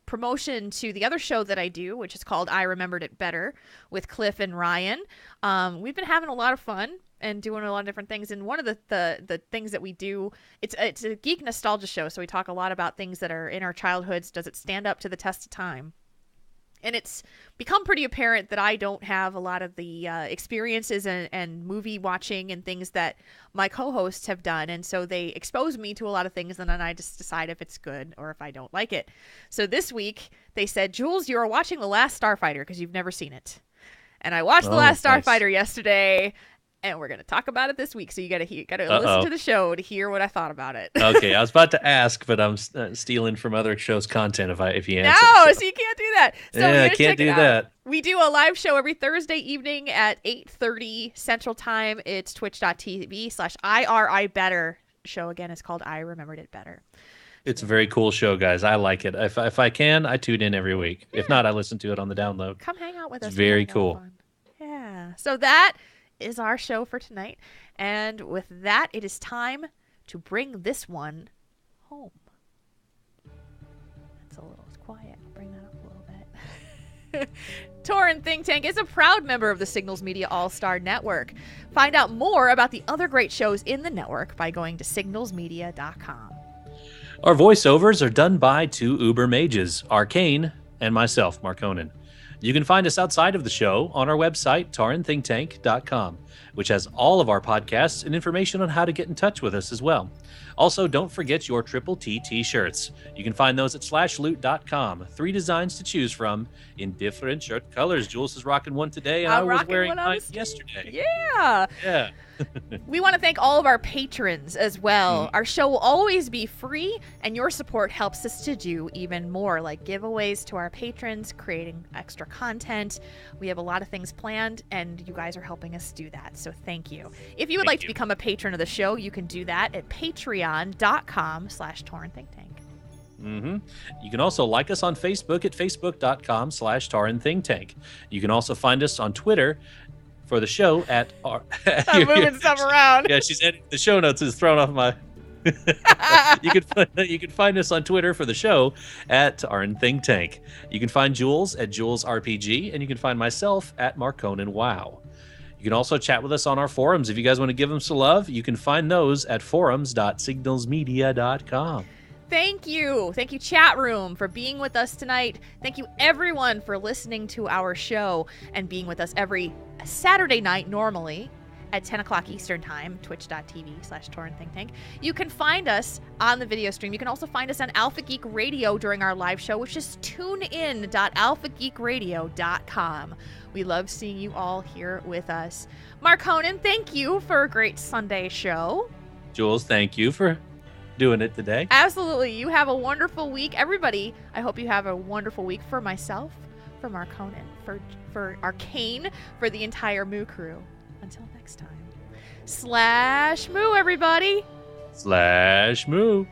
promotion to the other show that I do, which is called I Remembered It Better with Cliff and Ryan. We've been having a lot of fun and doing a lot of different things. And one of the things that we do, it's a geek nostalgia show. So we talk a lot about things that are in our childhoods. Does it stand up to the test of time? And it's become pretty apparent that I don't have a lot of the experiences and movie watching and things that my co-hosts have done. And so they expose me to a lot of things, and then I just decide if it's good or if I don't like it. So this week, they said, Jules, you are watching The Last Starfighter because you've never seen it. And I watched The Last Starfighter yesterday, and we're going to talk about it this week. So you got to listen to the show to hear what I thought about it. Okay, I was about to ask, but I'm stealing from other shows' content if you answer. No, so you can't do that. So yeah, I check can't do out. that. We do a live show every Thursday evening at 8:30 Central Time. It's twitch.tv/IRIBetter. Show again is called I Remembered It Better. It's a very cool show, guys. I like it. If I can, I tune in every week. Yeah. If not, I listen to it on the download. Come hang out with us. It's very cool. Yeah. So that is our show for tonight. And with that, it is time to bring this one home. It's a little quiet. Bring that up a little bit. Tauren Think Tank is a proud member of the Signals Media All-Star Network. Find out more about the other great shows in the network by going to signalsmedia.com. Our voiceovers are done by two uber mages, Arcane and myself, Marconin. You can find us outside of the show on our website, taurenThinkTank.com, which has all of our podcasts and information on how to get in touch with us as well. Also, don't forget your Triple T t-shirts. You can find those at slashloot.com. 3 designs to choose from in different shirt colors. Jules is rocking one today, and I was wearing mine yesterday. Yeah. Yeah. We want to thank all of our patrons as well. Our show will always be free, and your support helps us to do even more, like giveaways to our patrons, creating extra content. We have a lot of things planned, and you guys are helping us do that, so thank you. If you would like to become a patron of the show, you can do that at patreon.com/TaurenThinkTank. You can also like us on Facebook at facebook.com/TaurenThinkTank. You can also find us on Twitter for the show at I'm moving stuff around. Yeah, she's editing the show notes is thrown off my. You can find us on Twitter for the show at Tauren Think Tank. You can find Jules at Jules RPG, and you can find myself at Marconin Wow. You can also chat with us on our forums. If you guys want to give them some love, you can find those at forums.signalsmedia.com. Thank you, chat room, for being with us tonight. Thank you, everyone, for listening to our show and being with us every Saturday night, normally, at 10 o'clock Eastern Time, twitch.tv/TaurenThinkTank. You can find us on the video stream. You can also find us on Alpha Geek Radio during our live show, which is tunein.alphageekradio.com. We love seeing you all here with us. Marconin, thank you for a great Sunday show. Jules, thank you for doing it today. Absolutely. You have a wonderful week. Everybody, I hope you have a wonderful week. For myself, for Marconin, for Arcane, for the entire Moo crew. Until next time. /Moo, everybody. /Moo.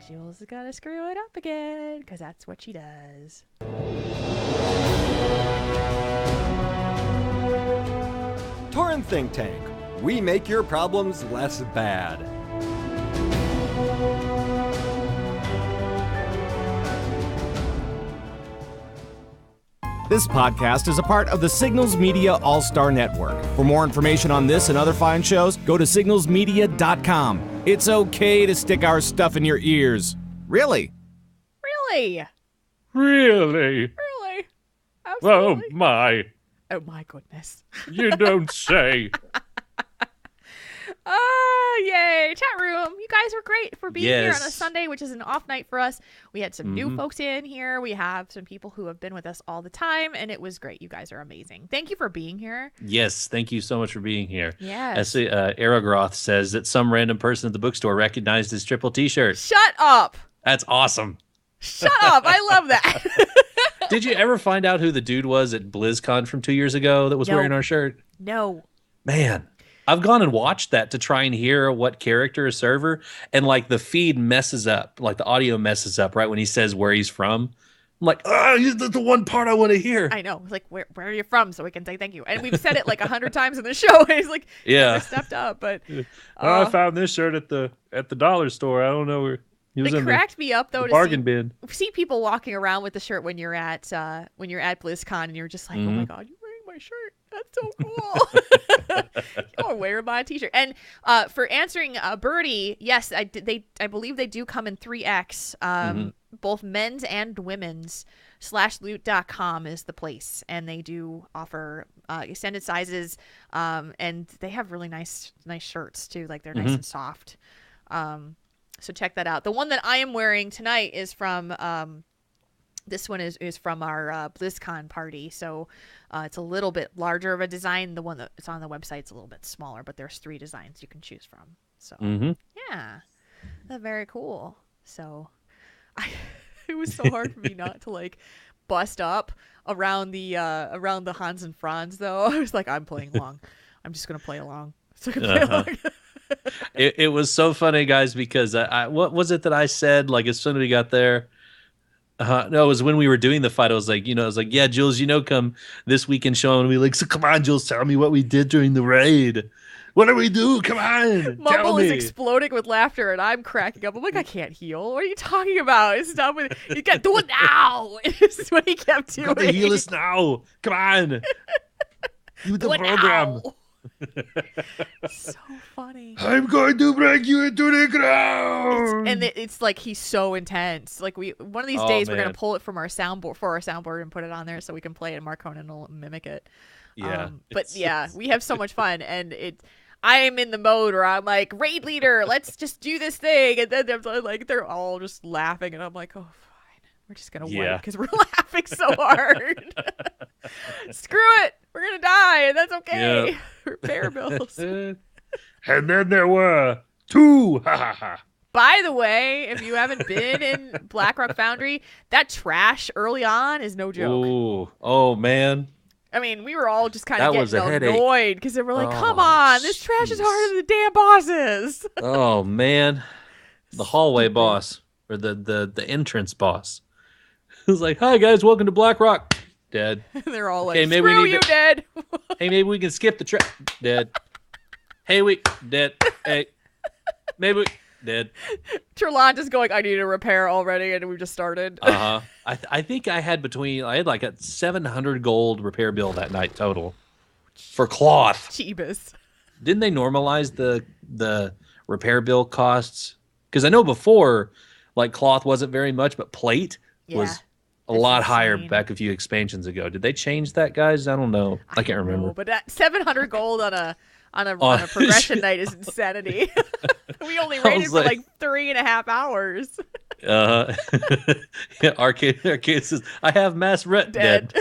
Jules is gonna screw it up again, because that's what she does. Tauren Think Tank. We make your problems less bad. This podcast is a part of the Signals Media All-Star Network. For more information on this and other fine shows, go to signalsmedia.com. It's okay to stick our stuff in your ears. Really? Really? Really? Really? Oh, Absolutely. my. Oh, my goodness. You don't say. Oh, yay. Chat room. You guys were great for being here on a Yes. Sunday, which is an off night for us. We had some new folks in here. We have some people who have been with us all the time, and it was great. You guys are amazing. Thank you for being here. Yes, thank you so much for being here. Yes. Oreogorger says that some random person at the bookstore recognized his Triple T-shirt. Shut up. That's awesome. Shut up. I love that. Did you ever find out who the dude was at BlizzCon from 2 years ago that was No. wearing our shirt? No. Man, I've gone and watched that to try and hear what character is server, and like the feed messes up, like the audio messes up right when he says where he's from. I'm like, that's the one part I want to hear. I know. Like, where are you from? So we can say thank you. And we've said it like 100 times in the show. And he's like, Yeah. never stepped up. But I found this shirt at the dollar store. I don't know where he was it in cracked me up though the to bargain bin. see people walking around with the shirt when you're at BlizzCon, and you're just like, oh my god, you're wearing my shirt. That's so cool. Or wear my t-shirt. And for answering Birdie, yes, I believe they do come in 3X, both men's and women's. /loot.com is the place, and they do offer extended sizes, and they have really nice shirts too. Like they're nice and soft. So check that out. The one that I am wearing tonight is from This one is from our BlizzCon party, so it's a little bit larger of a design. The one that's on the website's a little bit smaller, but there's 3 designs you can choose from. So yeah, that's very cool. So it was so hard for me not to like bust up around the Hans and Franz though. I was like, I'm playing along. I'm just gonna play along. So I can play along. It was so funny, guys, because what was it that I said? Like as soon as we got there. No, it was when we were doing the fight. I was like, yeah, Jules, come this weekend show, and we like, so come on, Jules, tell me what we did during the raid. What do we do? Come on, Mumble is exploding with laughter, and I'm cracking up. I'm like, I can't heal. What are you talking about? Stop with it. You got to do it now. This is what he kept doing. You got to heal us now. Come on. Do the program. So funny. I'm going to break you into the ground. It's like he's so intense. Like one of these days we're gonna pull it from our soundboard and put it on there so we can play it and Marconin will mimic it. Yeah. But yeah, we have so much fun, and I am in the mode where I'm like, raid leader, let's just do this thing, and then they're all just laughing, and I'm like, oh fine, we're just gonna wait because we're laughing so hard. Screw it, we're gonna die, and that's okay. Yep. Repair bills. And then there were 2. By the way, if you haven't been in Blackrock Foundry, that trash early on is no joke. Ooh. Oh man. I mean, we were all just kind of was a getting headache. annoyed because they were like, come on, this trash is harder than the damn bosses. Oh man. The hallway boss or the entrance boss. It was like, hi guys, welcome to Blackrock. Dead. They're all like, Okay, maybe screw you, dead. Hey, maybe we can skip the track. Dead. Hey, dead. Hey, maybe dead. Trelonta's going, I need a repair already, and we just started. I think I had like a 700 gold repair bill that night total for cloth. Jeebus. Didn't they normalize the repair bill costs? Because I know before, like cloth wasn't very much, but plate was a lot higher back a few expansions ago. Did they change that, guys? I don't know. I can't remember. But that 700 gold on a progression night is insanity. We only raided for like 3.5 hours. Yeah, arcade says, I have mass rent dead.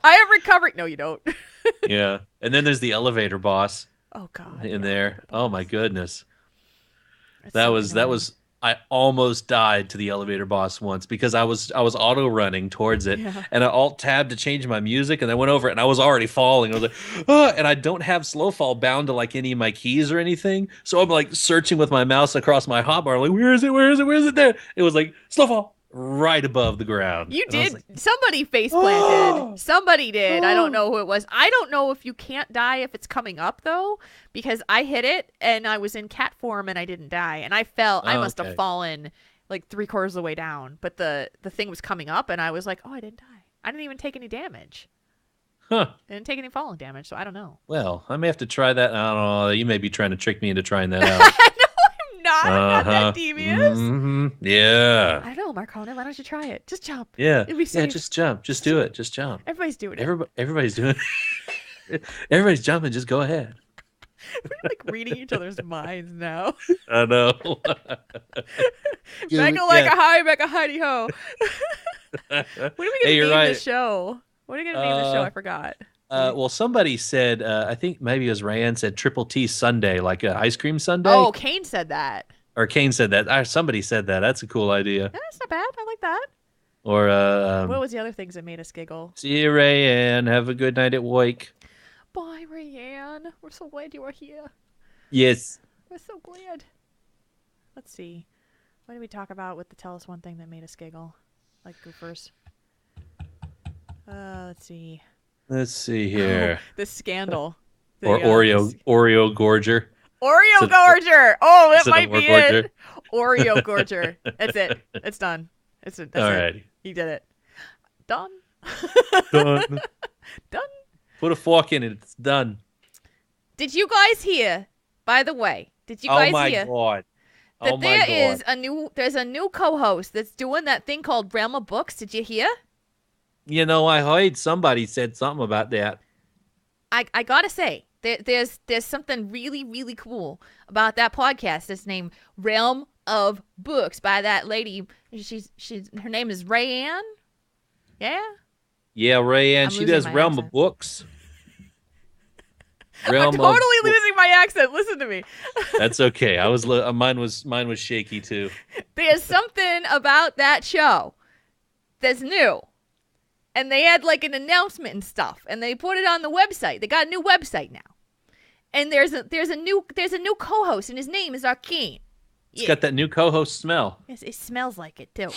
I have recovered. No, you don't. Yeah. And then there's the elevator boss. Oh God. In there. Oh my goodness. That was I almost died to the elevator boss once because I was auto running towards it and I alt tabbed to change my music and I went over it and I was already falling. I was like, and I don't have slow fall bound to like any of my keys or anything. So I'm like searching with my mouse across my hotbar, like, where is it? Where is it? Where is it there? It was like slow fall right above the ground. You did. Like, somebody face planted. Somebody did. I don't know who it was. I don't know if you can't die if it's coming up though, because I hit it and I was in cat form and I didn't die and I fell. I must have fallen like 3/4 of the way down, but the thing was coming up and I was like, oh, I didn't die. I didn't even take any damage. Huh. I didn't take any falling damage, so I don't know. Well, I may have to try that. I don't know. You may be trying to trick me into trying that out. I'm not that devious. Mm-hmm. Yeah. I don't know, Marcona. Why don't you try it? Just jump. Yeah. It'd be safe. Yeah, just jump. Just do it. Just jump. Everybody's doing it. Everybody's doing it. Everybody's jumping. Just go ahead. We're like reading each other's minds now. I know. Becca like a hi, Becca hidey ho. What are we going to name the show? What are we going to name the show? I forgot. Well, somebody said, I think maybe it was Rayanne said Triple T Sunday, like an ice cream sundae. Oh, Kane said that. Or Kane said that. Somebody said that. That's a cool idea. Yeah, that's not bad. I like that. Or what was the other things that made us giggle? See you, Rayanne. Have a good night at work. Bye, Rayanne. We're so glad you are here. Yes. We're so glad. Let's see. What did we talk about with the tell us one thing that made us giggle? Like goofers. Let's see. Let's see here. The scandal. Or Oreogorger. Oreogorger. Oh, that might be it. Oreogorger. That's it. It's done. That's all right. He did it. Done. Done. Done. Put a fork in it. It's done. Did you guys hear? By the way, did you guys hear? Oh my god. That there's a new co-host that's doing that thing called Realm of Books. Did you hear? You know, I heard somebody said something about that. I gotta say, there's something really, really cool about that podcast. It's named Realm of books by that lady. Her name is Rayanne. Yeah. Yeah, Rayanne. I'm She losing does my Realm accent. of Books. I'm Realm totally of Books. losing my accent. Listen to me. That's okay. Mine was shaky too. There's something about that show that's new. And they had like an announcement and stuff, and they put it on the website. They got a new website now. And there's a new co-host, and his name is Arcane. It's got that new co-host smell. Yes, it smells like it too.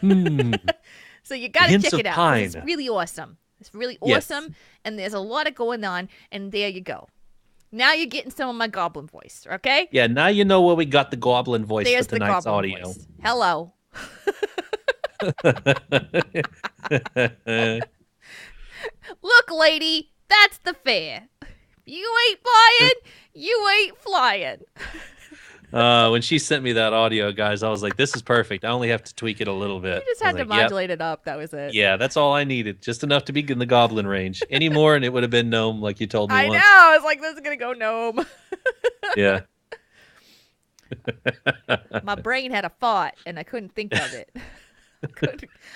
Mm. So you gotta Hints check of it out. 'Cause pine. It's really awesome. It's really Yes. awesome, and there's a lot of going on. And there you go. Now you're getting some of my goblin voice, okay? Yeah, now you know where we got the goblin voice There's for the tonight's goblin audio. voice. Hello. Look, lady, that's the fare. You ain't flying, you ain't flying. When she sent me that audio, guys, I was like, this is perfect. I only have to tweak it a little bit. You just I had was to like, yep. modulate it up. That was it. Yeah, that's all I needed. Just enough to be in the goblin range. Any more, and it would have been gnome, like you told me I once. know. I was like, this is going to go gnome. Yeah. My brain had a thought, and I couldn't think of it.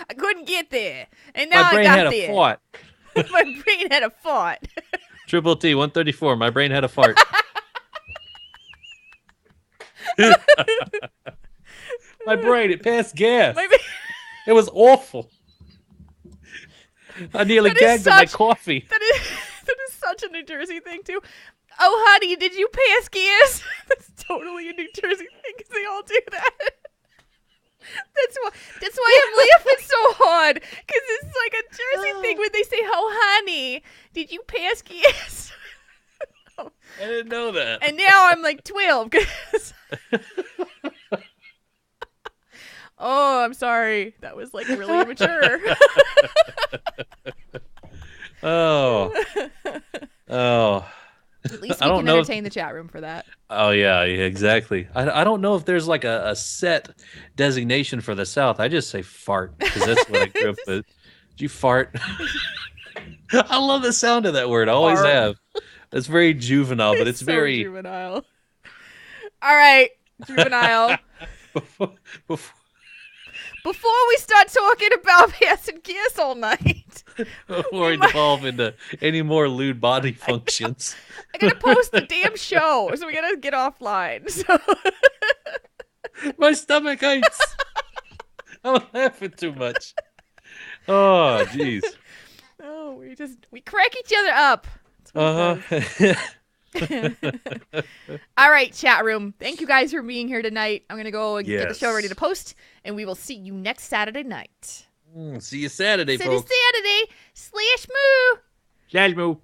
I couldn't get there. And now My brain I got had a there. fart. My brain had a thought. Triple T, 134. My brain had a fart. My brain, it passed gas. It was awful. I nearly That is gagged on my such- coffee. That is such a New Jersey thing, too. Oh, honey, did you pass gas? That's totally a New Jersey thing, because they all do that. That's why I'm laughing so hard, because it's like a Jersey thing when they say, oh, honey, did you pass gas? I didn't know that. And now I'm like 12. 'Cause oh, I'm sorry. That was like really immature. Oh. At least I we don't can know if- entertain the chat room for that. Oh, yeah, exactly. I don't know if there's like a set designation for the South. I just say fart because that's what I grew up with. Did you fart? I love the sound of that word. I always Fart. have. It's very juvenile, but it's so very... juvenile. All right, juvenile. Before, Before we start talking about passing gas all night, before we devolve into any more lewd body functions. I gotta post the damn show, so we gotta get offline. So My stomach hurts. I'm laughing too much. Oh, jeez. oh, we crack each other up. Uh-huh. All right, chat room. Thank you guys for being here tonight. I'm gonna go and get the show Yes. ready to post, and we will see you next Saturday night. See you Saturday, See you folks. Saturday /moo. Salmo.